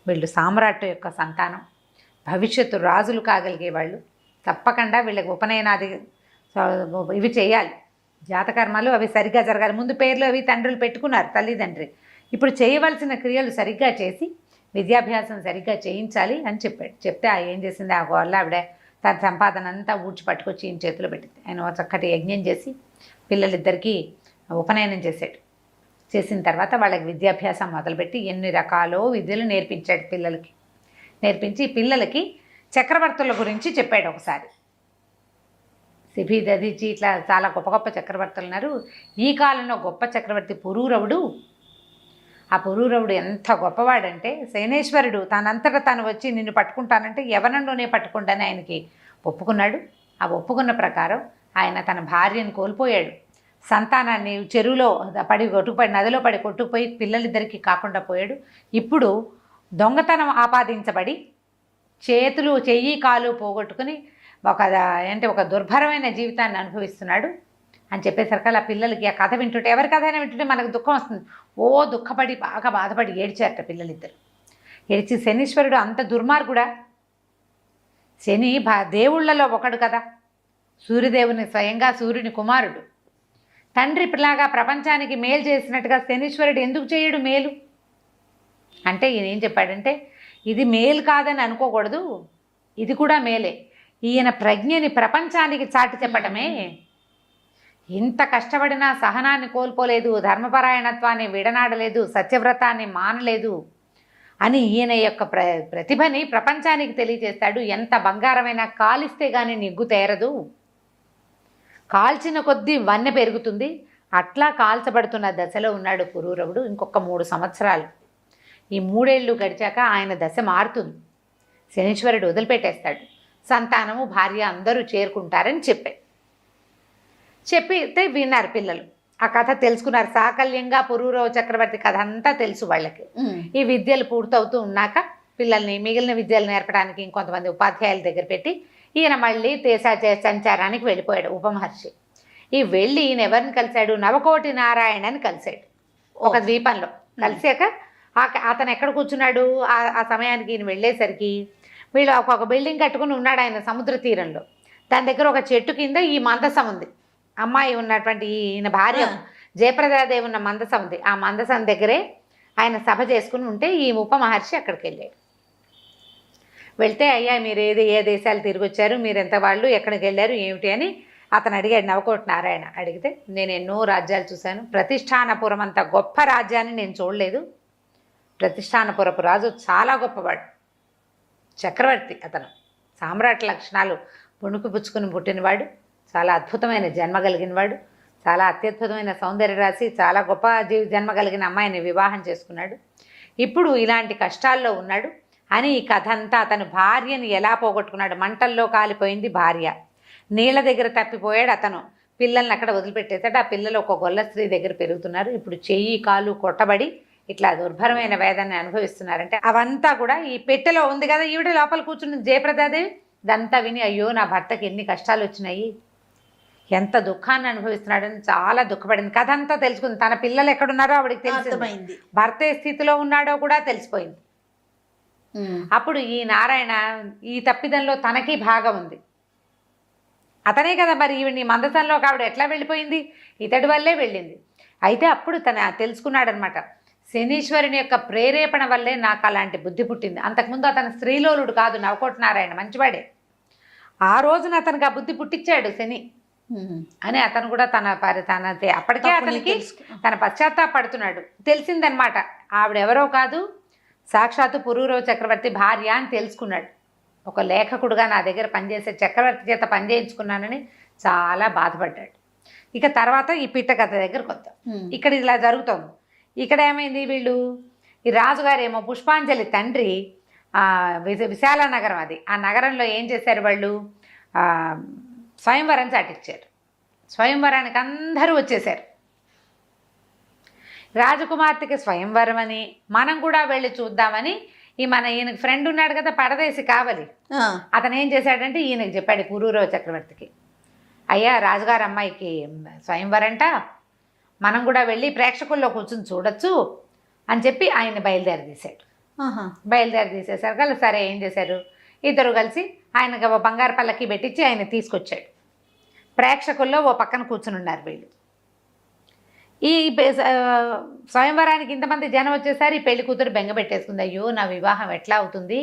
వీళ్ళు సామ్రాట్ యొక్క సంతానం, భవిష్యత్తు రాజులు కాగలిగే వాళ్ళు, తప్పకుండా వీళ్ళకి ఉపనయనాది ఇవి చేయాలి, జాతకర్మలు అవి సరిగ్గా జరగాలి. ముందు పేర్లు అవి తండ్రులు పెట్టుకున్నారు తల్లిదండ్రి, ఇప్పుడు చేయవలసిన క్రియలు సరిగ్గా చేసి విద్యాభ్యాసం సరిగ్గా చేయించాలి అని చెప్పాడు. చెప్తే ఏం చేసింది, ఆ గోళ్ళ ఆవిడ తన సంపాదన అంతా ఊడ్చి పట్టుకొచ్చి ఈయన చేతిలో పెట్టింది. ఆయన చక్కటి యజ్ఞం చేసి పిల్లలిద్దరికీ ఉపనయనం చేశాడు. చేసిన తర్వాత వాళ్ళకి విద్యాభ్యాసం మొదలుపెట్టి ఎన్ని రకాలో విద్యలు నేర్పించాడు పిల్లలకి. నేర్పించి పిల్లలకి చక్రవర్తుల గురించి చెప్పాడు. ఒకసారి సిభి దధిచి ఇట్లా చాలా గొప్ప గొప్ప చక్రవర్తులు ఉన్నారు. ఈ కాలంలో గొప్ప చక్రవర్తి పురూరవుడు. ఆ పురూరవుడు ఎంత గొప్పవాడంటే, సేనేశ్వరుడు తనంతటా తను వచ్చి నిన్ను పట్టుకుంటానంటే యవనంలోనే పట్టుకుంటానని ఆయనకి ఒప్పుకున్నాడు. ఆ ఒప్పుకున్న ప్రకారం ఆయన తన భార్యను కోల్పోయాడు, సంతానాన్ని చెరువులో కొట్టుకుపడి నదిలో పడి కొట్టుకుపోయి పిల్లలిద్దరికీ కాకుండా పోయాడు. ఇప్పుడు దొంగతనం ఆపాదించబడి చెయ్యి కాలు పోగొట్టుకుని ఒక దుర్భరమైన జీవితాన్ని అనుభవిస్తున్నాడు. అని చెప్పేసరికి ఆ పిల్లలకి ఆ కథ వింటుంటే, ఎవరి కథ అయినా వింటుంటే మనకు దుఃఖం వస్తుంది. దుఃఖపడి బాగా బాధపడి ఏడ్చారట పిల్లలిద్దరు. ఏడ్చి శనీశ్వరుడు అంత దుర్మార్గుడా? శని దేవుళ్ళలో ఒకడు కదా, సూర్యదేవుని స్వయంగా సూర్యుని కుమారుడు. తండ్రి పిల్లగా ప్రపంచానికి మేలు చేసినట్టుగా శనీశ్వరుడు ఎందుకు చేయడు మేలు అంటే, ఈయన ఏం చెప్పాడంటే, ఇది మేలు కాదని అనుకోకూడదు, ఇది కూడా మేలే. ఈయన ప్రజ్ఞని ప్రపంచానికి చాటి చెప్పటమే. ఇంత కష్టపడినా సహనాన్ని కోల్పోలేదు, ధర్మపరాయణత్వాన్ని విడనాడలేదు, సత్యవ్రతాన్ని మానలేదు అని ఈయన యొక్క ప్రతిభని ప్రపంచానికి తెలియజేస్తాడు. ఎంత బంగారమైనా కాలిస్తే కానీ నిగ్గు తేరదు, కాల్చిన కొద్దీ వన్నె పెరుగుతుంది. అట్లా కాల్చబడుతున్న దశలో ఉన్నాడు పురూరవుడు. ఇంకొక 3 సంవత్సరాలు, ఈ 3 ఏళ్ళు గడిచాక ఆయన దశ మారుతుంది. శనీశ్వరుడు వదిలిపెట్టేస్తాడు. సంతానము భార్య అందరూ చేరుకుంటారని చెప్పితే విన్నారు పిల్లలు. ఆ కథ తెలుసుకున్నారు. సాకల్యంగా పురూరవ చక్రవర్తి కథ అంతా తెలుసు వాళ్ళకి. ఈ విద్యలు పూర్తవుతూ ఉన్నాక పిల్లల్ని మిగిలిన విద్యలు నేర్పడానికి ఇంకొంతమంది ఉపాధ్యాయుల దగ్గర పెట్టి ఈయన మళ్ళీ సంచారానికి వెళ్ళిపోయాడు ఉపమహర్షి. ఈ వెళ్ళి ఈయన ఎవరిని కలిశాడు? నవకోటి నారాయణని కలిశాడు ఒక ద్వీపంలో. కలిసాక అతను ఎక్కడ కూర్చున్నాడు? ఆ సమయానికి ఈయన వెళ్ళేసరికి వీళ్ళు ఒక బిల్డింగ్ కట్టుకుని ఉన్నాడు ఆయన సముద్ర తీరంలో. దాని దగ్గర ఒక చెట్టు కింద ఈ మందసం ఉంది. అమ్మాయి ఉన్నటువంటి ఈయన భార్య జయప్రదాదేవి ఉన్న మందసం ఉంది. ఆ మందసం దగ్గరే ఆయన సభ చేసుకుని ఉంటే ఈ ఉపమహర్షి అక్కడికి వెళ్ళాడు. వెళ్తే, అయ్యా మీరు ఏ దేశాలు తిరిగి వచ్చారు, మీరు ఎంత వాళ్ళు, ఎక్కడికి వెళ్ళారు ఏమిటి అని అతను అడిగాడు. నవకోటి నారాయణ అడిగితే, నేను ఎన్నో రాజ్యాలు చూశాను, ప్రతిష్టానపురం అంత గొప్ప రాజ్యాన్ని నేను చూడలేదు. ప్రతిష్టానపురపు రాజు చాలా గొప్పవాడు, చక్రవర్తి. అతను సామ్రాట్ లక్షణాలు పుణుకు పుచ్చుకుని పుట్టినవాడు, చాలా అద్భుతమైన జన్మ కలిగినవాడు, చాలా అత్యద్భుతమైన సౌందర్య రాశి, చాలా గొప్ప జన్మ కలిగిన అమ్మాయిని వివాహం చేసుకున్నాడు. ఇప్పుడు ఇలాంటి కష్టాల్లో ఉన్నాడు అని ఈ కథ అంతా అతను భార్యని ఎలా పోగొట్టుకున్నాడు. మంటల్లో కాలిపోయింది భార్య, నీళ్ళ దగ్గర తప్పిపోయాడు అతను, పిల్లల్ని అక్కడ వదిలిపెట్టేశాడు. ఆ పిల్లలు ఒక గొల్ల స్త్రీ దగ్గర పెరుగుతున్నారు. ఇప్పుడు చెయ్యి కాలు కొట్టబడి ఇట్లా దుర్భరమైన వేదాన్ని అనుభవిస్తున్నారంటే అవంతా కూడా ఈ పెట్టెలో ఉంది కదా, ఈవిడ లోపల కూర్చున్న జయప్రదాదేవి ఇదంతా విని, అయ్యో నా భర్తకి ఎన్ని కష్టాలు వచ్చినాయి, ఎంత దుఃఖాన్ని అనుభవిస్తున్నాడని చాలా దుఃఖపడింది. కథ అంతా తెలుసుకుంది. తన పిల్లలు ఎక్కడున్నారో ఆవిడకి తెలిసిపోయింది, భర్త ఏ స్థితిలో ఉన్నాడో కూడా తెలిసిపోయింది. అప్పుడు ఈ నారాయణ ఈ తప్పిదంలో తనకి భాగం ఉంది, అతనే కదా మరి ఈవిడ్ని మందసంలోకి ఆవిడ ఎట్లా వెళ్ళిపోయింది, ఇతడి వల్లే వెళ్ళింది. అయితే అప్పుడు తను తెలుసుకున్నాడనమాట, శనీశ్వరుని యొక్క ప్రేరేపణ వల్లే నాకు అలాంటి బుద్ధి పుట్టింది. అంతకుముందు అతను స్త్రీలోలుడు కాదు, నవకోటి నారాయణ మంచివాడే. ఆ రోజున అతనికి ఆ బుద్ధి పుట్టించాడు శని అని అతను కూడా అప్పటికే అతనికి తన పశ్చాత్తాపడుతున్నాడు. తెలిసిందనమాట ఆవిడెవరో కాదు, సాక్షాత్తు పురూరవ చక్రవర్తి భార్య అని తెలుసుకున్నాడు. ఒక లేఖకుడుగా నా దగ్గర పనిచేసే చక్రవర్తి చేత పనిచేయించుకున్నానని చాలా బాధపడ్డాడు. ఇక తర్వాత ఈ పిట్ట కథ దగ్గరకు వద్దాం. ఇక్కడ ఇలా జరుగుతోంది. ఇక్కడ ఏమైంది, వీళ్ళు ఈ రాజుగారేమో పుష్పాంజలి తండ్రి విశాల నగరం అది, ఆ నగరంలో ఏం చేశారు వాళ్ళు, స్వయంవరం చాటిచ్చారు. స్వయంవరానికి అందరూ వచ్చేసారు. రాజకుమార్తెకి స్వయంవరం అని మనం కూడా వెళ్ళి చూద్దామని ఈయనకి ఫ్రెండ్ ఉన్నాడు కదా పరదేశి కావలి, అతను ఏం చేశాడంటే ఈయనకి చెప్పాడు పురూరవ చక్రవర్తికి, అయ్యా రాజుగారు అమ్మాయికి స్వయంవరంట, మనం కూడా వెళ్ళి ప్రేక్షకుల్లో కూర్చొని చూడొచ్చు అని చెప్పి ఆయన బయలుదేరి తీసేశారు. సరే ఏం చేశారు, ఇద్దరు కలిసి ఆయనకి ఓ బంగారు పల్లకి పెట్టించి ఆయన తీసుకొచ్చాడు. ప్రేక్షకుల్లో ఓ పక్కన కూర్చుని ఉన్నారు వీళ్ళు. ఈ స్వయంవరానికి ఇంతమంది జనం వచ్చేసరి ఈ పెళ్లి కూతురు బెంగ పెట్టేసుకుంది, అయ్యో నా వివాహం ఎట్లా అవుతుంది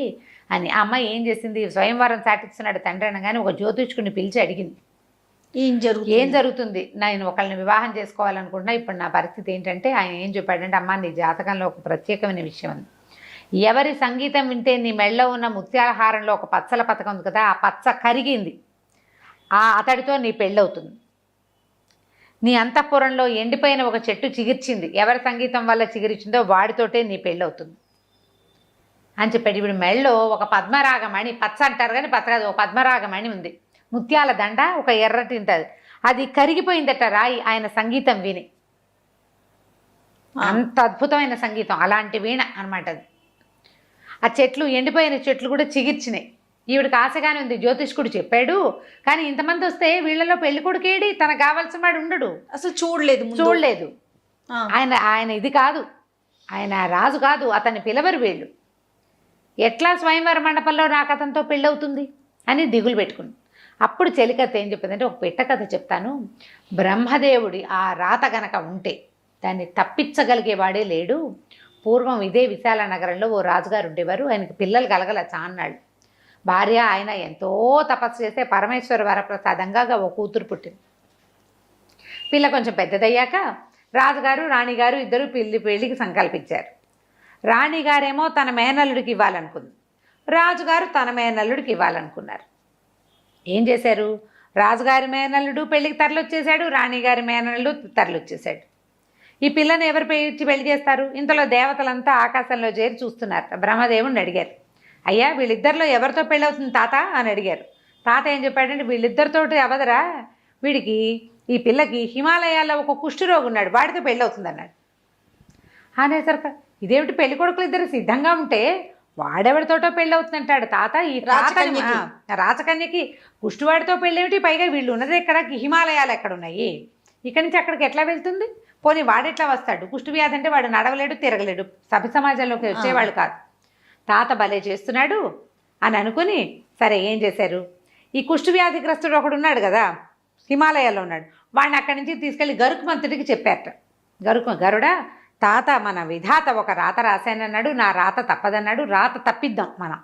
అని. ఆ అమ్మాయి ఏం చేసింది, స్వయంవరం చాటిస్తున్నాడు తండ్రి అనగానే ఒక జ్యోతిష్కుడిని పిలిచి అడిగింది, ఏం జరుగుతుంది, నేను ఒకళ్ళని వివాహం చేసుకోవాలనుకుంటున్నా, ఇప్పుడు నా పరిస్థితి ఏంటంటే ఆయన ఏం చెప్పాడంటే, అమ్మ నీ జాతకంలో ఒక ప్రత్యేకమైన విషయం ఉంది, ఎవరి సంగీతం వింటే నీ మెళ్ళలో ఉన్న ముత్యాల హారంలో ఒక పచ్చల పథకం ఉంది కదా, ఆ పచ్చ కరిగింది, అతడితో నీ పెళ్ళవుతుంది. నీ అంతఃపురంలో ఎండిపోయిన ఒక చెట్టు చిగిర్చింది, ఎవరి సంగీతం వల్ల చిగిరిచిందో వాడితోటే నీ పెళ్ళవుతుంది అని చెప్పాడు. ఇప్పుడు మెళ్ళలో ఒక పద్మరాగమణి, పచ్చ అంటారు కానీ పచ్చ కాదు, ఒక పద్మరాగమణి ఉంది, ముత్యాల దండ, ఒక ఎర్రటి ఉంటుంది, అది కరిగిపోయిందట రాయి ఆయన సంగీతం విని. అంత అద్భుతమైన సంగీతం, అలాంటి వీణ అనమాట అది. ఆ చెట్లు, ఎండిపోయిన చెట్లు కూడా చిగిర్చినాయి. ఈవిడికి ఆశగానే ఉంది, జ్యోతిష్కుడు చెప్పాడు, కానీ ఇంతమంది వస్తే వీళ్ళలో పెళ్లి కొడుకేడి, తనకు కావాల్సిన వాడు ఉండడు, అసలు చూడలేదు. ఆయన ఇది కాదు, ఆయన రాజు కాదు, అతన్ని పిలవరు వీళ్ళు, ఎట్లా స్వయంవర మండపంలో నాకు అతనితో పెళ్ళవుతుంది అని దిగులు పెట్టుకుంది. అప్పుడు చెలికథ ఏం చెప్పిందంటే, ఒక పిట్ట కథ చెప్తాను. బ్రహ్మదేవుడి ఆ రాత గనక ఉంటే దాన్ని తప్పించగలిగేవాడే లేడు. పూర్వం ఇదే విశాల నగరంలో ఓ రాజుగారు ఉండేవారు. ఆయనకి పిల్లలు కలగల చాన్నాళ్ళు. భార్య ఆయన ఎంతో తపస్సు చేస్తే పరమేశ్వర వరప్రసాదంగా ఓ కూతురు పుట్టింది. పిల్ల కొంచెం పెద్దదయ్యాక రాజుగారు రాణిగారు ఇద్దరు పెళ్లికి సంకల్పించారు. రాణిగారేమో తన మేనల్లుడికి ఇవ్వాలనుకుంది, రాజుగారు తన మేనల్లుడికి ఇవ్వాలనుకున్నారు. ఏం చేశారు? రాజుగారి మేనల్లుడు పెళ్లికి తరలొచ్చేశాడు, రాణిగారి మేనల్లుడు తరలొచ్చేశాడు. ఈ పిల్లని ఎవరు ఇచ్చి పెళ్లి చేస్తారు? ఇంతలో దేవతలంతా ఆకాశంలో చేరి చూస్తున్నారు. బ్రహ్మదేవుడిని అడిగారు, అయ్యా వీళ్ళిద్దరిలో ఎవరితో పెళ్ళవుతుంది తాత అని అడిగారు. తాత ఏం చెప్పాడంటే, వీళ్ళిద్దరితోటి అవదరా, వీడికి ఈ పిల్లకి హిమాలయాల్లో ఒక కుష్ఠరోగి ఉన్నాడు, వాడితో పెళ్ళవుతుంది అన్నాడు. అనేసరికి ఇదేమిటి, పెళ్లి కొడుకులు ఇద్దరు సిద్ధంగా ఉంటే వాడెవరితోటో పెళ్ళవుతుందంటాడు తాత. ఈ రాచకన్యకి కుష్టివాడితో పెళ్ళేమిటి, పైగా వీళ్ళు ఉన్నది ఎక్కడ, హిమాలయాలు ఎక్కడ ఉన్నాయి, ఇక్కడి నుంచి అక్కడికి ఎట్లా వెళ్తుంది, పోనీ వాడెట్లా వస్తాడు, కుష్టి వ్యాధి అంటే వాడు నడవలేడు తిరగలేడు, సభ్య సమాజంలోకి వచ్చేవాళ్ళు కాదు, తాత భలే చేస్తున్నాడు అని అనుకుని, సరే ఏం చేశారు, ఈ కుష్టి వ్యాధిగ్రస్తుడు ఒకడు ఉన్నాడు కదా హిమాలయాల్లో ఉన్నాడు, వాడిని అక్కడి నుంచి తీసుకెళ్ళి గరుకుమంతుడికి చెప్పారట. గరుడా, తాత మన విధాత ఒక రాత రాశానన్నాడు, నా రాత తప్పదన్నాడు, రాత తప్పిద్దాం మనం,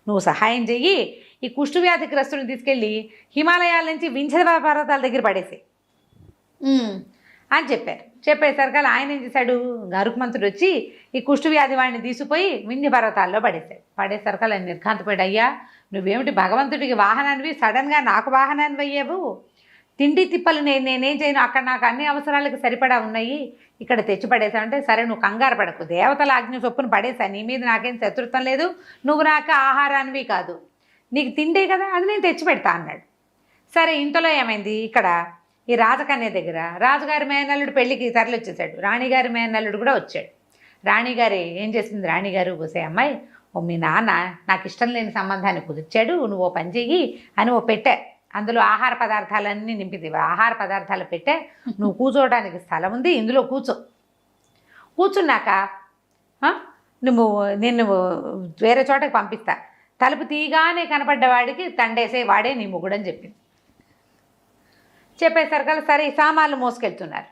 నువ్వు సహాయం చెయ్యి, ఈ కుష్టి వ్యాధిగ్రస్తుని తీసుకెళ్ళి హిమాలయాల నుంచి వింధ్య పర్వతాల దగ్గర పడేసి అని చెప్పారు. చెప్పేసరికి ఆయన ఏం చేశాడు, గరుకుమంతుడు వచ్చి ఈ కుష్టి వ్యాధి వాడిని తీసిపోయి వింధ్య పర్వతాల్లో పడేశాడు. పడేసరికి ఆయన నిర్ఘాంతపోయాడు, అయ్యా నువ్వేమిటి భగవంతుడికి వాహనానివి, సడన్గా నాకు వాహనాన్ని అయ్యావు, తిండి తిప్పలు నేనేం చేయను, అక్కడ నాకు అన్ని అవసరాలకు సరిపడా ఉన్నాయి, ఇక్కడ తెచ్చి పడేసావంటే, సరే నువ్వు కంగారు పడకు, దేవతల ఆజ్ఞ చొప్పున పడేసా, నీ మీద నాకేం శత్రుత్వం లేదు, నువ్వు నాకు ఆహారానివి కాదు, నీకు తిండే కదా అది నేను తెచ్చి పెడతా అన్నాడు. సరే ఇంతలో ఏమైంది, ఇక్కడ ఈ రాజకన్య దగ్గర రాజుగారి మేనల్లుడు పెళ్ళికి తరలిచ్చేసాడు, రాణిగారి మేనల్లుడు కూడా వచ్చాడు. రాణిగారి ఏం చేసింది, రాణిగారు పోసే అమ్మాయి, ఓ మీ నాన్న నాకు ఇష్టం లేని సంబంధాన్ని కుదిర్చాడు, నువ్వు ఓ పని చెయ్యి అని ఓ పెట్టే, అందులో ఆహార పదార్థాలన్నీ నింపింది, ఆహార పదార్థాలు పెట్టే, నువ్వు కూర్చోవడానికి స్థలం ఉంది, ఇందులో కూర్చున్నాక నువ్వు నిన్ను వేరే చోటకి పంపిస్తా, తలుపు తీయగానే కనపడ్డవాడికి తండేసే వాడే నీ మొగుడని చెప్పింది. చెప్పేసరికి సరే ఈ సామాన్లు మోసుకెళ్తున్నారు.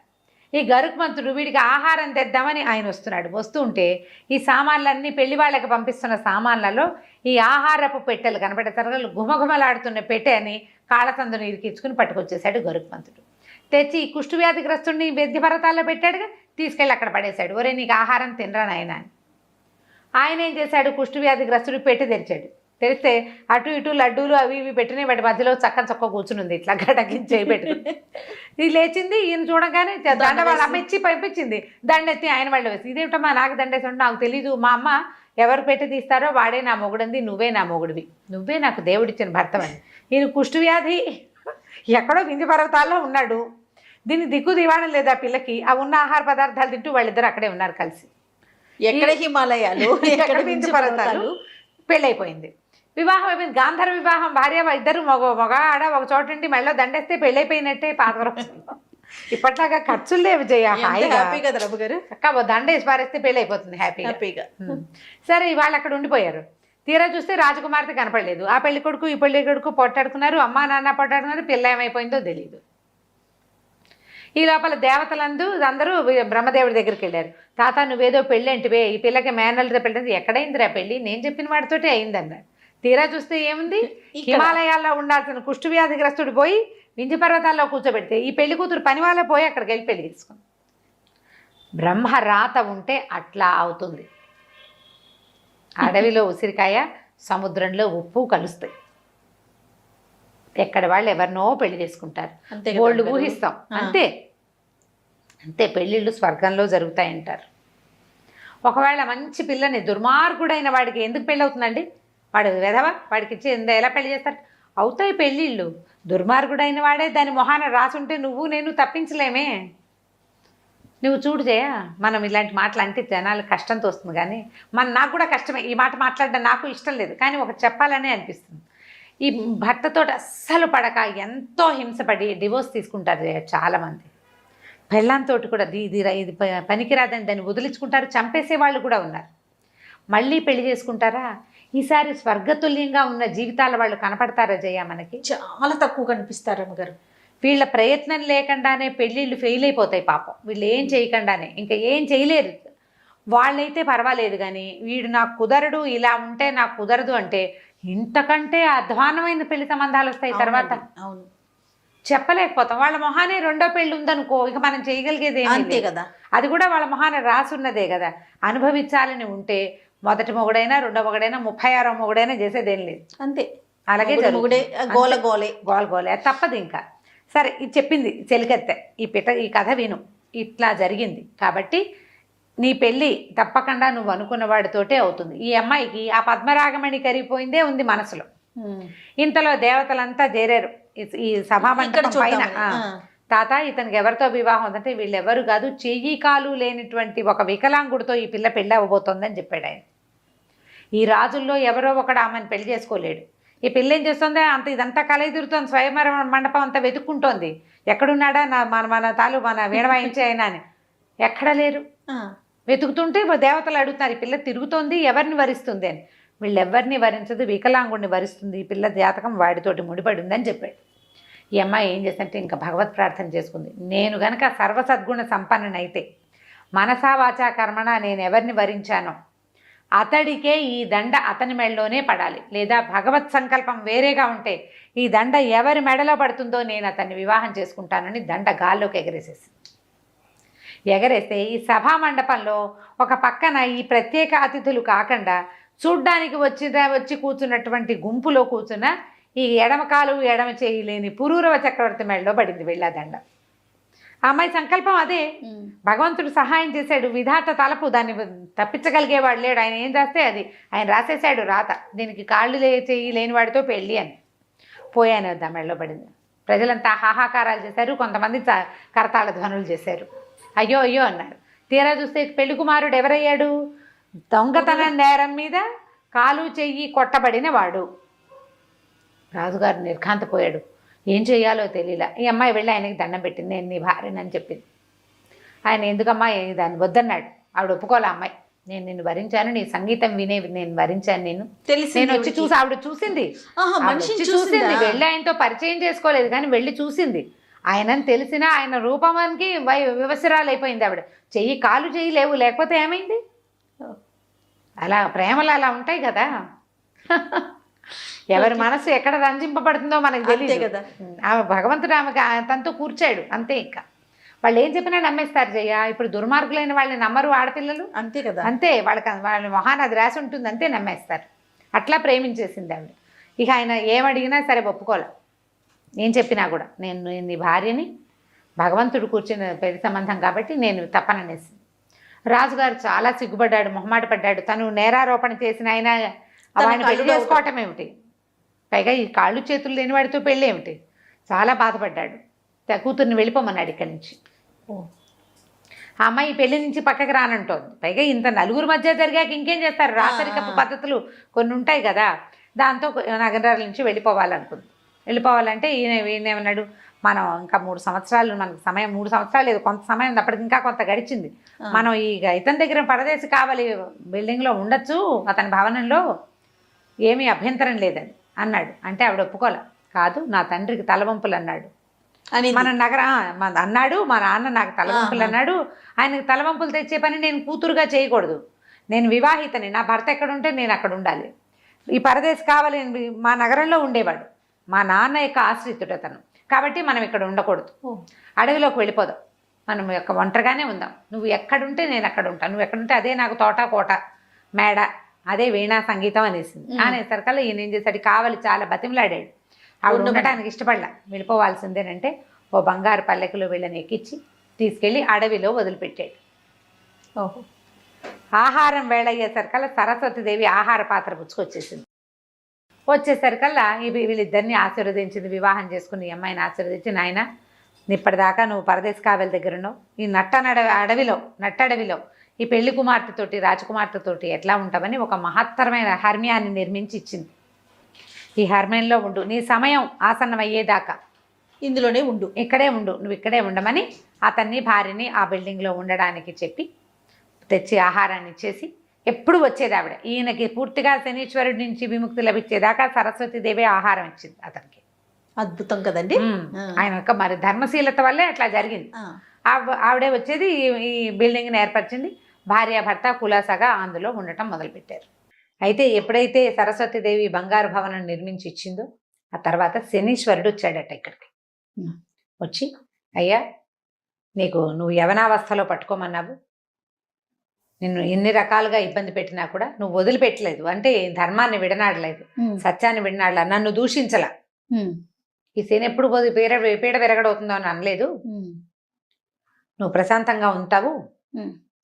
ఈ గరుకుమంతుడు వీడికి ఆహారం తెద్దామని ఆయన వస్తున్నాడు. వస్తూ ఉంటే ఈ సామాన్లన్నీ పెళ్లి వాళ్ళకి పంపిస్తున్న సామాన్లలో ఈ ఆహారపు పెట్టెలు కనపడేసరికి గుమగుమలాడుతున్న పెట్టె అని కాళ్ళతందుని ఇరికించుకుని పట్టుకొచ్చేసాడు గరుకుమంతుడు. తెచ్చి ఈ కుష్టి వ్యాధిగ్రస్తుడిని వింధ్య పర్వతాల్లో పెట్టాడుగా, తీసుకెళ్ళి అక్కడ పడేశాడు. ఒరే నీకు ఆహారం తినరా నాయన అని. ఆయన ఏం చేశాడు, కుష్టి వ్యాధిగ్రస్తుడు పెట్టి తెరిచాడు. తెరిస్తే అటు ఇటు లడ్డూలు అవి ఇవి పెట్టినాయి, వాటి మధ్యలో చక్క కూర్చుని ఉంది, ఇట్లా గడకించి పెట్టుకుని. ఇది లేచింది, ఈయన చూడగానే దండ వాళ్ళ అమ్మ ఇచ్చి పంపించింది, దండెత్తి ఆయన వాళ్ళు వేసి, ఇదేమిటమ్మా నాకు దండేసి ఉంటే నాకు తెలీదు, మా అమ్మ ఎవరు పెట్టి తీస్తారో వాడే నా మొగుడంది, నువ్వే నా మొగుడివి, నువ్వే నాకు దేవుడిచ్చిన భర్తవని. ఈయన కుష్టి వ్యాధి ఎక్కడో వింధ్య పర్వతాల్లో ఉన్నాడు, దీన్ని దిక్కు దివాణం లేదా పిల్లకి, ఆ ఉన్న ఆహార పదార్థాలు తింటూ వాళ్ళిద్దరు అక్కడే ఉన్నారు కలిసి. ఎక్కడ హిమాలయాలు ఎక్కడ వింధ్య పర్వతాలు. పెళ్ళైపోయింది, వివాహం అయిపోయింది, గాంధర్వ వివాహం. భార్య ఇద్దరు మగ ఆడ ఒక చోట ఉండి మెళ్ళో దండేస్తే పెళ్ళైపోయినట్టే. పాతవరం ఇప్పట్లాగా ఖర్చులు లేవు జయ, హ్యాపీగా గారు అక్క దండేసి పారేస్తే పెళ్ళి అయిపోతుంది హ్యాపీగా. సరే ఇవాళ అక్కడ ఉండిపోయారు. తీరా చూస్తే రాజకుమార్తె కనపడలేదు. ఆ పెళ్లి కొడుకు ఈ పెళ్లి కొడుకు పొట్టాడుకున్నారు, అమ్మా నాన్న పొట్టాడుకున్నారు, పిల్ల ఏమైపోయిందో తెలియదు. ఈ లోపల దేవతలందు అందరూ బ్రహ్మదేవుడి దగ్గరికి వెళ్ళారు. తాత నువ్వేదో పెళ్ళి అంటివే, ఈ పిల్లకి మేనల్తో పెళ్ళి, ఎక్కడైందిరా పెళ్ళి, నేను చెప్పిన వాడితోటే అయిందన్నాడు. తీరా చూస్తే ఏముంది, హిమాలయాల్లో ఉండాల్సిన కుష్టి వ్యాధిగ్రస్తుడు పోయి వింధ్య పర్వతాల్లో కూర్చోబెడితే ఈ పెళ్లి కూతురు పని వాళ్ళ పోయి అక్కడికి వెళ్ళి పెళ్లి తీసుకుంది. బ్రహ్మ రాత ఉంటే అట్లా అవుతుంది. అడవిలో ఉసిరికాయ, సముద్రంలో ఉప్పు కలుస్తాయి. ఎక్కడ వాళ్ళు ఎవరినో పెళ్లి చేసుకుంటారు, వాళ్ళు ఊహిస్తాం అంతే అంతే. పెళ్ళిళ్ళు స్వర్గంలో జరుగుతాయంటారు. ఒకవేళ మంచి పిల్లని దుర్మార్గుడైన వాడికి ఎందుకు పెళ్ళి అవుతుందండి, వాడు వెధవా, వాడికి ఇచ్చి ఎలా పెళ్లి చేస్తారు, అవుతాయి పెళ్ళిళ్ళు. దుర్మార్గుడైన వాడే దాని మొహాన రాసుంటే నువ్వు నేను తప్పించలేమే. నువ్వు చూడు జయ, మనం ఇలాంటి మాటలు అంటే జనాలు కష్టంతో వస్తుంది, కానీ నాకు కూడా కష్టమే ఈ మాట మాట్లాడడం, నాకు ఇష్టం లేదు, కానీ ఒకటి చెప్పాలనే అనిపిస్తుంది. ఈ భర్తతో అస్సలు పడక ఎంతో హింసపడి డివోర్స్ తీసుకుంటారు చాలామంది. పెళ్ళంతో కూడా ఇది పనికిరాదని దాన్ని వదిలించుకుంటారు, చంపేసే వాళ్ళు కూడా ఉన్నారు. మళ్ళీ పెళ్లి చేసుకుంటారా? ఈసారి స్వర్గతుల్యంగా ఉన్న జీవితాల వాళ్ళు కనపడతారా జయ? మనకి చాలా తక్కువ కనిపిస్తారు అమ్మగారు. వీళ్ళ ప్రయత్నం లేకుండానే పెళ్ళిళ్ళు ఫెయిల్ అయిపోతాయి పాపం. వీళ్ళు ఏం చేయకుండానే ఇంకా ఏం చేయలేరు. వాళ్ళైతే పర్వాలేదు, కానీ వీడు నాకు కుదరడు, ఇలా ఉంటే నాకు కుదరదు అంటే ఇంతకంటే అధ్వానమైన పెళ్లి సంబంధాలు వస్తాయి తర్వాత. అవును, చెప్పలేకపోతాం. వాళ్ళ మొహానే రెండో పెళ్ళి ఉందనుకో, ఇక మనం చేయగలిగేది అంతే కదా. అది కూడా వాళ్ళ మొహాన రాసున్నదే కదా. అనుభవించాలని ఉంటే మొదటి మొగుడైనా రెండో మొగుడైనా 36వ మొగుడైనా చేసేదేం లేదు. అంతే, అలాగే గోలే తప్పదు ఇంకా. సరే, ఇది చెప్పింది చెలికత్తె, ఈ కథ విను, ఇట్లా జరిగింది కాబట్టి నీ పెళ్ళి తప్పకుండా నువ్వు అనుకున్న వాడితోటే అవుతుంది. ఈ అమ్మాయికి ఆ పద్మరాగమణి కరిగిపోయిందే ఉంది మనసులో. ఇంతలో దేవతలంతా చేరారు ఈ సభామంటపం పైన. తాత, ఇతనికి ఎవరితో వివాహం ఉందంటే వీళ్ళెవరు కాదు, చెయ్యి కాలు లేనిటువంటి ఒక వికలాంగుడితో ఈ పిల్ల పెళ్ళి అవ్వబోతోందని చెప్పాడు ఆయన. ఈ రాజుల్లో ఎవరో ఒకడు ఆమెను పెళ్లి చేసుకోలేడు. ఈ పిల్ల ఏం చేస్తుందో ఇదంతా కలయి తిరుగుతోంది, స్వయంవర మండపం అంతా వెతుక్కుంటోంది. ఎక్కడున్నాడా మన వీణ వాయించే అయినా అని. ఎక్కడ లేరు. వెతుకుతుంటే దేవతలు అడుగుతున్నారు, ఈ పిల్ల తిరుగుతోంది, ఎవరిని వరిస్తుంది అని. వీళ్ళెవరిని వరించదు, వికలాంగుడిని వరిస్తుంది. ఈ పిల్ల జాతకం వాడితోటి ముడిపడి ఉందని చెప్పాడు. ఈ అమ్మాయి ఏం చేస్తుంటే ఇంకా భగవత్ ప్రార్థన చేసుకుంది. నేను గనక సర్వసద్గుణ సంపన్ననైతే మనసా వాచా కర్మణ నేను ఎవరిని వరించానో అతడికే ఈ దండ అతని మెడలోనే పడాలి, లేదా భగవత్ సంకల్పం వేరేగా ఉంటే ఈ దండ ఎవరి మెడలో పడుతుందో నేను అతన్ని వివాహం చేసుకుంటానని దండ గాల్లోకి ఎగరేస్తే ఈ సభా మండపంలో ఒక పక్కన ఈ ప్రత్యేక అతిథులు కాకుండా చూడ్డానికి వచ్చి కూర్చున్నటువంటి గుంపులో కూర్చున్న ఈ ఎడమ కాలు ఎడమ చేయి లేని పురూరవ చక్రవర్తి మెడలో పడింది వెళ్ళాదండ. ఆ అమ్మాయి సంకల్పం అదే. భగవంతుడు సహాయం చేశాడు. విధాత తలపు, దాన్ని తప్పించగలిగేవాడు లేడు. ఆయన ఏం రాస్తే అది ఆయన రాసేశాడు రాత. దీనికి కాళ్ళు చేయి లేని వాడితో పెళ్ళి అని. పోయాను వద్దా మెడలో పడింది. ప్రజలంతా హాహాకారాలు చేశారు, కొంతమంది కరతాళ ధ్వనులు చేశారు. అయ్యో అయ్యో అన్నారు. తీరా చూస్తే పెళ్లి కుమారుడు ఎవరయ్యాడు? దొంగతనం నేరం మీద కాలు చెయ్యి కొట్టబడిన వాడు. రాజుగారు నిర్ఘాంతపోయాడు. ఏం చేయాలో తెలియలా. ఈ అమ్మాయి వెళ్ళి ఆయనకి దండం పెట్టింది, నేను నీ భార్యనని చెప్పింది. ఆయన ఎందుకమ్మా దాన్ని వద్దన్నాడు. ఆవిడ ఒప్పుకోలే. అమ్మాయి, నేను నిన్ను వరించాను, నీ సంగీతం వినే నేను వరించాను, నేను వచ్చి చూసి ఆవిడ చూసింది. వెళ్ళి ఆయనతో పరిచయం చేసుకోలేదు, కానీ వెళ్ళి చూసింది. ఆయనని తెలిసినా ఆయన రూపమానికి వివసరాలు అయిపోయింది ఆవిడ. చెయ్యి కాలు చెయ్యి లేవు, లేకపోతే ఏమైంది? అలా ప్రేమలు అలా ఉంటాయి కదా. ఎవరి మనసు ఎక్కడ రంజింపబడుతుందో మనకు తెలియదు కదా. ఆమె భగవంతుడు ఆమెకి తనతో కూర్చాడు అంతే. ఇంకా వాళ్ళు ఏం చెప్పినా నమ్మేస్తారు జయ. ఇప్పుడు దుర్మార్గులైన వాళ్ళని నమ్మరు ఆడపిల్లలు, అంతే కదా. అంతే, వాళ్ళ మొహాన అది రాసి ఉంటుంది, అంతే నమ్మేస్తారు. అట్లా ప్రేమించేసింది ఆవిడ. ఇక ఆయన ఏమడిగినా సరే ఒప్పుకోలే. ఏం చెప్పినా కూడా నేను నీ భార్యని, భగవంతుడు కూర్చుని పెళ్లి సంబంధం కాబట్టి నేను తప్పననేసి. రాజుగారు చాలా సిగ్గుపడ్డాడు, మొహమాట పడ్డాడు. తను నేరారోపణ చేసిన ఆయన వాడిని పెళ్లి చేసుకోవటం ఏమిటి, పైగా ఈ కాళ్ళు చేతులు లేని వాడితో పెళ్ళి ఏమిటి, చాలా బాధపడ్డాడు. కూతుర్ని వెళ్ళిపోమన్నాడు ఇక్కడి నుంచి. ఆ అమ్మాయి పెళ్లి నుంచి పక్కకి రానంటోంది. పైగా ఇంత నలుగురు మధ్య జరిగాక ఇంకేం చేస్తారు, రాసరికపు పద్ధతులు కొన్ని ఉంటాయి కదా. దాంతో నగరాల నుంచి వెళ్ళిపోవాలనుకుంది. వెళ్ళిపోవాలంటే ఈయనేమన్నాడు, మనం ఇంకా 3 సంవత్సరాలు మనకు సమయం, 3 సంవత్సరాలు లేదు, కొంత సమయం ఉంది, అప్పటికి ఇంకా కొంత గడిచింది. మనం ఇతని దగ్గర పరదేశి కావాలి, బిల్డింగ్లో ఉండొచ్చు, అతని భవనంలో, ఏమీ అభ్యంతరం లేదని అన్నాడు. అంటే ఆవిడ ఒప్పుకోలే. కాదు, నా తండ్రికి తలవంపులు అన్నాడు అని మన అన్నాడు. మా నాన్న నాకు తలవంపులు అన్నాడు. ఆయనకు తలవంపులు తెచ్చే పని నేను కూతురుగా చేయకూడదు. నేను వివాహితని, నా భర్త ఎక్కడుంటే నేను అక్కడ ఉండాలి. ఈ పరదేశి కావాలి, మా నగరంలో ఉండేవాడు, మా నాన్న యొక్క ఆశ్రితుడు అతను, కాబట్టి మనం ఇక్కడ ఉండకూడదు, అడవిలోకి వెళ్ళిపోదాం, మనం యొక్క ఒంటరిగానే ఉందాం. నువ్వు ఎక్కడుంటే నేను అక్కడ ఉంటాను, నువ్వు ఎక్కడుంటే అదే నాకు తోట కోట మేడ, అదే వీణా సంగీతం అనేసింది. అనేసరికల్లా ఈయన ఏం చేశాడు, కావాలి చాలా బతిమలాడాడు. ఆవిడ ఉండటానికి ఇష్టపడలా, వెళ్ళిపోవాల్సిందేనంటే ఓ బంగారు పల్లెకులో వీళ్ళని ఎక్కించి తీసుకెళ్ళి అడవిలో వదిలిపెట్టాడు. ఓహో. ఆహారం వేళ అయ్యేసరికల్లా సరస్వతీదేవి ఆహార పాత్ర పుచ్చుకొచ్చేసింది. వచ్చేసరికల్లా వీళ్ళిద్దరిని ఆశీర్వదించింది, వివాహం చేసుకుని ఈ అమ్మాయిని ఆశీర్వదించి, నాయన ఇప్పటిదాకా నువ్వు పరదేశ్ కావలి దగ్గర ఉన్నావు, ఈ నట్టడవిలో ఈ పెళ్లి కుమార్తెతోటి రాజకుమార్తెతోటి ఎట్లా ఉంటామని ఒక మహత్తరమైన హర్మ్యాన్ని నిర్మించి ఇచ్చింది. ఈ హర్మేన్లో ఉండు, నీ సమయం ఆసన్నం అయ్యేదాకా ఇందులోనే ఉండు, ఇక్కడే ఉండు, నువ్వు ఇక్కడే ఉండమని అతన్ని భార్యని ఆ బిల్డింగ్లో ఉండడానికి చెప్పి తెచ్చి ఆహారాన్ని ఇచ్చేసి ఎప్పుడు వచ్చేది ఆవిడ. ఈయనకి పూర్తిగా శనీశ్వరుడి నుంచి విముక్తి లభించేదాకా సరస్వతీదేవి ఆహారం ఇచ్చింది అతనికి. అద్భుతం కదండి. ఆయన యొక్క మరి ధర్మశీలత వల్లే అట్లా జరిగింది. ఆవిడే వచ్చేది ఈ బిల్డింగ్ని ఏర్పరిచింది. భార్యాభర్త కులాసాగా అందులో ఉండటం మొదలుపెట్టారు. అయితే ఎప్పుడైతే సరస్వతీదేవి బంగారు భవనం నిర్మించి ఇచ్చిందో ఆ తర్వాత శనీశ్వరుడు వచ్చాడట ఇక్కడికి. వచ్చి, అయ్యా నువ్వు యవనావస్థలో పట్టుకోమన్నావు, నిన్ను ఎన్ని రకాలుగా ఇబ్బంది పెట్టినా కూడా నువ్వు వదిలిపెట్టలేదు, అంటే ధర్మాన్ని విడనాడలేదు, సత్యాన్ని విడనాడలా, నన్ను దూషించలా, ఈ శని ఎప్పుడు పీడ విరగడవుతుందో అని అనలేదు, నువ్వు ప్రశాంతంగా ఉంటావు,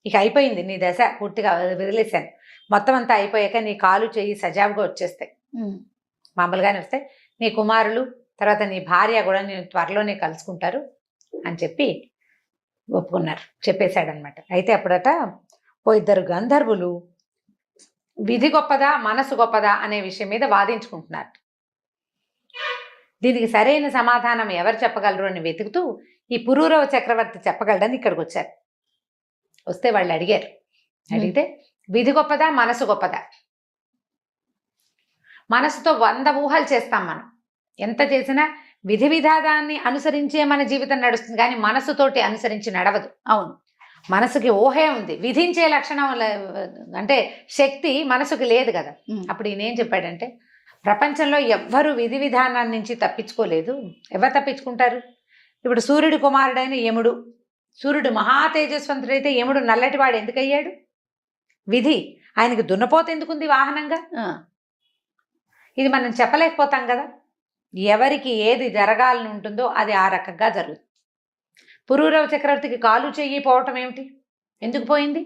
ఇక అయిపోయింది నీ దశ, పూర్తిగా వదిలేశాను, మొత్తం అంతా అయిపోయాక నీ కాలు చెయ్యి సజావుగా వచ్చేస్తాయి, మామూలుగానే వస్తాయి, నీ కుమారులు తర్వాత నీ భార్య కూడా నేను త్వరలోనే కలుసుకుంటారు అని చెప్పి ఒప్పుకున్నారు, చెప్పేశాడనమాట. అయితే అప్పుడట ఇద్దరు గంధర్వులు విధి గొప్పదా మనసు గొప్పదా అనే విషయం మీద వాదించుకుంటున్నారు. దీనికి సరైన సమాధానం ఎవరు చెప్పగలరు అని వెతుకుతూ ఈ పురూరవ చక్రవర్తి చెప్పగలడని ఇక్కడికి వచ్చారు. వస్తే వాళ్ళు అడిగితే విధి గొప్పదా మనసు గొప్పదా? మనసుతో 100 ఊహలు చేస్తాం మనం, ఎంత చేసినా విధి విధానాన్ని అనుసరించే మన జీవితం నడుస్తుంది, కానీ మనసుతోటి అనుసరించి నడవదు. అవును, మనసుకి ఊహే ఉంది, విధించే లక్షణం అంటే శక్తి మనసుకి లేదు కదా. అప్పుడు ఈయన ఏం చెప్పాడంటే, ప్రపంచంలో ఎవ్వరు విధి విధానాన్ని నుంచి తప్పించుకోలేదు. ఎవరు తప్పించుకుంటారు? ఇప్పుడు సూర్యుడి కుమారుడైన యముడు, సూర్యుడు మహా తేజస్వంతుడైతే యముడు నల్లటివాడు ఎందుకయ్యాడు? విధి. ఆయనకి దున్నపోత ఎందుకుంది వాహనంగా? ఇది మనం చెప్పలేకపోతాం కదా. ఎవరికి ఏది జరగాలని ఉంటుందో అది ఆ రకంగా జరుగుతుంది. పురూరవ చక్రవర్తికి కాలు చెయ్యి పోవటం ఏమిటి? ఎందుకు పోయింది?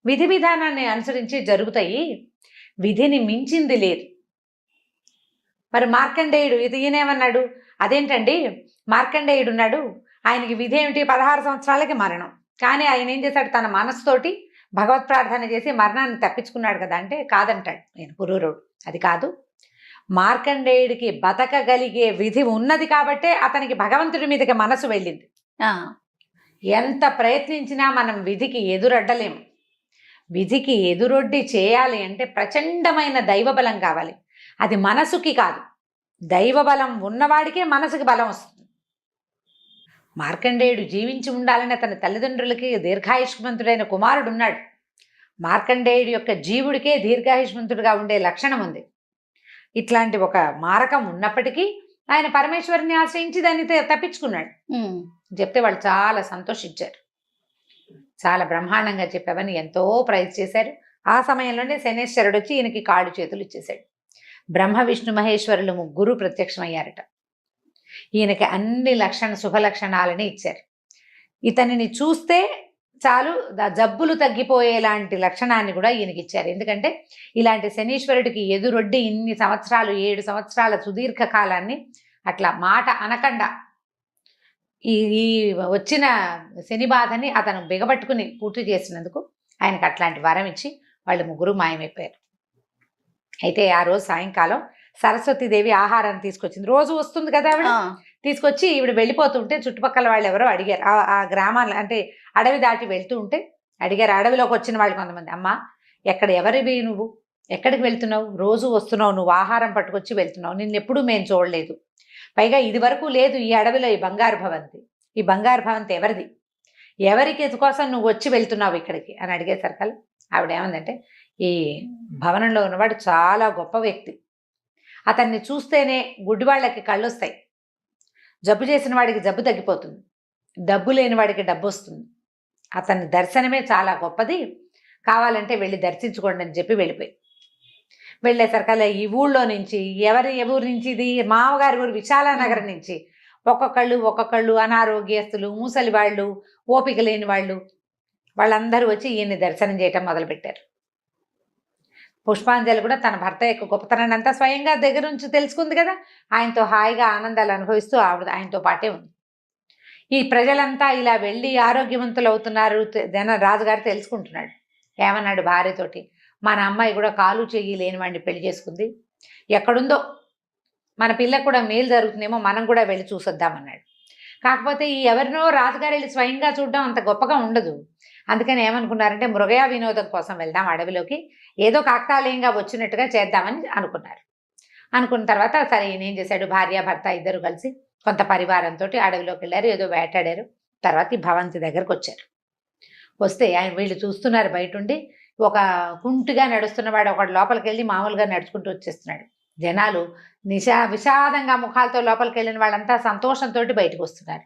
విధి విధానాన్ని అనుసరించి జరుగుతాయి, విధిని మించింది లేదు. మరి మార్కండేయుడు ఈయనేమన్నాడు? అదేంటండి, మార్కండేయుడు ఉన్నాడు, ఆయనకి విధి ఏమిటి? 16 సంవత్సరాలకి మరణం, కానీ ఆయన ఏం చేశాడు? తన మనసుతోటి భగవత్ ప్రార్థన చేసి మరణాన్ని తప్పించుకున్నాడు కదా. అంటే కాదంటాడు నేను పురూరవుడు. అది కాదు, మార్కండేయుడికి బతకగలిగే విధి ఉన్నది కాబట్టే అతనికి భగవంతుడి మీదకి మనసు వెళ్ళింది. ఎంత ప్రయత్నించినా మనం విధికి ఎదురొడ్డలేము. విధికి ఎదురొడ్డి చేయాలి అంటే ప్రచండమైన దైవబలం కావాలి. అది మనసుకి కాదు, దైవబలం ఉన్నవాడికే మనసుకి బలం వస్తుంది. మార్కండేయుడు జీవించి ఉండాలని అతని తల్లిదండ్రులకి దీర్ఘాయుష్మంతుడైన కుమారుడు ఉన్నాడు. మార్కండేయుడి యొక్క జీవుడికే దీర్ఘాయుష్మంతుడిగా ఉండే లక్షణం ఉంది. ఇట్లాంటి ఒక మారకం ఉన్నప్పటికీ ఆయన పరమేశ్వరుని ఆశ్రయించి దాన్ని తప్పించుకున్నాడు. చెప్తే వాళ్ళు చాలా సంతోషించారు. చాలా బ్రహ్మాండంగా చెప్పావని ఎంతో ప్రైజ్ చేశారు. ఆ సమయంలోనే శనేశ్వరుడు వచ్చి ఈయనకి కాళ్ళు చేతులు ఇచ్చేశాడు. బ్రహ్మ విష్ణు మహేశ్వరులు ముగ్గురు ప్రత్యక్షమయ్యారట. ఈయనకి అన్ని శుభ లక్షణాలని ఇచ్చారు. ఇతనిని చూస్తే చాలు జబ్బులు తగ్గిపోయేలాంటి లక్షణాన్ని కూడా ఈయనకి ఇచ్చారు. ఎందుకంటే ఇలాంటి శనీశ్వరుడికి ఎదురొడ్డి ఇన్ని సంవత్సరాలు 7 సంవత్సరాల సుదీర్ఘ కాలాన్ని అట్లా మాట అనకుండా ఈ వచ్చిన శని బాధని అతను బిగబట్టుకుని పూర్తి చేసినందుకు ఆయనకు అట్లాంటి వరం ఇచ్చి వాళ్ళు ముగ్గురు మాయమైపోయారు. అయితే ఆ రోజు సాయంకాలం సరస్వతీదేవి ఆహారాన్ని తీసుకొచ్చింది. రోజు వస్తుంది కదా ఆవిడ, తీసుకొచ్చి ఈవిడ వెళ్ళిపోతుంటే చుట్టుపక్కల వాళ్ళు ఎవరో అడిగారు. ఆ గ్రామాలు అంటే అడవి దాటి వెళ్తూ ఉంటే అడిగారు. అడవిలోకి వచ్చిన వాళ్ళు కొంతమంది, అమ్మ ఎవరివి నువ్వు, ఎక్కడికి వెళ్తున్నావు? రోజు వస్తున్నావు, నువ్వు ఆహారం పట్టుకొచ్చి వెళ్తున్నావు, నిన్నెప్పుడు మేము చూడలేదు, పైగా ఇది వరకు లేదు ఈ అడవిలో ఈ బంగారు భవంతి. ఈ బంగారు భవంతి ఎవరిది? ఎవరికి కోసం నువ్వు వచ్చి వెళ్తున్నావు ఇక్కడికి అని అడిగేసరికి ఆవిడ ఏమందంటే, ఈ భవనంలో ఉన్నవాడు చాలా గొప్ప వ్యక్తి, అతన్ని చూస్తేనే గుడ్డివాళ్ళకి కళ్ళు వస్తాయి, జబ్బు చేసిన వాడికి జబ్బు తగ్గిపోతుంది, డబ్బు లేని వాడికి డబ్బు వస్తుంది, అతని దర్శనమే చాలా గొప్పది, కావాలంటే వెళ్ళి దర్శించుకోండి అని చెప్పి వెళ్ళేసరికల్లా ఈ ఊళ్ళో నుంచి ఎవరి ఊరి నుంచి, ఇది మామగారి ఊరు విశాలానగరం నుంచి ఒక్కొక్కళ్ళు అనారోగ్యస్తులు, మూసలి వాళ్ళు, ఓపిక లేని వాళ్ళందరూ వచ్చి ఈయన్ని దర్శనం చేయటం మొదలుపెట్టారు. పుష్పాంజలి కూడా తన భర్త యొక్క గొప్పతనాన్ని అంతా స్వయంగా దగ్గర నుంచి తెలుసుకుంది కదా, ఆయనతో హాయిగా ఆనందాలు అనుభవిస్తూ ఆయనతో పాటే ఉంది. ఈ ప్రజలంతా ఇలా వెళ్ళి ఆరోగ్యవంతులు అవుతున్నారు. రాజుగారు తెలుసుకుంటున్నాడు. ఏమన్నాడు భార్యతోటి, మన అమ్మాయి కూడా కాలు చెయ్యి లేని వాడిని పెళ్లి చేసుకుంది, ఎక్కడుందో మన పిల్లకు కూడా మేలు జరుగుతుందేమో, మనం కూడా వెళ్ళి చూసొద్దామన్నాడు. కాకపోతే ఈ ఎవరినో రాజుగారు వెళ్ళి స్వయంగా చూడడం అంత గొప్పగా ఉండదు. అందుకని ఏమనుకున్నారంటే మృగయా వినోదం కోసం వెళ్దాం అడవిలోకి, ఏదో కాకతాళీయంగా వచ్చినట్టుగా చేద్దామని అనుకున్నారు. అనుకున్న తర్వాత సరే ఈయన ఏం చేశాడు, భార్య భర్త ఇద్దరు కలిసి కొంత పరివారంతో అడవిలోకి వెళ్ళారు, ఏదో వేటాడారు. తర్వాత ఈ భవంతి దగ్గరకు వచ్చారు. వస్తే ఆయన వీళ్ళు చూస్తున్నారు బయటుండి. ఒక కుంటిగా నడుస్తున్నవాడు ఒకడు లోపలికి వెళ్ళి మామూలుగా నడుచుకుంటూ వచ్చేస్తున్నాడు. జనాలు విషాదంగా ముఖాలతో లోపలికి వెళ్ళిన వాళ్ళంతా సంతోషంతో బయటకు వస్తున్నారు.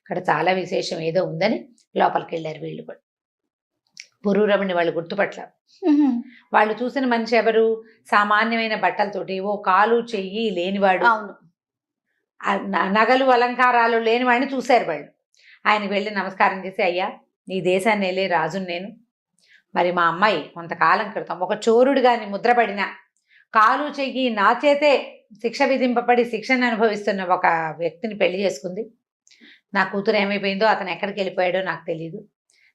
ఇక్కడ చాలా విశేషం ఏదో ఉందని లోపలికి వెళ్ళారు వీళ్ళు కూడా. పురూరవుని వాళ్ళు గుర్తుపట్ల. వాళ్ళు చూసిన మనిషి ఎవరు, సామాన్యమైన బట్టలతోటి, ఓ కాలు చెయ్యి లేనివాడు, అవును, నగలు అలంకారాలు లేనివాడిని చూశారు వాళ్ళు. ఆయనకు వెళ్ళి నమస్కారం చేసి, అయ్యా ఈ దేశాన్ని వెళ్ళే రాజుని నేను, మరి మా అమ్మాయి కొంతకాలం క్రితం ఒక చోరుడుగాని ముద్రపడిన, కాలు చెయ్యి నా చేతే శిక్ష విధింపబడి శిక్షను అనుభవిస్తున్న ఒక వ్యక్తిని పెళ్లి చేసుకుంది. నా కూతురు ఏమైపోయిందో, అతను ఎక్కడికి వెళ్ళిపోయాడో నాకు తెలియదు.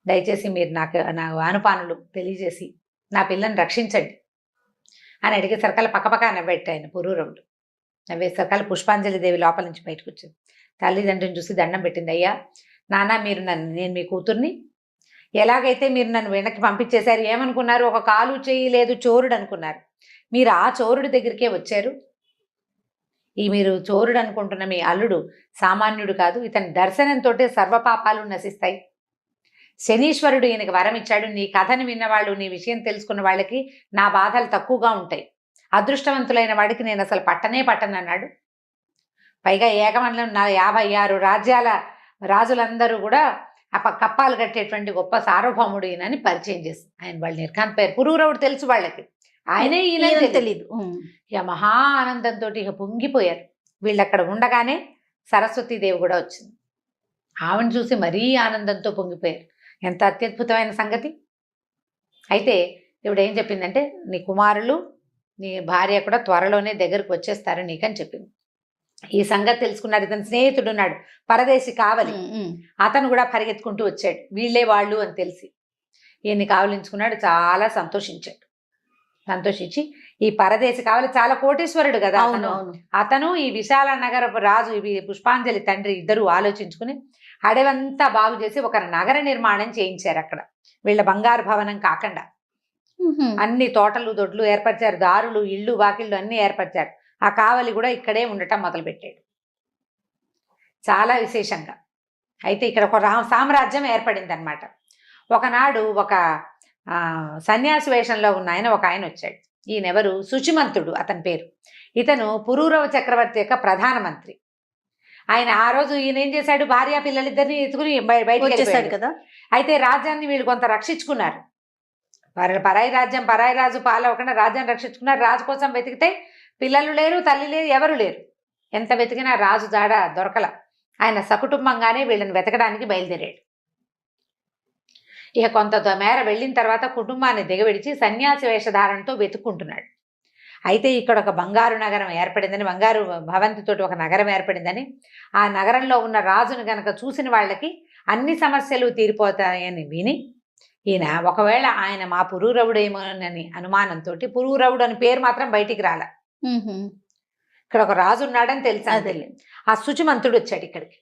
దయచేసి మీరు నా అనుపానులు తెలియజేసి నా పిల్లని రక్షించండి అని అడిగే సరకాల పక్కపక్క నవ్వెట్టాయన పురూరవుడు. నవ్వే సరకాల పుష్పాంజలి దేవి లోపల నుంచి బయటకు వచ్చింది. తల్లిదండ్రిని చూసి దండం పెట్టింది. అయ్యా నాన్న, మీరు నేను మీ కూతుర్ని ఎలాగైతే మీరు నన్ను వెనక్కి పంపించేశారు, ఏమనుకున్నారు, ఒక కాలు చెయ్యి లేదు చోరుడు అనుకున్నారు. మీరు ఆ చోరుడి దగ్గరికే వచ్చారు. ఈ మీరు చోరుడు అనుకుంటున్న మీ అల్లుడు సామాన్యుడు కాదు. ఇతని దర్శనంతో సర్వపాపాలు నశిస్తాయి. శనీశ్వరుడు ఈయనకి వరం ఇచ్చాడు. నీ కథను విన్నవాళ్ళు, నీ విషయం తెలుసుకున్న వాళ్ళకి నా బాధలు తక్కువగా ఉంటాయి. అదృష్టవంతులైన వాడికి నేను అసలు పట్టనన్నాడు. పైగా ఏకమండలం 56 రాజ్యాల రాజులందరూ కూడా కప్పాలు కట్టేటువంటి గొప్ప సార్వభౌముడు ఈయనని పరిచయం చేసి ఆయన వాళ్ళు నిర్కాంతపోయారు. పురూరవుడు తెలుసు వాళ్ళకి, ఆయనే ఈయన తెలియదు. ఇక మహా ఆనందంతో ఇక పొంగిపోయారు. వీళ్ళు అక్కడ ఉండగానే సరస్వతీదేవి కూడా వచ్చింది. ఆవిడని చూసి మరీ ఆనందంతో పొంగిపోయారు. ఎంత అత్యద్భుతమైన సంగతి. అయితే ఇప్పుడు ఏం చెప్పిందంటే, నీ కుమారులు నీ భార్య కూడా త్వరలోనే దగ్గరకు వచ్చేస్తారు నీకని చెప్పింది. ఈ సంగతి తెలుసుకున్నాడు. ఇతని స్నేహితుడు ఉన్నాడు, పరదేశి కావలి, అతను కూడా పరిగెత్తుకుంటూ వచ్చాడు. వీళ్ళే వాళ్ళు అని తెలిసి ఈయన్ని కావలించుకున్నాడు. చాలా సంతోషించి ఈ పరదేశి కావలి చాలా కోటీశ్వరుడు కదా అతను ఈ విశాల నగరపు రాజు, ఇవి పుష్పాంజలి తండ్రి ఇద్దరు ఆలోచించుకుని అడవంతా బాగు చేసి ఒక నగర నిర్మాణం చేయించారు. అక్కడ వీళ్ళ బంగారు భవనం కాకుండా అన్ని తోటలు దొడ్లు ఏర్పరిచారు, దారులు ఇళ్ళు వాకిళ్ళు అన్ని ఏర్పరిచారు. ఆ కావలి కూడా ఇక్కడే ఉండటం మొదలుపెట్టాడు చాలా విశేషంగా. అయితే ఇక్కడ ఒక సామ్రాజ్యం ఏర్పడింది అనమాట. ఒకనాడు ఒక సన్యాసి వేషంలో ఉన్న ఒక ఆయన వచ్చాడు. ఈయనెవరు, శుచిమంతుడు అతని పేరు. ఇతను పురూరవ చక్రవర్తి యొక్క ప్రధానమంత్రి. ఆయన ఆ రోజు ఈయన ఏం చేశాడు, భార్య పిల్లలిద్దరిని ఎత్తుకుని బయటకు వచ్చేసాడు కదా. అయితే రాజ్యాన్ని వీళ్ళు కొంత రక్షించుకున్నారు. పరాయి రాజ్యం పరాయి రాజు పాలవకుండా రాజ్యాన్ని రక్షించుకున్నారు. రాజు కోసం వెతికితే పిల్లలు లేరు, తల్లి లేరు, ఎవరు లేరు. ఎంత వెతికినా రాజు జాడ దొరకల. ఆయన సకుటుంబంగానే వీళ్ళని వెతకడానికి బయలుదేరాడు. ఇక కొంత మేర వెళ్ళిన తర్వాత కుటుంబాన్ని దిగవిడిచి సన్యాసి వేషధారణతో వెతుక్కుంటున్నాడు. అయితే ఇక్కడ ఒక బంగారు నగరం ఏర్పడిందని, బంగారు భవంతితోటి ఒక నగరం ఏర్పడిందని, ఆ నగరంలో ఉన్న రాజును గనక చూసిన వాళ్ళకి అన్ని సమస్యలు తీరిపోతాయని విని ఈయన ఒకవేళ ఆయన మా పురూరవుడేమోనని అనుమానంతో, పురూరవుడు అని పేరు మాత్రం బయటికి రాల, ఇక్కడ ఒక రాజు ఉన్నాడని తెలిసి ఆ శుచిమంతుడు వచ్చాడు ఇక్కడికి.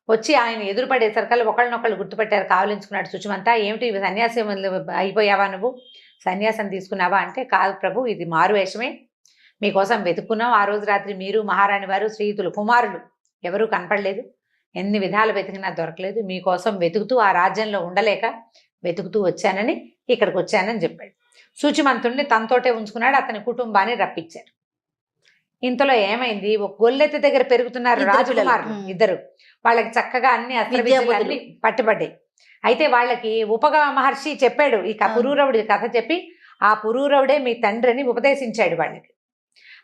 వచ్చి ఆయన ఎదురుపడేసరికల్లా ఒకళ్ళనొకళ్ళు గుర్తుపెట్టారు, కావలించుకున్నాడు. శుచిమంతా, ఏమిటి సన్యాసి అయిపోయావా, నువ్వు సన్యాసం తీసుకున్నావా అంటే, కాదు ప్రభు, ఇది మారు వేషమే, మీకోసం వెతుక్కున్నాం. ఆ రోజు రాత్రి మీరు మహారాణి వారు శ్రీయుతులు కుమారులు ఎవరూ కనపడలేదు, ఎన్ని విధాలు వెతికినా దొరకలేదు, మీకోసం వెతుకుతూ ఆ రాజ్యంలో ఉండలేక వెతుకుతూ వచ్చానని ఇక్కడికి వచ్చానని చెప్పాడు. శుచిమంతుడిని తనతోటే ఉంచుకున్నాడు. అతని కుటుంబాన్ని రప్పించారు. ఇంతలో ఏమైంది, ఒక గొల్లెత్తి దగ్గర పెరుగుతున్నారు రాజకుమారులు ఇద్దరు. వాళ్ళకి చక్కగా అన్ని అస్త్రవిద్యలన్నీ పట్టుబడ్డాయి. అయితే వాళ్ళకి ఉపగ మహర్షి చెప్పాడు ఈ పురూరవుడి కథ చెప్పి, ఆ పురూరవుడే మీ తండ్రిని ఉపదేశించాడు వాళ్ళకి.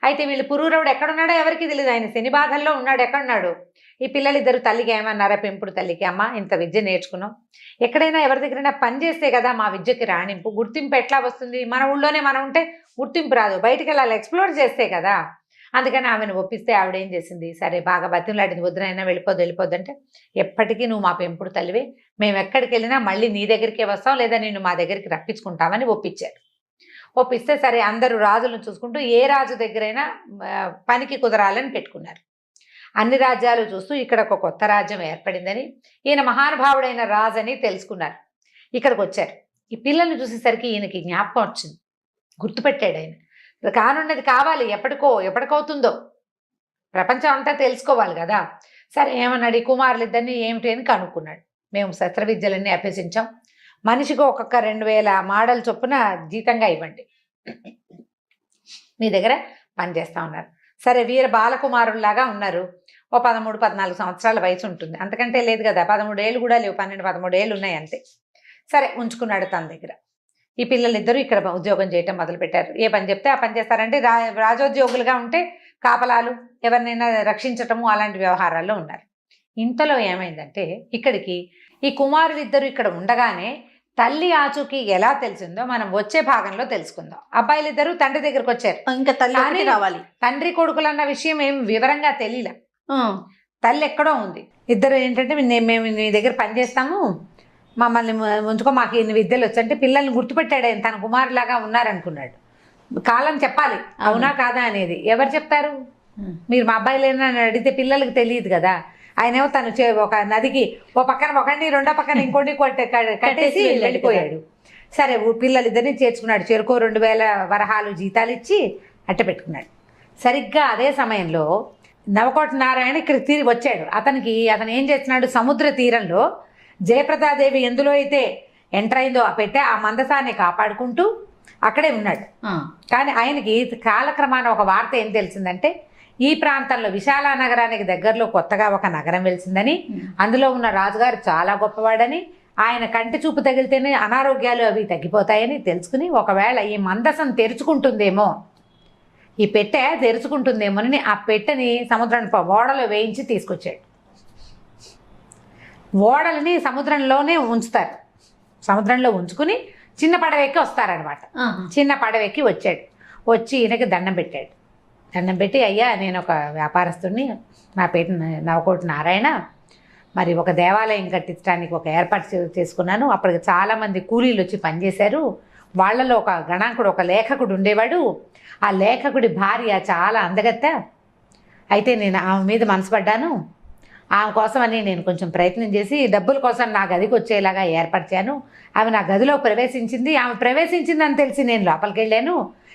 అయితే వీళ్ళు పురూరవుడు ఎక్కడున్నాడో ఎవరికి తెలియదు. ఆయన శని బాధల్లో ఉన్నాడు. ఎక్కడున్నాడు, ఈ పిల్లలిద్దరు తల్లికి ఏమన్నారా, పెంపుడు తల్లికి, అమ్మ ఇంత విద్య నేర్చుకున్నాం, ఎక్కడైనా ఎవరి దగ్గరైనా పని చేస్తే కదా మా విద్యకి రాణింపు, గుర్తింపు ఎట్లా వస్తుంది, మన ఊళ్ళోనే మనం ఉంటే గుర్తింపు రాదు, బయటికి వెళ్ళాలి, ఎక్స్ప్లోర్ చేస్తే కదా. అందుకని ఆమెను ఒప్పిస్తే ఆవిడ ఏం చేసింది, సరే బాగా బతిమలాడింది, వద్దునైనా వెళ్ళిపోద్దు అంటే, ఎప్పటికీ నువ్వు మా పెంపుడు తల్లివే, మేము ఎక్కడికి వెళ్ళినా మళ్ళీ నీ దగ్గరికే వస్తాం, లేదా నిన్ను మా దగ్గరికి రప్పించుకుంటామని ఒప్పించారు. ఒప్పిస్తే సరే అందరూ రాజులను చూసుకుంటూ ఏ రాజు దగ్గరైనా పనికి కుదరాలని పెట్టుకున్నారు. అన్ని రాజ్యాలు చూస్తూ ఇక్కడ ఒక కొత్త రాజ్యం ఏర్పడిందని, ఈయన మహానుభావుడైన రాజు అని తెలుసుకున్నారు. ఇక్కడికి వచ్చారు. ఈ పిల్లల్ని చూసేసరికి ఈయనకి జ్ఞాపకం వచ్చింది, గుర్తుపెట్టాడు. ఆయన కానున్నది కావాలి, ఎప్పటికవుతుందో ప్రపంచం అంతా తెలుసుకోవాలి కదా. సరే ఏమన్నాడు, ఈ కుమారులు ఇద్దరిని ఏమిటి అని కనుక్కున్నాడు. మేము శస్త్ర విద్యలన్నీ అభ్యసించాం, మనిషికి ఒక్కొక్క 2000 మాడల చొప్పున జీతంగా ఇవ్వండి, మీ దగ్గర పనిచేస్తా ఉన్నారు. సరే వీర బాలకుమారుల్లాగా ఉన్నారు, ఓ 13-14 సంవత్సరాల వయసు ఉంటుంది, అంతకంటే లేదు కదా, 13 ఏళ్ళు కూడా లేవు, 12-13 ఏళ్ళు ఉన్నాయి అంతే. సరే ఉంచుకున్నాడు తన దగ్గర. ఈ పిల్లలిద్దరూ ఇక్కడ ఉద్యోగం చేయటం మొదలుపెట్టారు. ఏ పని చెప్తే ఆ పని చేస్తారంటే రాజోద్యోగులుగా ఉంటే కాపలాలు, ఎవరినైనా రక్షించటము అలాంటి వ్యవహారాల్లో ఉన్నారు. ఇంతలో ఏమైందంటే ఇక్కడికి ఈ కుమారులిద్దరూ ఇక్కడ ఉండగానే తల్లి ఆచూకీ ఎలా తెలిసిందో మనం వచ్చే భాగంలో తెలుసుకుందాం. అబ్బాయిలిద్దరూ తండ్రి దగ్గరకు వచ్చారు, ఇంకా తల్లి రావాలి. తండ్రి కొడుకులు అన్న విషయం ఏం వివరంగా తెలియలే, తల్లి ఎక్కడో ఉంది. ఇద్దరు ఏంటంటే మేము నీ దగ్గర పని చేస్తాము, మమ్మల్ని ఉంచుకో, మాకు ఇన్ని విద్యలు వచ్చంటే పిల్లల్ని గుర్తుపెట్టాడు. ఆయన తన కుమారులాగా ఉన్నారనుకున్నాడు. కాలం చెప్పాలి అవునా కాదా అనేది. ఎవరు చెప్తారు? మీరు మా అబ్బాయిలేనా అని అడిగితే పిల్లలకి తెలియదు కదా. ఆయనేమో తను ఒక నదికి ఓ పక్కన ఒకడిని, రెండో పక్కన ఇంకోటి కట్టేసి వెళ్ళిపోయాడు. సరే పిల్లలిద్దరిని చేర్చుకున్నాడు. చెరుకో 2000 వరహాలు జీతాలు ఇచ్చి అట్ట పెట్టుకున్నాడు. సరిగ్గా అదే సమయంలో నవకోట నారాయణ ఇక్కడికి తిరిగి వచ్చాడు. అతను ఏం చేస్తున్నాడు, సముద్ర తీరంలో జయప్రదాదేవి ఎందులో అయితే ఎంటర్ అయిందో ఆ పెట్టే ఆ మందసాన్ని కాపాడుకుంటూ అక్కడే ఉన్నాడు. కానీ ఆయనకి కాలక్రమాన ఒక వార్త ఏం తెలిసిందంటే, ఈ ప్రాంతంలో విశాల నగరానికి దగ్గరలో కొత్తగా ఒక నగరం వెలిసిందని, అందులో ఉన్న రాజుగారు చాలా గొప్పవాడని, ఆయన కంటి చూపు తగిలితేనే అనారోగ్యాలు అవి తగ్గిపోతాయని తెలుసుకుని, ఒకవేళ ఈ మందసం తెరుచుకుంటుందేమో, ఈ పెట్టె తెరుచుకుంటుందేమోనని ఆ పెట్టెని సముద్రం ఓడలో వేయించి తీసుకొచ్చాడు. ఓడలని సముద్రంలోనే ఉంచుతారు, సముద్రంలో ఉంచుకుని చిన్న పడవెక్కి వస్తారనమాట. చిన్న పడవెక్కి వచ్చాడు. వచ్చి ఈయనకి దండం పెట్టాడు. దండం పెట్టి, అయ్యా నేను ఒక వ్యాపారస్తుడిని, నా పేరు నవకోట నారాయణ, మరి ఒక దేవాలయం కట్టించడానికి ఒక ఏర్పాటు చేసుకున్నాను. అప్పటికి చాలామంది కూలీలు వచ్చి పనిచేశారు. వాళ్ళలో ఒక గణాంకుడు, ఒక లేఖకుడు ఉండేవాడు. ఆ లేఖకుడి భార్య చాలా అందగత్త. అయితే నేను ఆమె మీద మనసు పడ్డాను. ఆమె కోసమని నేను కొంచెం ప్రయత్నం చేసి డబ్బుల కోసం నా గదికి వచ్చేలాగా ఏర్పరిచాను. ఆమె నా గదిలో ప్రవేశించింది. ఆమె ప్రవేశించిందని తెలిసి నేను లోపలికి వెళ్ళాను,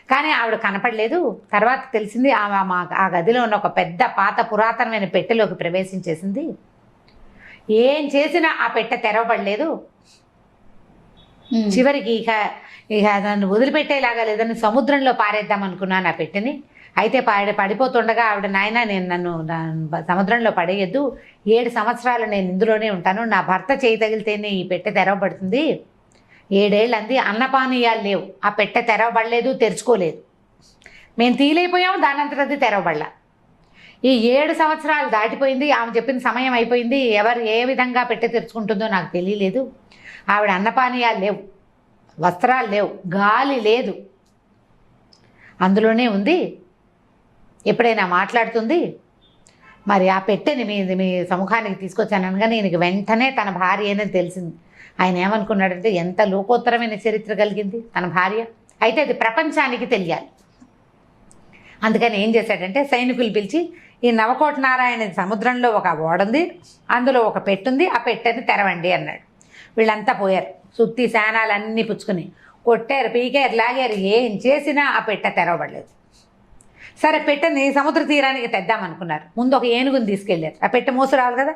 కానీ ఆవిడ కనపడలేదు. తర్వాత తెలిసింది ఆమె ఆ గదిలో ఉన్న ఒక పెద్ద పాత పురాతనమైన పెట్టెలోకి ప్రవేశించేసింది. ఏం చేసినా ఆ పెట్టె తెరవబడలేదు. చివరికి ఇక నన్ను వదిలిపెట్టేలాగా లేదని సముద్రంలో పారేద్దాం అనుకున్నాను ఆ పెట్టెని. అయితే పడిపోతుండగా ఆవిడ, నాయన నేను నన్ను సముద్రంలో పడేయద్దు, 7 సంవత్సరాలు నేను ఇందులోనే ఉంటాను, నా భర్త చేయి తగిలితేనే ఈ పెట్టె తెరవబడుతుంది. 7 ఏళ్ళు అంది, అన్నపానీయాలు లేవు, ఆ పెట్టె తెరవబడలేదు, తెరుచుకోలేదు. మేము తీలేకపోయాము, దానంతట అది తెరవబడలా. ఈ 7 సంవత్సరాలు దాటిపోయింది, ఆమె చెప్పిన సమయం అయిపోయింది. ఎవరు ఏ విధంగా పెట్టె తెరుచుకుంటుందో నాకు తెలియలేదు. ఆవిడ అన్నపానీయాలు లేవు, వస్త్రాలు లేవు, గాలి లేదు, అందులోనే ఉంది, ఎప్పుడైనా మాట్లాడుతుంది. మరి ఆ పెట్టెని మీ సముఖానికి తీసుకొచ్చాననగా నేను వెంటనే తన భార్య అని తెలిసింది. ఆయన ఏమనుకున్నాడంటే, ఎంత లోకోత్తరమైన చరిత్ర కలిగింది తన భార్య, అయితే అది ప్రపంచానికి తెలియాలి. అందుకని ఏం చేశాడంటే, సైనికులు పిలిచి, ఈ నవకోట నారాయణ సముద్రంలో ఒక ఓడుంది, అందులో ఒక పెట్టుంది, ఆ పెట్టెని తెరవండి అన్నాడు. వీళ్ళంతా పోయారు, సుత్తి శానాలన్నీ పుచ్చుకుని కొట్టారు, పీకారు, లాగారు, ఏం చేసినా ఆ పెట్టె తెరవబడలేదు. సరే పెట్టెని సముద్ర తీరానికి తెద్దామనుకున్నారు. ముందు ఒక ఏనుగుని తీసుకెళ్ళారు. ఆ పెట్టె మోసు రావాలి కదా,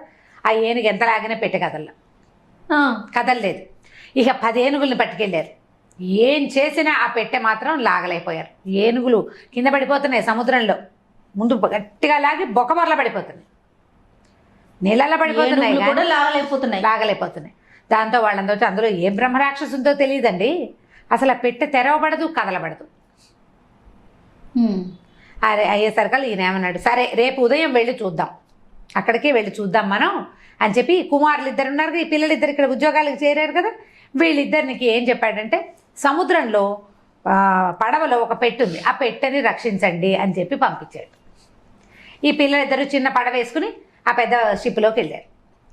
ఆ ఏనుగు ఎంత లాగినా పెట్టె కదలలేదు. ఇక 10 ఏనుగుల్ని పట్టుకెళ్ళారు. ఏం చేసినా ఆ పెట్టె మాత్రం లాగలేకపోయారు. ఏనుగులు కింద పడిపోతున్నాయి సముద్రంలో, ముందు గట్టిగా లాగి బొక్కమొరల పడిపోతున్నాయి, నీళ్ళల్లో పడిపోతున్నాయి, లాగలేకపోతున్నాయి. దాంతో వాళ్ళందరూ వచ్చి, అందులో ఏ బ్రహ్మరాక్షసుందో తెలియదండి, అసలు ఆ పెట్టె తెరవబడదు, కదలబడదు. అయ్యేసరికల్ ఈయన ఏమన్నాడు, సరే రేపు ఉదయం వెళ్ళి చూద్దాం, అక్కడికి వెళ్ళి చూద్దాం మనం అని చెప్పి, కుమారులు ఇద్దరు ఉన్నారు, ఈ పిల్లలిద్దరు ఇక్కడ ఉద్యోగాలకు చేరారు కదా, వీళ్ళిద్దరికి ఏం చెప్పాడంటే, సముద్రంలో పడవలో ఒక పెట్టుంది, ఆ పెట్టెని రక్షించండి అని చెప్పి పంపించాడు. ఈ పిల్లలిద్దరూ చిన్న పడవ వేసుకుని ఆ పెద్ద షిప్లోకి వెళ్ళారు.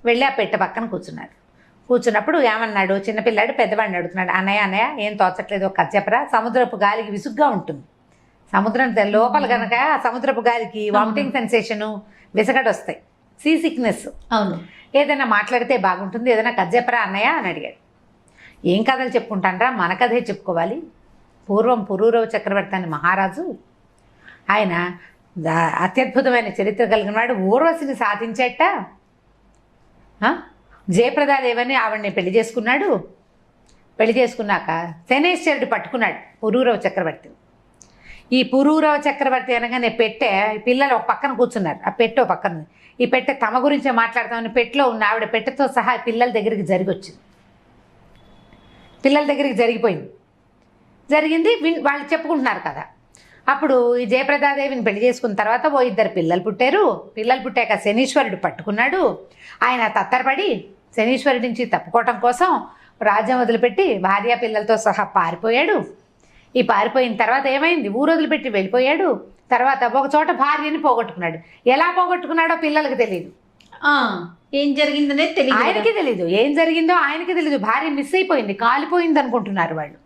వెళ్ళి ఆ పెట్టె పక్కన కూర్చున్నారు. కూర్చున్నప్పుడు ఏమన్నాడు, చిన్నపిల్లాడు పెద్దవాడిని అడుగుతున్నాడు, అన్నయ్య అన్నయ్య ఏం తోచట్లేదు ఒక కథ చెప్పరా. సముద్రపు గాలికి విసుగ్గా ఉంటుంది, సముద్రం లోపల కనుక సముద్రపు గాలికి వామిటింగ్ సెన్సేషను విసగట వస్తాయి, సీ సిక్నెస్. అవును, ఏదైనా మాట్లాడితే బాగుంటుంది, ఏదైనా కథ చెప్పరా అన్నయ్య అని అడిగాడు. ఏం కథలు చెప్పుకుంటానరా, మన కథే చెప్పుకోవాలి. పూర్వం పురూరవ చక్రవర్తి అని మహారాజు, ఆయన అత్యద్భుతమైన చరిత్ర కలిగిన వాడు. ఊర్వశిని సాధించేట, జయప్రదాదేవని ఆవిడని పెళ్లి చేసుకున్నాడు. పెళ్లి చేసుకున్నాక శనేశ్వరుడు పట్టుకున్నాడు పురూరవ చక్రవర్తిని. ఈ పురూరవ చక్రవర్తి అనగానే పెట్టె, పిల్లలు ఒక పక్కన కూర్చున్నారు, ఆ పెట్టె ఒక పక్కన. ఈ పెట్టె తమ గురించే మాట్లాడతామని పెట్టెలో ఉన్న ఆవిడ పెట్టెతో సహా పిల్లల దగ్గరికి జరిగొచ్చింది. పిల్లల దగ్గరికి జరిగింది, వాళ్ళు చెప్పుకుంటున్నారు కదా. అప్పుడు ఈ జయప్రదాదేవిని పెళ్లి చేసుకున్న తర్వాత ఓ 2 పిల్లలు పుట్టారు. పిల్లలు పుట్టాక శనీశ్వరుడు పట్టుకున్నాడు. ఆయన తత్తరపడి శనీశ్వరుడి నుంచి తప్పుకోవటం కోసం రాజ్యం వదిలిపెట్టి భార్య పిల్లలతో సహా పారిపోయాడు. ఈ పారిపోయిన తర్వాత ఏమైంది, ఊరు వదిలిపెట్టి వెళ్ళిపోయాడు. తర్వాత ఒక చోట భార్యని పోగొట్టుకున్నాడు. ఎలా పోగొట్టుకున్నాడో పిల్లలకి తెలియదు, ఏం జరిగిందనేది తెలియదు, ఆయనకి తెలీదు, ఏం జరిగిందో ఆయనకి తెలీదు. భార్య మిస్ అయిపోయింది, కాలిపోయింది అనుకుంటున్నారు వాళ్ళు.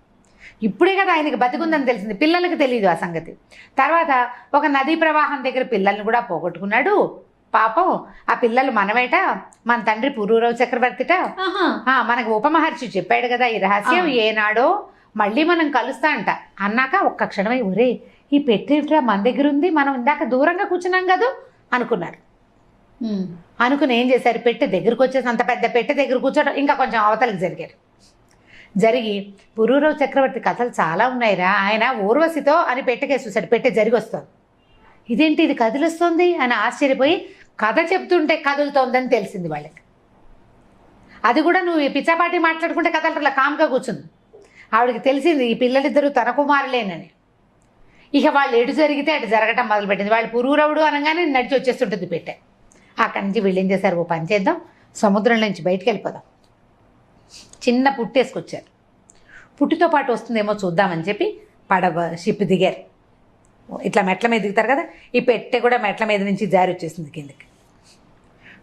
ఇప్పుడే కదా ఆయనకి బతికుందని తెలిసింది, పిల్లలకి తెలియదు ఆ సంగతి. తర్వాత ఒక నదీ ప్రవాహం దగ్గర పిల్లల్ని కూడా పోగొట్టుకున్నాడు. పాపం ఆ పిల్లలు మనమేట, మన తండ్రి పురూరవ చక్రవర్తిట. మనకు ఉపమహర్షి చెప్పాడు కదా ఈ రహస్యం, ఏనాడో మళ్ళీ మనం కలుస్తా అంట అన్నాక ఒక్క క్షణమై ఒరే ఈ పెట్టేట్రా మన దగ్గర ఉంది, మనం ఇందాక దూరంగా కూర్చున్నాం కదా అనుకున్నారు. అనుకుని ఏం చేశారు, పెట్టె దగ్గరకు వచ్చేసి అంత పెద్ద పెట్టె దగ్గర కూర్చోడం, ఇంకా కొంచెం అవతలకి జరిగి పురూరవ చక్రవర్తి కథలు చాలా ఉన్నాయిరా, ఆయన ఊర్వశితో అని పెట్టెకేసి చూశాడు. పెట్టె జరిగి వస్తుంది, ఇదేంటి ఇది కదిలిస్తుంది అని ఆశ్చర్యపోయి కథ చెప్తుంటే కదులుతోందని తెలిసింది వాళ్ళకి. అది కూడా నువ్వు పిచ్చాపాటి మాట్లాడుకుంటే కథలు కామ్గా కూర్చుంది. ఆవిడకి తెలిసింది ఈ పిల్లలిద్దరూ తన కుమారులేనని. ఇక వాళ్ళు ఎటు జరిగితే అటు జరగటం మొదలుపెట్టింది. వాళ్ళు పురూరవుడు అనగానే నడిచి వచ్చేస్తుంటుంది పెట్టె. అక్కడి నుంచి వీళ్ళు ఏం చేశారు, ఓ పని చేద్దాం, సముద్రం నుంచి బయటికి వెళ్ళిపోదాం. చిన్న పుట్టేసుకొచ్చారు. పుట్టితో పాటు వస్తుందేమో చూద్దామని చెప్పి షిప్ దిగారు. ఇట్లా మెట్ల మీద దిగుతారు కదా, ఈ పెట్టె కూడా మెట్ల మీద నుంచి జారి వచ్చేసింది కిందకి.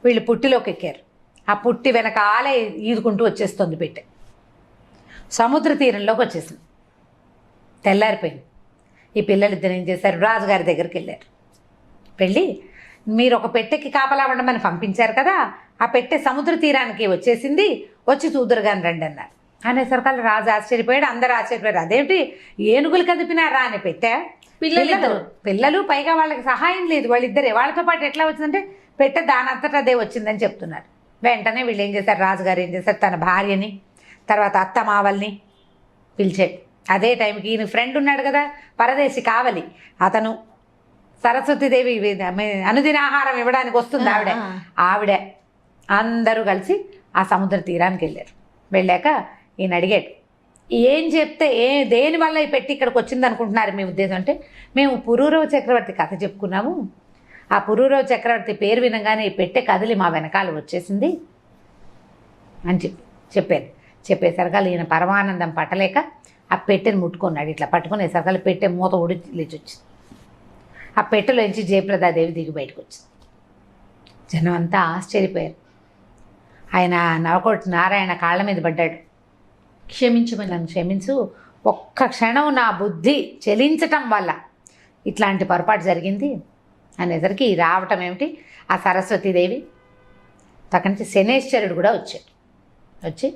వీళ్ళు పుట్టిలోకి ఎక్కారు. ఆ పుట్టి వెనకాలే ఈదుకుంటూ వచ్చేస్తుంది పెట్టె. సముద్ర తీరంలోకి వచ్చేసింది. తెల్లారిపోయింది. ఈ పిల్లలిద్దరు ఏం చేశారు, రాజుగారి దగ్గరికి వెళ్ళారు. వెళ్ళి మీరు ఒక పెట్టెకి కాపలా ఉండమని పంపించారు కదా, ఆ పెట్టె సముద్ర తీరానికి వచ్చేసింది, వచ్చి చూదురుగాని రండి అన్నారు. అనేసరికల్లా రాజు ఆశ్చర్యపోయాడు, అందరూ ఆశ్చర్యపోయారు. అదేమిటి ఏనుగులు కదిపినారా అని పెట్టె, పిల్లలు పైగా వాళ్ళకి సహాయం లేదు, వాళ్ళిద్దరే, వాళ్ళతో పాటు ఎట్లా వచ్చిందంటే పెట్టె దానంతటా అదే వచ్చిందని చెప్తున్నారు. వెంటనే వీళ్ళు ఏం చేశారు, రాజుగారు ఏం చేశారు, తన భార్యని తర్వాత అత్తమావల్ని పిలిచాడు. అదే టైంకి ఈయన ఫ్రెండ్ ఉన్నాడు కదా పరదేశి కావలి, అతను సరస్వతీదేవి అనుదిన ఆహారం ఇవ్వడానికి వస్తుంది ఆవిడ అందరూ కలిసి ఆ సముద్ర తీరానికి వెళ్ళారు. వెళ్ళాక ఈయన అడిగాడు, ఏం చెప్తే దేనివల్ల ఈ పెట్టి ఇక్కడికి వచ్చింది అనుకుంటున్నారు మీ ఉద్దేశం అంటే, మేము పురూరవ చక్రవర్తి కథ చెప్పుకున్నాము, ఆ పురూరవ చక్రవర్తి పేరు వినగానే ఈ పెట్టె కదిలి మా వెనకాల వచ్చేసింది అని చెప్పారు. చెప్పేసరికల్లా ఈయన పరమానందం పట్టలేక ఆ పెట్టెని ముట్టుకున్నాడు. ఇట్లా పట్టుకునేసరికల్లా పెట్టె మూత ఊడి లేచి వచ్చింది. ఆ పెట్టెలోంచి జయప్రదాదేవి దిగి బయటకు వచ్చింది. జనం అంతా ఆశ్చర్యపోయారు. ఆయన నవకోటి నారాయణ కాళ్ళ మీద పడ్డాడు, క్షమించమని, నన్ను క్షమించు, ఒక్క క్షణం నా బుద్ధి చెలించటం వల్ల ఇట్లాంటి పొరపాటు జరిగింది అనేసరికి రావటం ఏమిటి, ఆ సరస్వతీదేవి అక్కడి నుంచి శనేశ్వరుడు కూడా వచ్చాడు. వచ్చి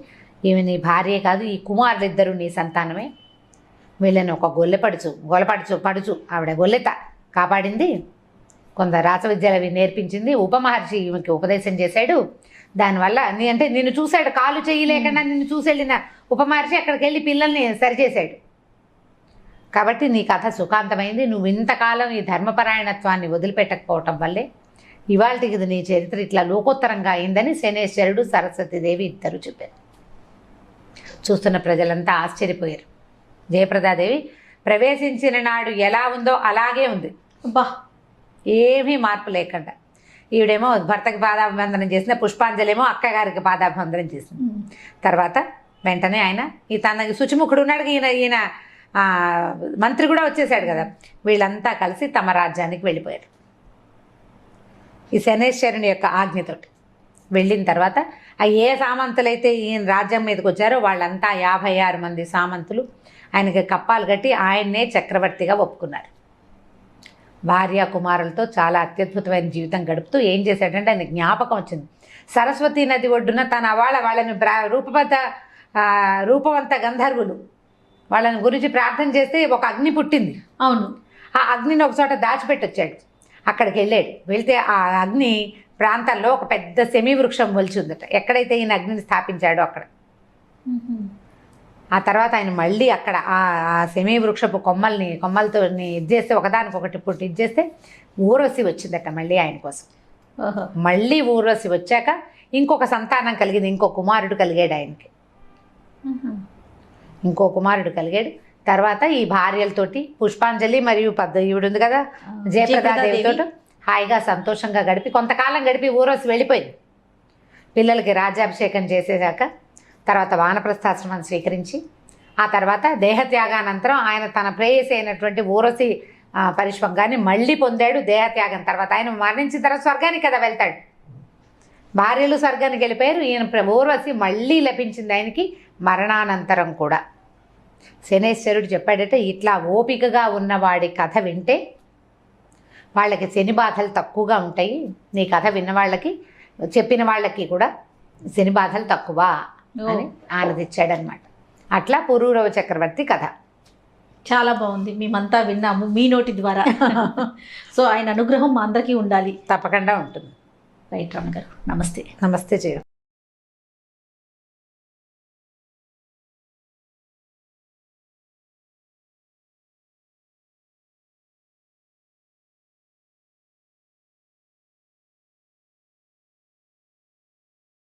ఈమె నీ భార్యే కాదు, ఈ కుమారులిద్దరూ నీ సంతానమే, వీళ్ళని ఒక పడుచు ఆవిడ గొల్లెత కాపాడింది, కొంత రాసవిద్యలు అవి నేర్పించింది, ఉపమహర్షి ఈమెకి ఉపదేశం చేశాడు, దానివల్ల నిన్ను చూశాడు, కాలు చేయలేకుండా నిన్ను చూసి వెళ్ళిన ఉపమహర్షి అక్కడికి వెళ్ళి పిల్లల్ని సరిచేశాడు, కాబట్టి నీ కథ సుఖాంతమైంది, నువ్వు ఇంతకాలం ఈ ధర్మపరాయణత్వాన్ని వదిలిపెట్టకపోవటం వల్లే ఇవాళకి ఇది నీ చరిత్ర ఇట్లా లోకోత్తరంగా అయిందని శనేశ్వరుడు సరస్వతీదేవి ఇద్దరు చెప్పారు. చూస్తున్న ప్రజలంతా ఆశ్చర్యపోయారు. జయప్రదాదేవి ప్రవేశించిన నాడు ఎలా ఉందో అలాగే ఉంది, ఏమీ మార్పు లేకుండా. ఈవిడేమో భర్తకి పాదాభివందనం చేసిన, పుష్పాంజలేమో అక్కగారికి పాదాభివందనం చేసింది. తర్వాత వెంటనే ఆయన తనకి శుచిముఖుడు ఉన్నాడు, ఈయన మంత్రి కూడా వచ్చేసాడు కదా, వీళ్ళంతా కలిసి తమ రాజ్యానికి వెళ్ళిపోయారు ఈ శనేశ్వరుని యొక్క ఆజ్ఞతోటి. వెళ్ళిన తర్వాత ఆ ఏ సామంతులైతే ఈయన రాజ్యం మీదకి వచ్చారో వాళ్ళంతా 56 మంది సామంతులు ఆయనకి కప్పాలు కట్టి ఆయన్నే చక్రవర్తిగా ఒప్పుకున్నారు. భార్య కుమారులతో చాలా అత్యద్భుతమైన జీవితం గడుపుతూ ఏం చేశాడంటే ఆయన జ్ఞాపకం వచ్చింది. సరస్వతీ నది ఒడ్డున తన వాళ్ళని రూపవంత గంధర్వులు వాళ్ళని గురించి ప్రార్థన చేస్తే ఒక అగ్ని పుట్టింది. అవును. ఆ అగ్నిని ఒక చోట దాచిపెట్టొచ్చాడు. అక్కడికి వెళ్ళాడు. వెళ్తే ఆ అగ్ని ప్రాంతంలో ఒక పెద్ద సెమీ వృక్షం మొలిచి ఉందట. ఎక్కడైతే ఈయన అగ్నిని స్థాపించాడో అక్కడ. ఆ తర్వాత ఆయన మళ్ళీ అక్కడ ఆ సెమీ వృక్షపు కొమ్మలతో ఇది చేస్తే ఒకదానికొకటి పుట్టి ఇది చేస్తే ఊర్వశి వచ్చిందట మళ్ళీ ఆయన కోసం. మళ్ళీ ఊర్వశి వచ్చాక ఇంకొక సంతానం కలిగింది. ఇంకో కుమారుడు కలిగాడు ఆయనకి. ఇంకో కుమారుడు కలిగాడు. తర్వాత ఈ భార్యలతోటి పుష్పాంజలి మరియు ఈవిడ ఉంది కదా జయప్రదాదేవితో హాయిగా సంతోషంగా గడిపి కొంతకాలం గడిపి ఊర్వశి వెళ్ళిపోయింది. పిల్లలకి రాజ్యాభిషేకం చేసేసాక తర్వాత వానప్రస్థాశ్రమాన్ని స్వీకరించి ఆ తర్వాత దేహత్యాగానంతరం ఆయన తన ప్రేయసి అయినటువంటి ఊర్వశి పరిష్వంగాన్ని మళ్ళీ పొందాడు. దేహత్యాగం తర్వాత ఆయన మరణించిన తర్వాత స్వర్గానికి కదా వెళ్తాడు. భార్యలు స్వర్గానికి వెళ్ళిపోయారు. ఈయన ఊర్వశి మళ్ళీ లభించింది ఆయనకి మరణానంతరం కూడా. శనేశ్వరుడు చెప్పాడట, ఇట్లా ఓపికగా ఉన్నవాడి కథ వింటే వాళ్ళకి శని బాధలు తక్కువగా ఉంటాయి. నీ కథ విన్న వాళ్ళకి చెప్పిన వాళ్ళకి కూడా శని బాధలు తక్కువ అని ఆనందించాడనమాట. అట్లా పురూరవ చక్రవర్తి కథ. చాలా బాగుంది. మేమంతా విన్నాము మీ నోటి ద్వారా. సో ఆయన అనుగ్రహం మా అందరికీ ఉండాలి. తప్పకుండా ఉంటుంది. రైట్ రమణ గారు, నమస్తే. నమస్తే జయ.